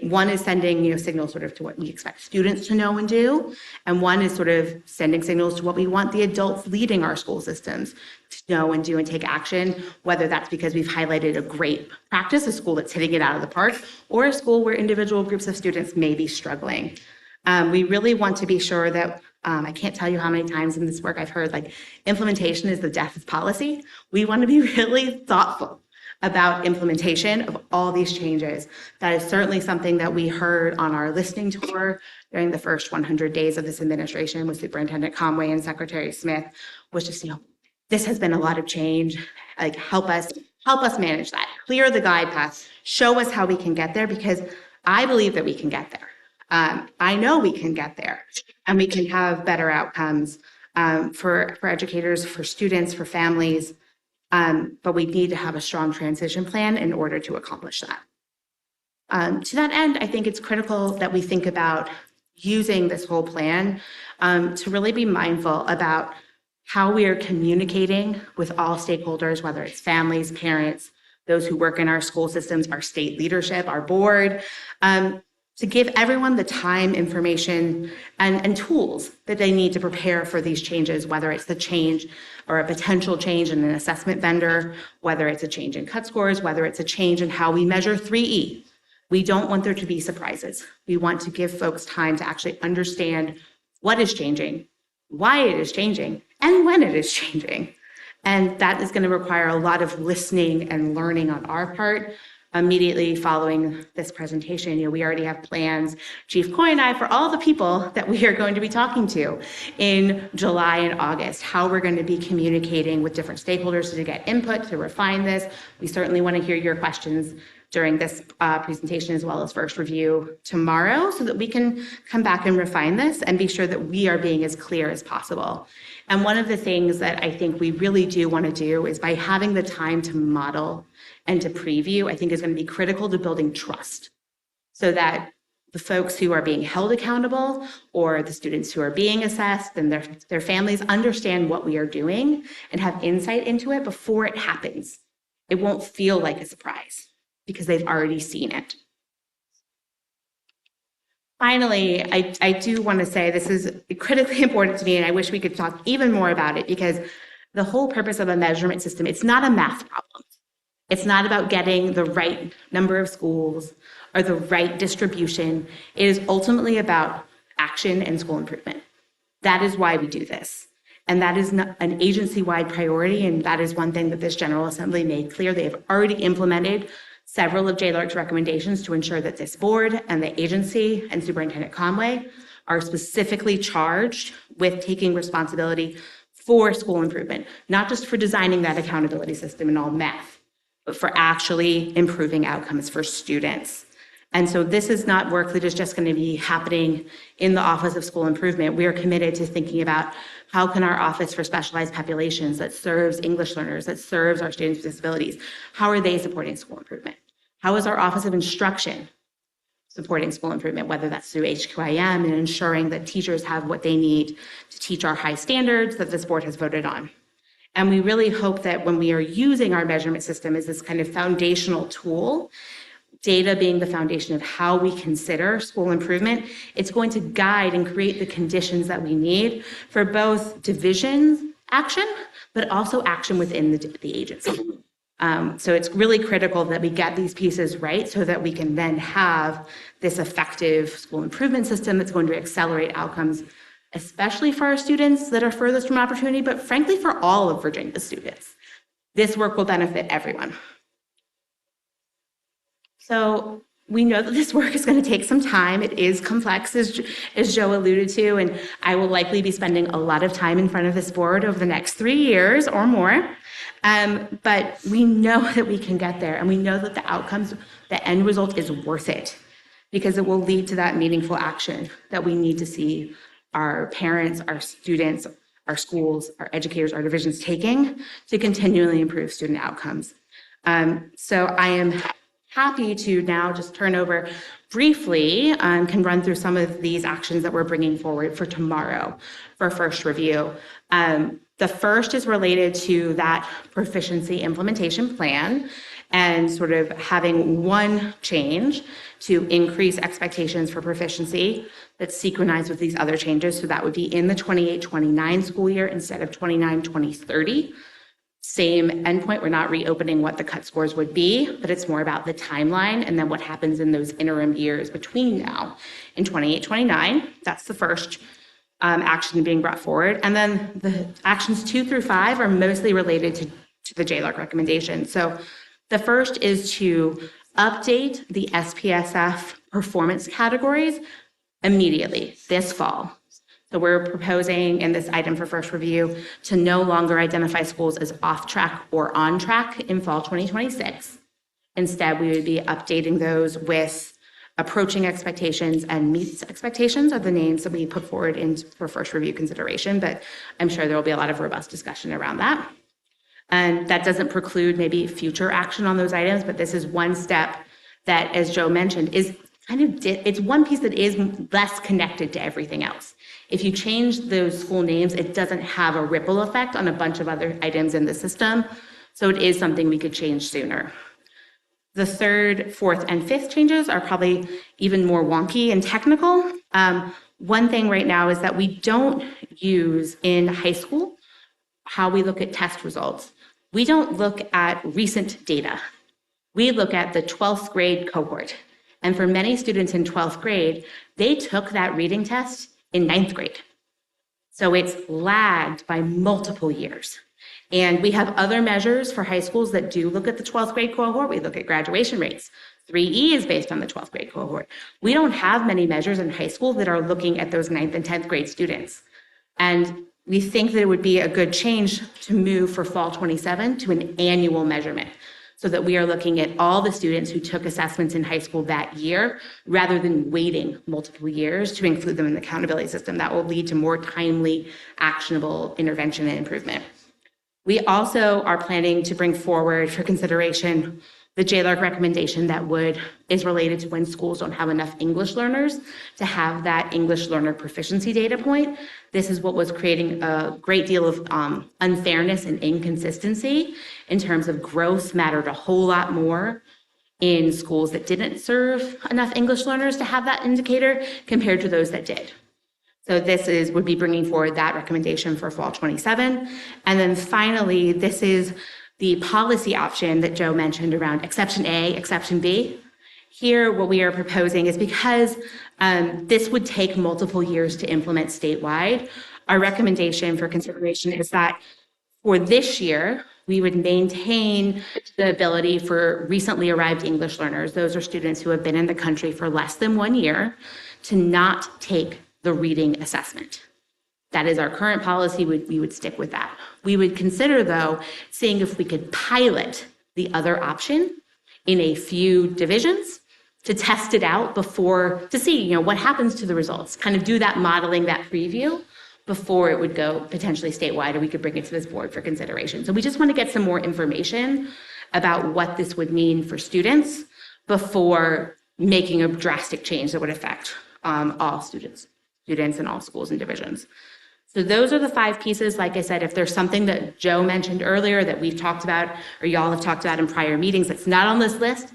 One is sending, signals sort of to what we expect students to know and do, and one is sort of sending signals to what we want the adults leading our school systems to know and do and take action, whether that's because we've highlighted a great practice, a school that's hitting it out of the park, or a school where individual groups of students may be struggling. We really want to be sure that I can't tell you how many times in this work I've heard implementation is the death of policy. We want to be really thoughtful about implementation of all these changes. That is certainly something that we heard on our listening tour during the first 100 days of this administration with Superintendent Conway and Secretary Smith, was just, this has been a lot of change. Help us manage that, clear the guide path, show us how we can get there, because I believe that we can get there. I know we can get there, and we can have better outcomes for educators, for students, for families, but we need to have a strong transition plan in order to accomplish that. To that end, I think it's critical that we think about using this whole plan to really be mindful about how we are communicating with all stakeholders, whether it's families, parents, those who work in our school systems, our state leadership, our board, to give everyone the time, information, and tools that they need to prepare for these changes, whether it's the change or a potential change in an assessment vendor, whether it's a change in cut scores, whether it's a change in how we measure 3E. We don't want there to be surprises. We want to give folks time to actually understand what is changing, why it is changing, and when it is changing. And that is going to require a lot of listening and learning on our part. Immediately following this presentation, we already have plans, Chief Coy and I, for all the people that we are going to be talking to in July and August, how we're going to be communicating with different stakeholders to get input, to refine this. We certainly want to hear your questions during this presentation, as well as first review tomorrow, so that we can come back and refine this and be sure that we are being as clear as possible. And one of the things that I think we really do want to do is, by having the time to model and to preview, I think is going to be critical to building trust, so that the folks who are being held accountable, or the students who are being assessed, and their families understand what we are doing and have insight into it before it happens. It won't feel like a surprise because they've already seen it. Finally, I do want to say this is critically important to me, and I wish we could talk even more about it, because the whole purpose of a measurement system, it's not a math problem. It's not about getting the right number of schools or the right distribution. It is ultimately about action and school improvement. That is why we do this. And that is an agency-wide priority, and that is one thing that this General Assembly made clear. They have already implemented several of JLARC's recommendations to ensure that this board and the agency and Superintendent Conway are specifically charged with taking responsibility for school improvement, not just for designing that accountability system in all math, but for actually improving outcomes for students. And so this is not work that is just going to be happening in the Office of School Improvement. We are committed to thinking about how can our Office for Specialized Populations, that serves English learners, that serves our students with disabilities, how are they supporting school improvement? How is our Office of Instruction supporting school improvement, whether that's through HQIM and ensuring that teachers have what they need to teach our high standards that this board has voted on? And we really hope that when we are using our measurement system as this kind of foundational tool, data being the foundation of how we consider school improvement, it's going to guide and create the conditions that we need for both division action, but also action within the agency. So it's really critical that we get these pieces right so that we can then have this effective school improvement system that's going to accelerate outcomes, especially for our students that are furthest from opportunity, but frankly, for all of Virginia's students. This work will benefit everyone. So we know that this work is going to take some time. It is complex, as Joe alluded to, and I will likely be spending a lot of time in front of this board over the next 3 years or more. But we know that we can get there, and we know that the outcomes, the end result is worth it, because it will lead to that meaningful action that we need to see our parents, our students, our schools, our educators, our divisions taking to continually improve student outcomes. So I am happy to now just turn over briefly, can run through some of these actions that we're bringing forward for tomorrow for first review. The first is related to that proficiency implementation plan and sort of having one change to increase expectations for proficiency that's synchronized with these other changes. So that would be in the 28-29 school year instead of 29-2030. Same endpoint, we're not reopening what the cut scores would be, but it's more about the timeline and then what happens in those interim years between now and 28-29. That's the first action being brought forward. And then the actions 2 through 5 are mostly related to the JLARC recommendation. So the first is to update the SPSF performance categories immediately this fall. So we're proposing in this item for first review to no longer identify schools as off track or on track in fall 2026. Instead, we would be updating those with approaching expectations and meets expectations are the names that we put forward for first review consideration, but I'm sure there will be a lot of robust discussion around that. And that doesn't preclude maybe future action on those items, but this is one step that, as Joe mentioned, is kind of, it's one piece that is less connected to everything else. If you change those school names, it doesn't have a ripple effect on a bunch of other items in the system. So it is something we could change sooner. The third, fourth, and fifth changes are probably even more wonky and technical. One thing right now is that we don't use in high school how we look at test results. We don't look at recent data. We look at the 12th grade cohort. And for many students in 12th grade, they took that reading test in 9th grade. So it's lagged by multiple years. And we have other measures for high schools that do look at the 12th grade cohort. We look at graduation rates. 3E is based on the 12th grade cohort. We don't have many measures in high school that are looking at those 9th and 10th grade students. And we think that it would be a good change to move for fall 27 to an annual measurement, so that we are looking at all the students who took assessments in high school that year, rather than waiting multiple years to include them in the accountability system. That will lead to more timely, actionable intervention and improvement. We also are planning to bring forward for consideration the JLARC recommendation that is related to when schools don't have enough English learners to have that English learner proficiency data point. This is what was creating a great deal of unfairness and inconsistency in terms of growth mattered a whole lot more in schools that didn't serve enough English learners to have that indicator compared to those that did. So this would be bringing forward that recommendation for fall 27. And then finally, this is the policy option that Joe mentioned around exception A, exception B. Here, what we are proposing is because this would take multiple years to implement statewide, our recommendation for consideration is that for this year, we would maintain the ability for recently arrived English learners, those are students who have been in the country for less than 1 year, to not take the reading assessment. That is our current policy. We would stick with that. We would consider, though, seeing if we could pilot the other option in a few divisions to test it out to see, what happens to the results, kind of do that modeling, that preview before it would go potentially statewide, or we could bring it to this board for consideration. So we just want to get some more information about what this would mean for students before making a drastic change that would affect all students in all schools and divisions. So those are the 5 pieces. Like I said, if there's something that Joe mentioned earlier that we've talked about or y'all have talked about in prior meetings that's not on this list,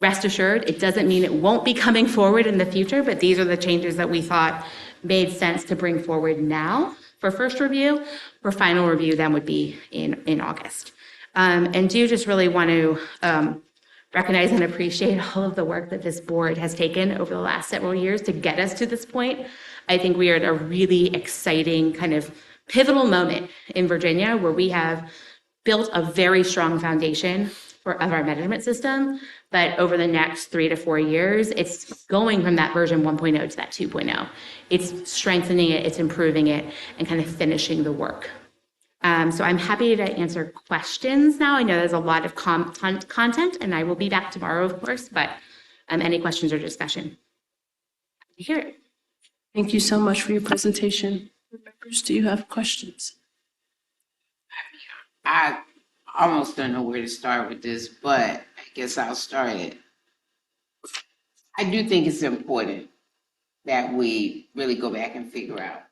rest assured, it doesn't mean it won't be coming forward in the future, but these are the changes that we thought made sense to bring forward now for first review. For final review, then would be in August. And do just really want to recognize and appreciate all of the work that this board has taken over the last several years to get us to this point. I think we are at a really exciting kind of pivotal moment in Virginia where we have built a very strong foundation of our measurement system. But over the next 3 to 4 years, it's going from that version 1.0 to that 2.0. It's strengthening it, it's improving it, and kind of finishing the work. So I'm happy to answer questions now. I know there's a lot of content, and I will be back tomorrow, of course, but any questions or discussion? Hear it. Thank you so much for your presentation. Members, do you have questions? I almost don't know where to start with this, but I guess I'll start it. I do think it's important that we really go back and figure out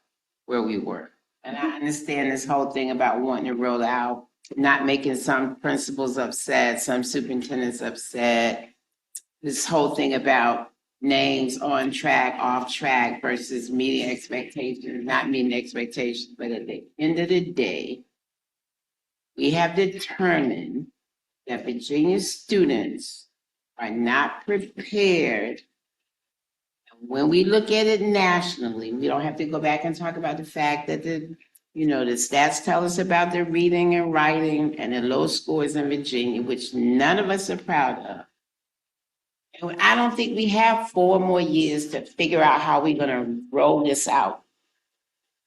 where we were. And I understand this whole thing about wanting to roll out, not making some principals upset, some superintendents upset. This whole thing about names on track, off track versus meeting expectations, not meeting expectations. But at the end of the day, we have determined that Virginia students are not prepared. When we look at it nationally, we don't have to go back and talk about the fact that the stats tell us about the reading and writing and the low scores in Virginia, which none of us are proud of. And I don't think we have 4 more years to figure out how we're going to roll this out.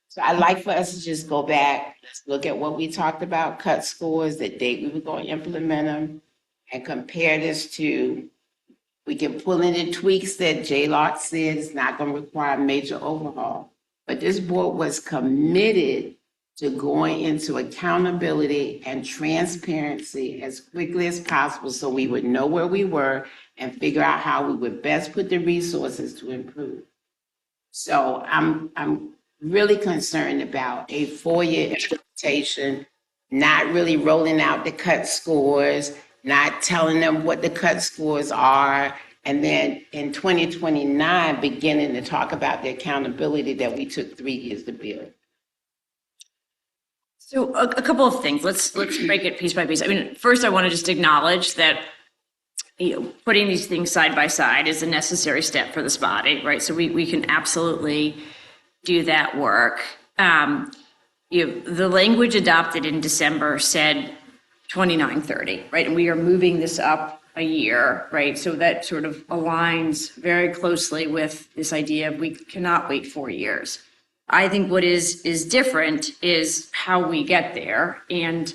So I'd like for us to just go back, let's look at what we talked about, cut scores, the date we were going to implement them, and compare this to, we can pull in the tweaks that J-Lock said is not going to require a major overhaul. But this board was committed to going into accountability and transparency as quickly as possible so we would know where we were and figure out how we would best put the resources to improve. So I'm really concerned about a 4-year implementation, not really rolling out the cut scores, not telling them what the cut scores are, and then in 2029, beginning to talk about the accountability that we took 3 years to build. So a couple of things. Let's break it piece by piece. I mean, first, I want to just acknowledge that putting these things side by side is a necessary step for this body, right? So we can absolutely do that work. The language adopted in December said 2930, right? And we are moving this up a year, right? So that sort of aligns very closely with this idea of we cannot wait 4 years. I think what is different is how we get there. And,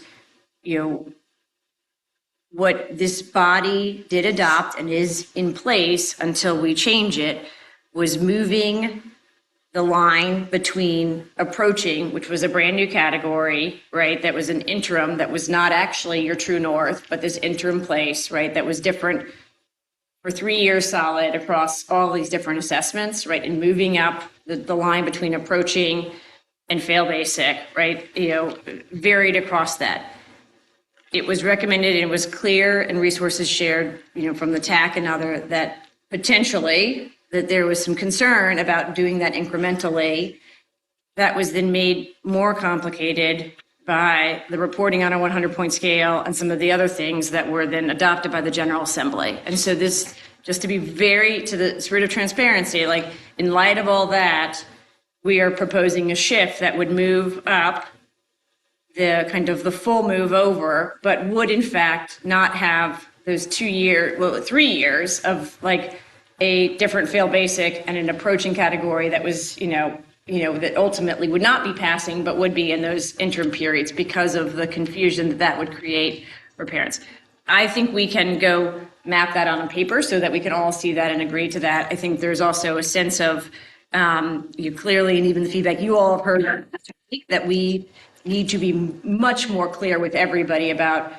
what this body did adopt and is in place until we change it was moving the line between approaching, which was a brand new category, right? That was an interim that was not actually your true north, but this interim place, right? That was different for 3 years solid across all these different assessments, right? And moving up the line between approaching and fail basic, right? Varied across that. It was recommended and it was clear and resources shared, from the TAC and other that potentially that there was some concern about doing that incrementally. That was then made more complicated by the reporting on a 100-point scale and some of the other things that were then adopted by the General Assembly. And so this, just to be very to the spirit of transparency, like in light of all that, we are proposing a shift that would move up the kind of the full move over, but would in fact not have those 3 years of like a different fail basic and an approaching category that was, that ultimately would not be passing, but would be in those interim periods because of the confusion that would create for parents. I think we can go map that on paper so that we can all see that and agree to that. I think there's also a sense of, you clearly, and even the feedback you all have heard, that we need to be much more clear with everybody about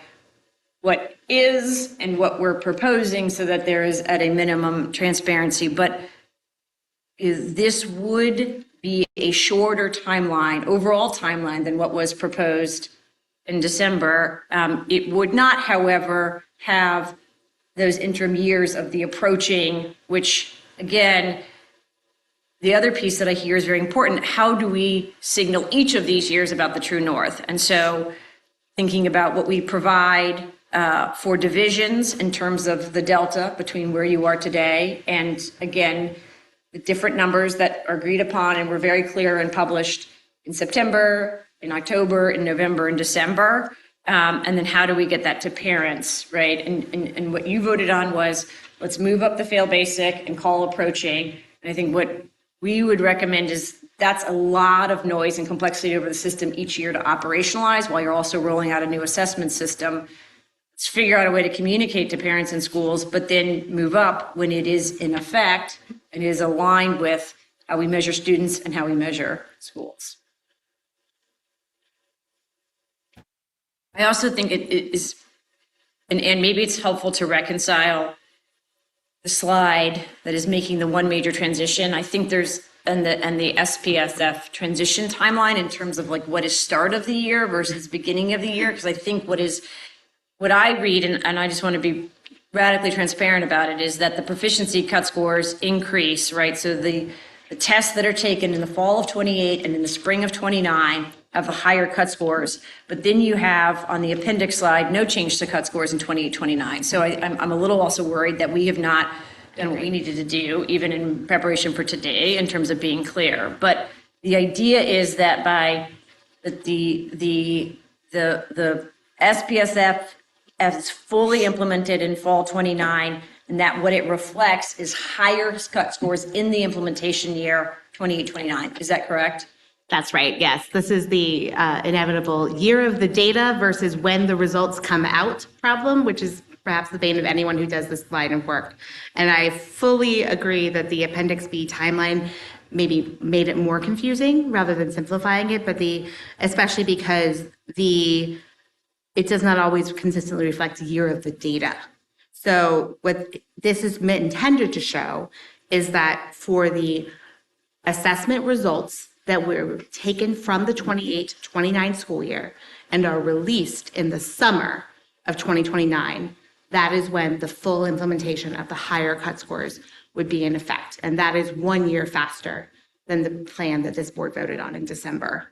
what is and what we're proposing so that there is at a minimum transparency. But this would be a shorter timeline, overall timeline than what was proposed in December. It would not, however, have those interim years of the approaching, which again, the other piece that I hear is very important. How do we signal each of these years about the true north? And so thinking about what we provide for divisions in terms of the delta between where you are today. And again, the different numbers that are agreed upon and were very clear and published in September, in October, in November, and December. And then how do we get that to parents, right? And what you voted on was, let's move up the fail basic and call approaching. And I think what we would recommend is that's a lot of noise and complexity over the system each year to operationalize while you're also rolling out a new assessment system. Let's figure out a way to communicate to parents and schools, but then move up when it is in effect and is aligned with how we measure students and how we measure schools. I also think it is, and maybe it's helpful to reconcile the slide that is making the one major transition. I think there's, and the SPSF transition timeline in terms of like what is start of the year versus beginning of the year, because I think what I read, and I just want to be radically transparent about it, is that the proficiency cut scores increase, right? So the tests that are taken in the fall of 28 and in the spring of 29 have the higher cut scores, but then you have on the appendix slide, no change to cut scores in 28, 29. So I'm a little also worried that we have not done what we needed to do, even in preparation for today, in terms of being clear. But the idea is that by the SPSF as fully implemented in fall 29, and that what it reflects is higher cut scores in the implementation year 28, 29. Is that correct? That's right, yes. This is the inevitable year of the data versus when the results come out problem, which is perhaps the bane of anyone who does this line of work. And I fully agree that the Appendix B timeline maybe made it more confusing rather than simplifying it, but especially because it does not always consistently reflect the year of the data. So what this is intended to show is that for the assessment results that were taken from the 28-29 school year and are released in the summer of 2029, that is when the full implementation of the higher cut scores would be in effect. And that is 1 year faster than the plan that this board voted on in December.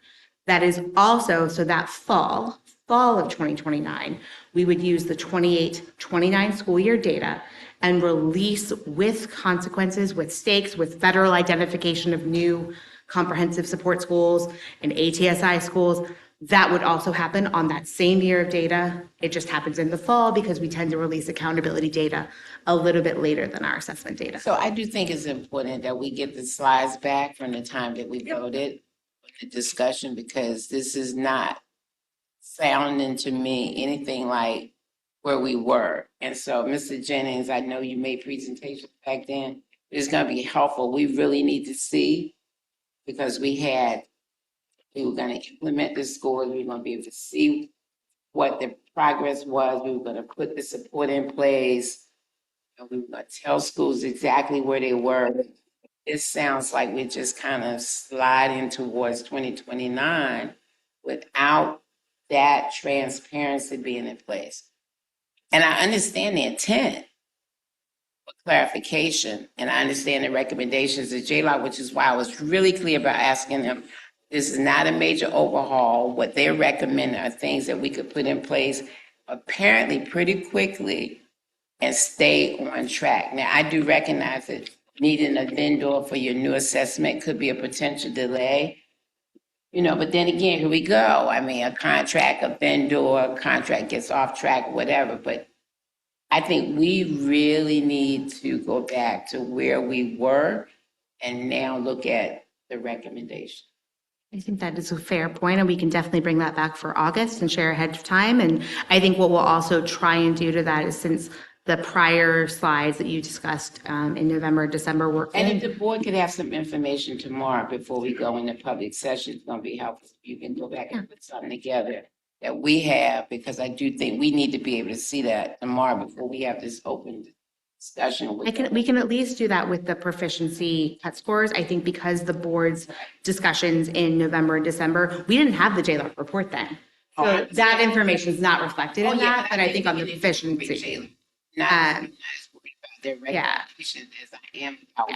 That is also, so that fall of 2029, we would use the 28-29 school year data and release with consequences, with stakes, with federal identification of new comprehensive support schools and ATSI schools. That would also happen on that same year of data. It just happens in the fall because we tend to release accountability data a little bit later than our assessment data. So I do think it's important that we get the slides back from the time that we voted, the discussion, because this is not sounding to me anything like where we were. And so, Mr. Jennings, I know you made presentations back then. It's going to be helpful. We really need to see, because we were going to implement the scores. We were going to be able to see what the progress was. We were going to put the support in place. And we were going to tell schools exactly where they were. It sounds like we're just kind of sliding towards 2029 without that transparency being in place. And I understand the intent for clarification, and I understand the recommendations of JLOC, which is why I was really clear about asking them, this is not a major overhaul. What they're recommending are things that we could put in place apparently pretty quickly and stay on track. Now, I do recognize that needing a vendor for your new assessment could be a potential delay. But then again, here we go. I mean, a contract gets off track, whatever. But I think we really need to go back to where we were and now look at the recommendation. I think that is a fair point, and we can definitely bring that back for August and share ahead of time. And I think what we'll also try and do to that is, since the prior slides that you discussed in November, December were. And if the board could have some information tomorrow before we go into public session, it's gonna be helpful. You can go back and put something together that we have, because I do think we need to be able to see that tomorrow before we have this open discussion. We can at least do that with the proficiency cut scores. I think because the board's discussions in November and December, we didn't have the JLOC report then. So that information is not reflected in that, but I think on the proficiency. Not as worried about their recommendations as I am about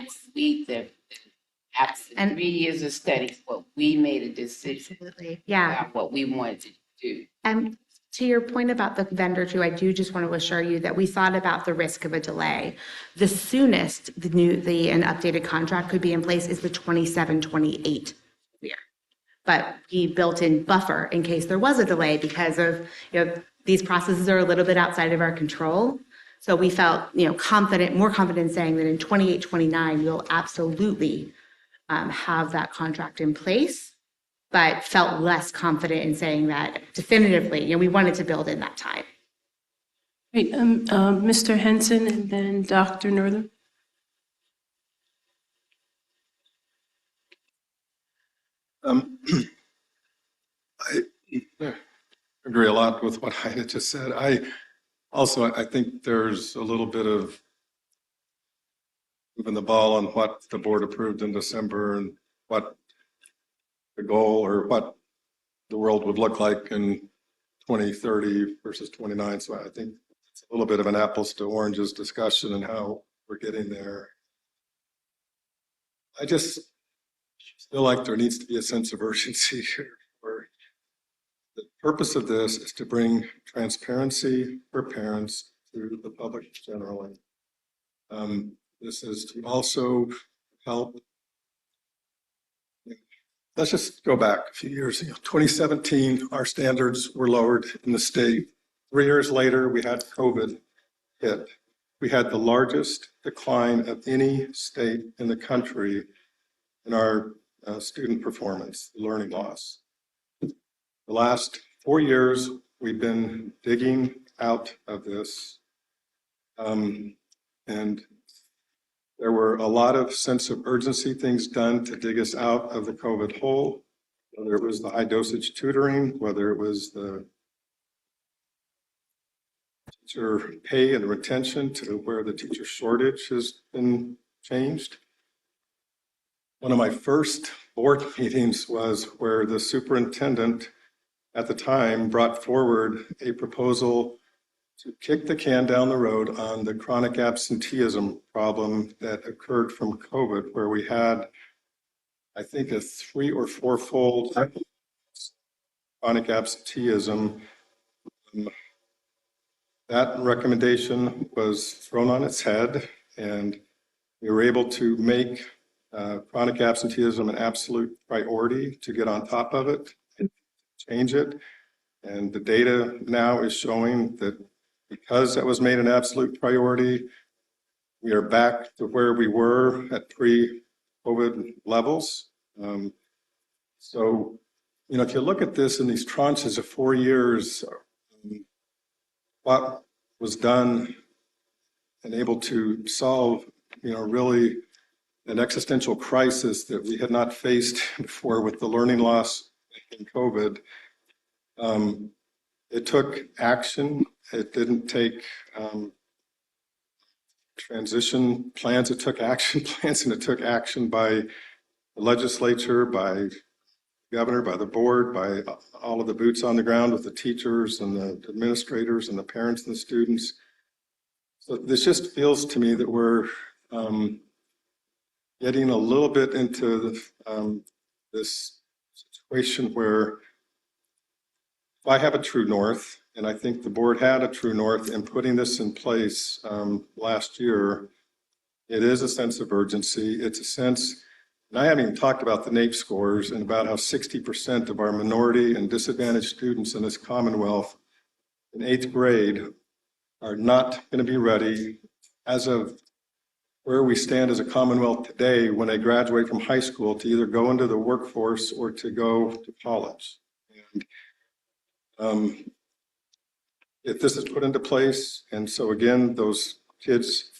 after 3 years of study, what we made a decision. Absolutely. Yeah. About what we wanted to do. And To your point about the vendor too, I do just want to assure you that we thought about the risk of a delay. The soonest an updated contract could be in place is the 27-28 year. But we built in buffer in case there was a delay because of, these processes are a little bit outside of our control. So we felt, more confident saying that in 28, 29, we'll absolutely have that contract in place, but felt less confident in saying that definitively. We wanted to build in that time. Great, Mr. Henson and then Dr. Northern. I agree a lot with what Heidi just said. I think there's a little bit of moving the ball on what the board approved in December and what the goal or what the world would look like in 2030 versus 29. So I think it's a little bit of an apples to oranges discussion and how we're getting there. I just feel like there needs to be a sense of urgency here. Where the purpose of this is to bring transparency for parents to the public generally. This is to also help. Let's just go back a few years. 2017, our standards were lowered in the state. 3 years later, we had COVID hit. We had the largest decline of any state in the country in our student performance, learning loss. The last 4 years, we've been digging out of this. And there were a lot of sense of urgency things done to dig us out of the COVID hole, whether it was the high dosage tutoring, whether it was the teacher pay and retention to where the teacher shortage has been changed. One of my first board meetings was where the superintendent at the time brought forward a proposal to kick the can down the road on the chronic absenteeism problem that occurred from COVID, where we had, I think, a 3 or 4-fold chronic absenteeism. That recommendation was thrown on its head, and we were able to make chronic absenteeism an absolute priority to get on top of it and change it. And the data now is showing that because that was made an absolute priority, we are back to where we were at pre-COVID levels. So, if you look at this in these tranches of 4 years, what was done and able to solve, really an existential crisis that we had not faced before with the learning loss in COVID. It took action. It didn't take transition plans. It took action plans, and it took action by the legislature, by the governor, by the board, by all of the boots on the ground with the teachers and the administrators and the parents and the students. So this just feels to me that we're getting a little bit into this situation where if I have a true north, and I think the board had a true north in putting this in place last year, it is a sense of urgency. It's a sense, and I haven't even talked about the NAEP scores and about how 60% of our minority and disadvantaged students in this Commonwealth in 8th grade are not going to be ready as of where we stand as a Commonwealth today when they graduate from high school to either go into the workforce or to go to college. And if this is put into place, and so again, those kids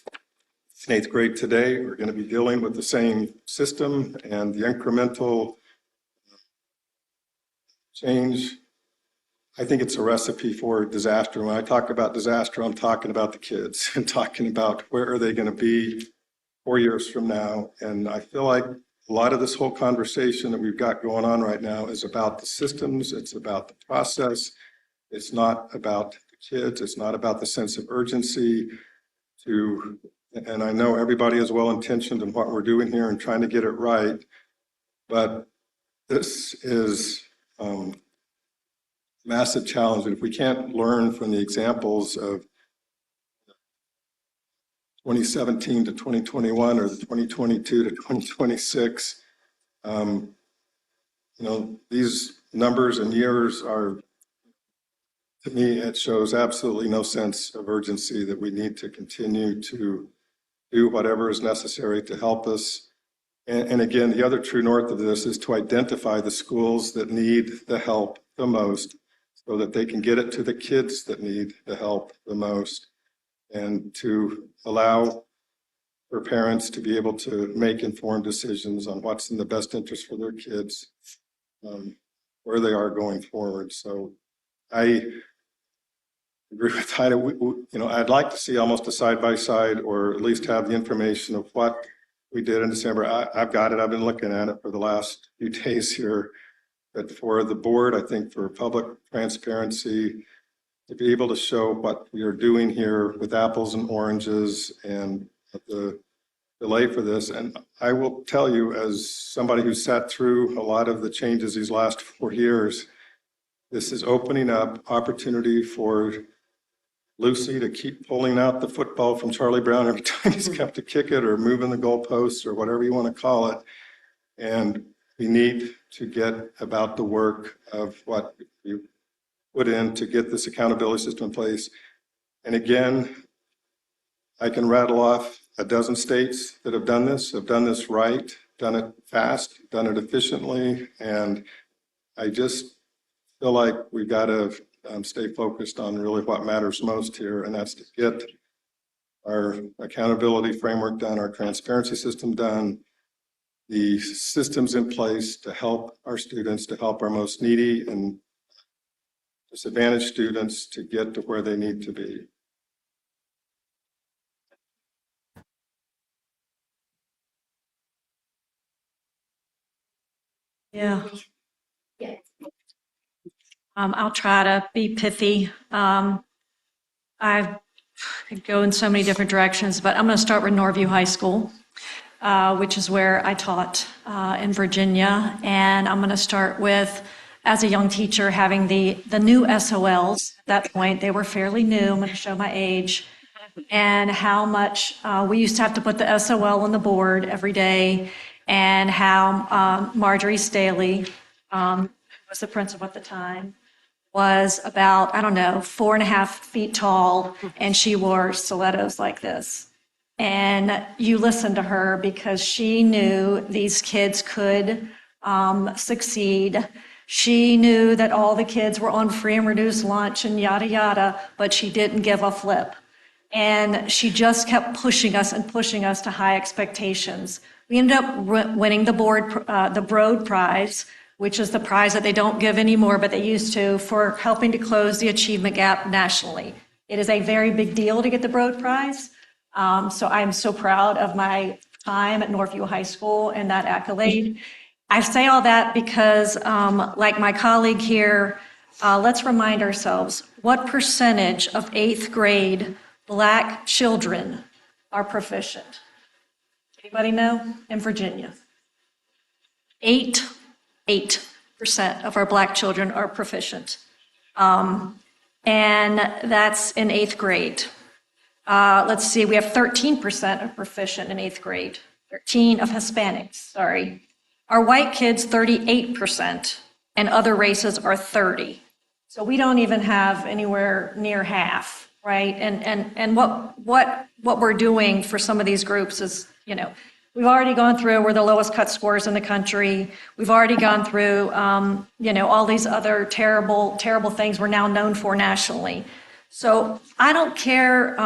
in 8th grade today are going to be dealing with the same system and the incremental change, I think it's a recipe for disaster. When I talk about disaster, I'm talking about the kids and talking about where are they going to be 4 years from now. And I feel like a lot of this whole conversation that we've got going on right now is about the systems. It's about the process. It's not about the kids. It's not about the sense of urgency to, and I know everybody is well-intentioned in what we're doing here and trying to get it right, but this is massive challenge. And if we can't learn from the examples of 2017 to 2021 or the 2022 to 2026, these numbers and years are, to me, it shows absolutely no sense of urgency that we need to continue to do whatever is necessary to help us. And again, the other true north of this is to identify the schools that need the help the most so that they can get it to the kids that need the help the most, and to allow for parents to be able to make informed decisions on what's in the best interest for their kids, where they are going forward. So I agree with Ida. I'd like to see almost a side-by-side, or at least have the information of what we did in December. I've got it. I've been looking at it for the last few days here. But for the board, I think for public transparency, to be able to show what we are doing here with apples and oranges and the delay for this. And I will tell you, as somebody who sat through a lot of the changes these last 4 years, this is opening up opportunity for Lucy to keep pulling out the football from Charlie Brown every time he's got to kick it, or moving the goalposts, or whatever you want to call it. And we need to get about the work of what you put in to get this accountability system in place. And again, I can rattle off a dozen states that have done this right, done it fast, done it efficiently. And I just feel like we've got to stay focused on really what matters most here, and that's to get our accountability framework done, our transparency system done, the systems in place to help our students, to help our most needy and disadvantaged students to get to where they need to be. Yeah. Yes. I'll try to be pithy. I could go in so many different directions, but I'm going to start with Norview High School, which is where I taught in Virginia. And I'm going to start with, as a young teacher, having the new SOLs. At that point, they were fairly new. I'm going to show my age. And how much we used to have to put the SOL on the board every day, and how Marjorie Staley, who was the principal at the time, was about, 4.5 feet tall, and she wore stilettos like this. And you listened to her because she knew these kids could succeed. She knew that all the kids were on free and reduced lunch and yada, yada, but she didn't give a flip. And she just kept pushing us to high expectations. We ended up winning the Broad Prize, which is the prize that they don't give anymore, but they used to, for helping to close the achievement gap nationally. It is a very big deal to get the Broad Prize. So I'm so proud of my time at Northview High School and that accolade. I say all that because, like my colleague here, let's remind ourselves, what percentage of 8th grade Black children are proficient? Anybody know? In Virginia. 8% of our Black children are proficient. And that's in 8th grade. Let's see, we have 13% are proficient in 8th grade. 13 of Hispanics, sorry. Our white kids, 38%, and other races are 30. So we don't even have anywhere near half, right? And what we're doing for some of these groups is, we've already gone through, we're the lowest cut scores in the country. We've already gone through, all these other terrible, terrible things we're now known for nationally. So I don't care.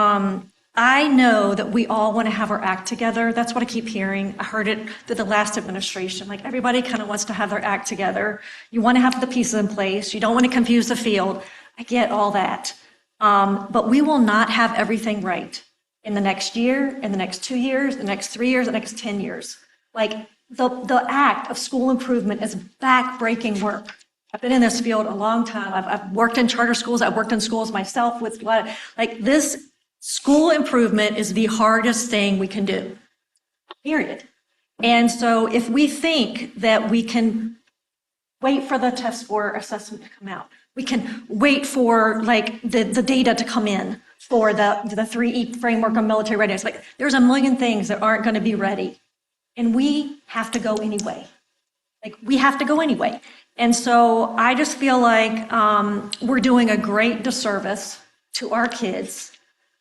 I know that we all want to have our act together. That's what I keep hearing. I heard it through the last administration. Like, everybody kind of wants to have their act together. You want to have the pieces in place. You don't want to confuse the field. I get all that. But we will not have everything right in the next year, in the next 2 years, the next 3 years, the next 10 years. Like, the act of school improvement is back-breaking work. I've been in this field a long time. I've worked in charter schools. I've worked in schools myself with, this school improvement is the hardest thing we can do, period. And so if we think that we can wait for the test score assessment to come out, We can wait for like the data to come in for the 3E framework on military readiness. Like there's a million things that aren't going to be ready. And we have to go anyway. Like we have to go anyway. And so I just feel like we're doing a great disservice to our kids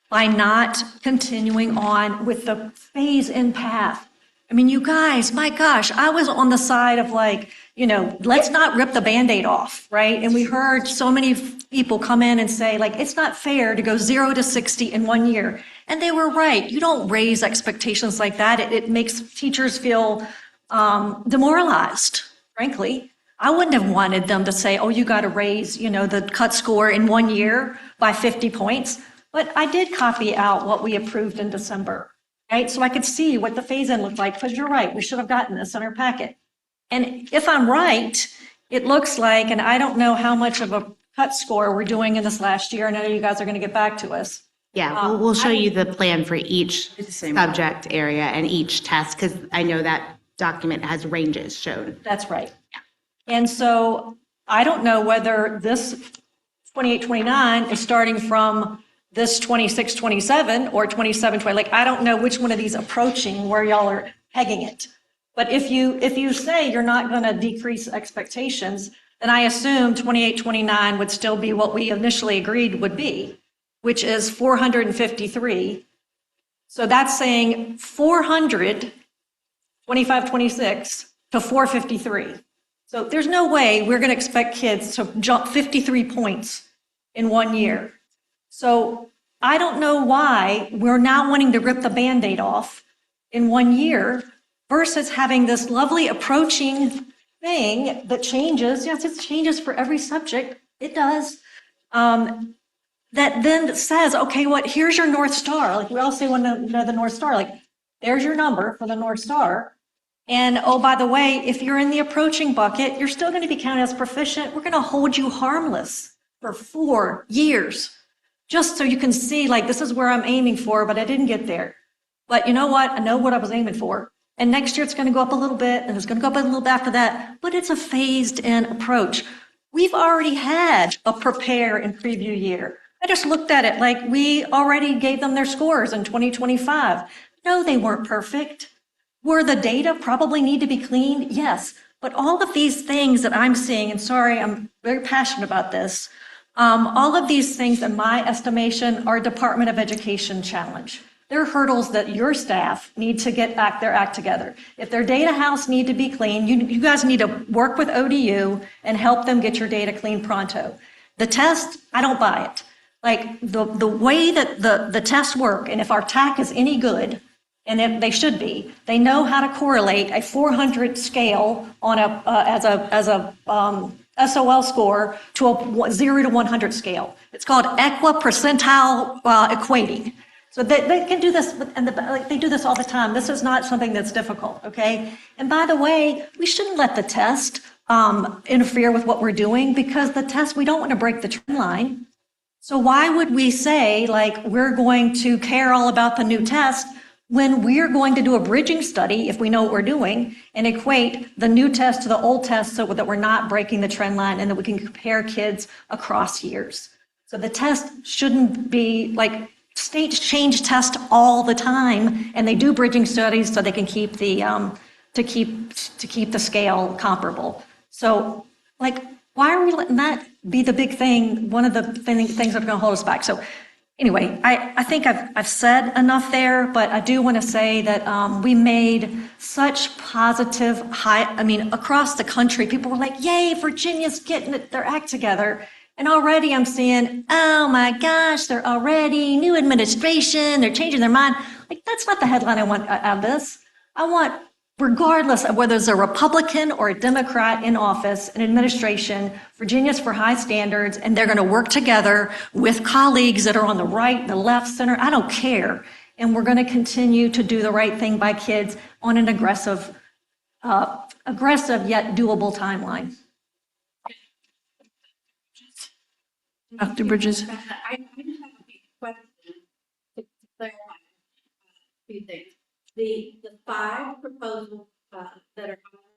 by not continuing on with the phase-in path. I mean, you guys, my gosh, I was on the side of like, let's not rip the Band-Aid off, right? And we heard so many people come in and say, like, it's not fair to go 0 to 60 in 1 year. And they were right. You don't raise expectations like that. It makes teachers feel demoralized, frankly. I wouldn't have wanted them to say, oh, you got to raise, the cut score in 1 year by 50 points. But I did copy out what we approved in December, right? So I could see what the phase-in looked like, because you're right, we should have gotten this in our packet. And if I'm right, it looks like, and I don't know how much of a cut score we're doing in this last year, and I know you guys are going to get back to us. Yeah, we'll show you the plan for each subject area and each test, because I know that document has ranges shown. That's right. And so I don't know whether this 28-29 is starting from this 26-27 or 27-20. Like, I don't know which one of these approaching where y'all are pegging it. But if you say you're not going to decrease expectations, then I assume 28-29 would still be what we initially agreed would be, which is 453. So that's saying 400, 25-26 to 453. So there's no way we're going to expect kids to jump 53 points in 1 year. So I don't know why we're now wanting to rip the Band-Aid off in 1 year versus having this lovely approaching thing that changes. Yes, it changes for every subject. It does. That then says, okay, here's your North Star. Like we all say when to know the North Star, like there's your number for the North Star. And oh, by the way, if you're in the approaching bucket, you're still going to be counted as proficient. We're going to hold you harmless for 4 years, just so you can see, like, this is where I'm aiming for, but I didn't get there. But you know what? I know what I was aiming for. And next year it's going to go up a little bit, and it's going to go up a little bit after that. But it's a phased-in approach. We've already had a prepare and preview year. I just looked at it like we already gave them their scores in 2025. No, they weren't perfect. Were the data probably need to be cleaned? Yes. But all of these things that I'm seeing, and sorry, I'm very passionate about this, all of these things, in my estimation, are Department of Education challenge. They're hurdles that your staff need to get their act together. If their data house need to be clean, you guys need to work with ODU and help them get your data clean pronto. The test, I don't buy it. Like the way that the tests work, and if our TAC is any good, and if they should be, they know how to correlate a 400 scale on as a SOL score to a 0 to 100 scale. It's called equipercentile equating. So they can do this, and they do this all the time. This is not something that's difficult, okay? And by the way, we shouldn't let the test interfere with what we're doing, because the test, we don't want to break the trend line. So why would we say, like, we're going to care all about the new test when we're going to do a bridging study, if we know what we're doing, and equate the new test to the old test so that we're not breaking the trend line and that we can compare kids across years. So the test shouldn't be like, states change tests all the time, and they do bridging studies so they can keep the to keep the scale comparable. So, like, why are we letting that be the big thing? One of the things that's going to hold us back. So, anyway, I think I've said enough there, but I do want to say that we made such positive across the country, people were like, "Yay, Virginia's getting their act together." And already I'm seeing, oh my gosh, they're already new administration, they're changing their mind. Like, that's not the headline I want out of this. I want, regardless of whether it's a Republican or a Democrat in office, an administration, Virginia's for high standards, and they're going to work together with colleagues that are on the right, the left, center. I don't care. And we're going to continue to do the right thing by kids on an aggressive yet doable timeline. Dr. Bridges. I have a question to clarify a few things. The 5 proposals that are on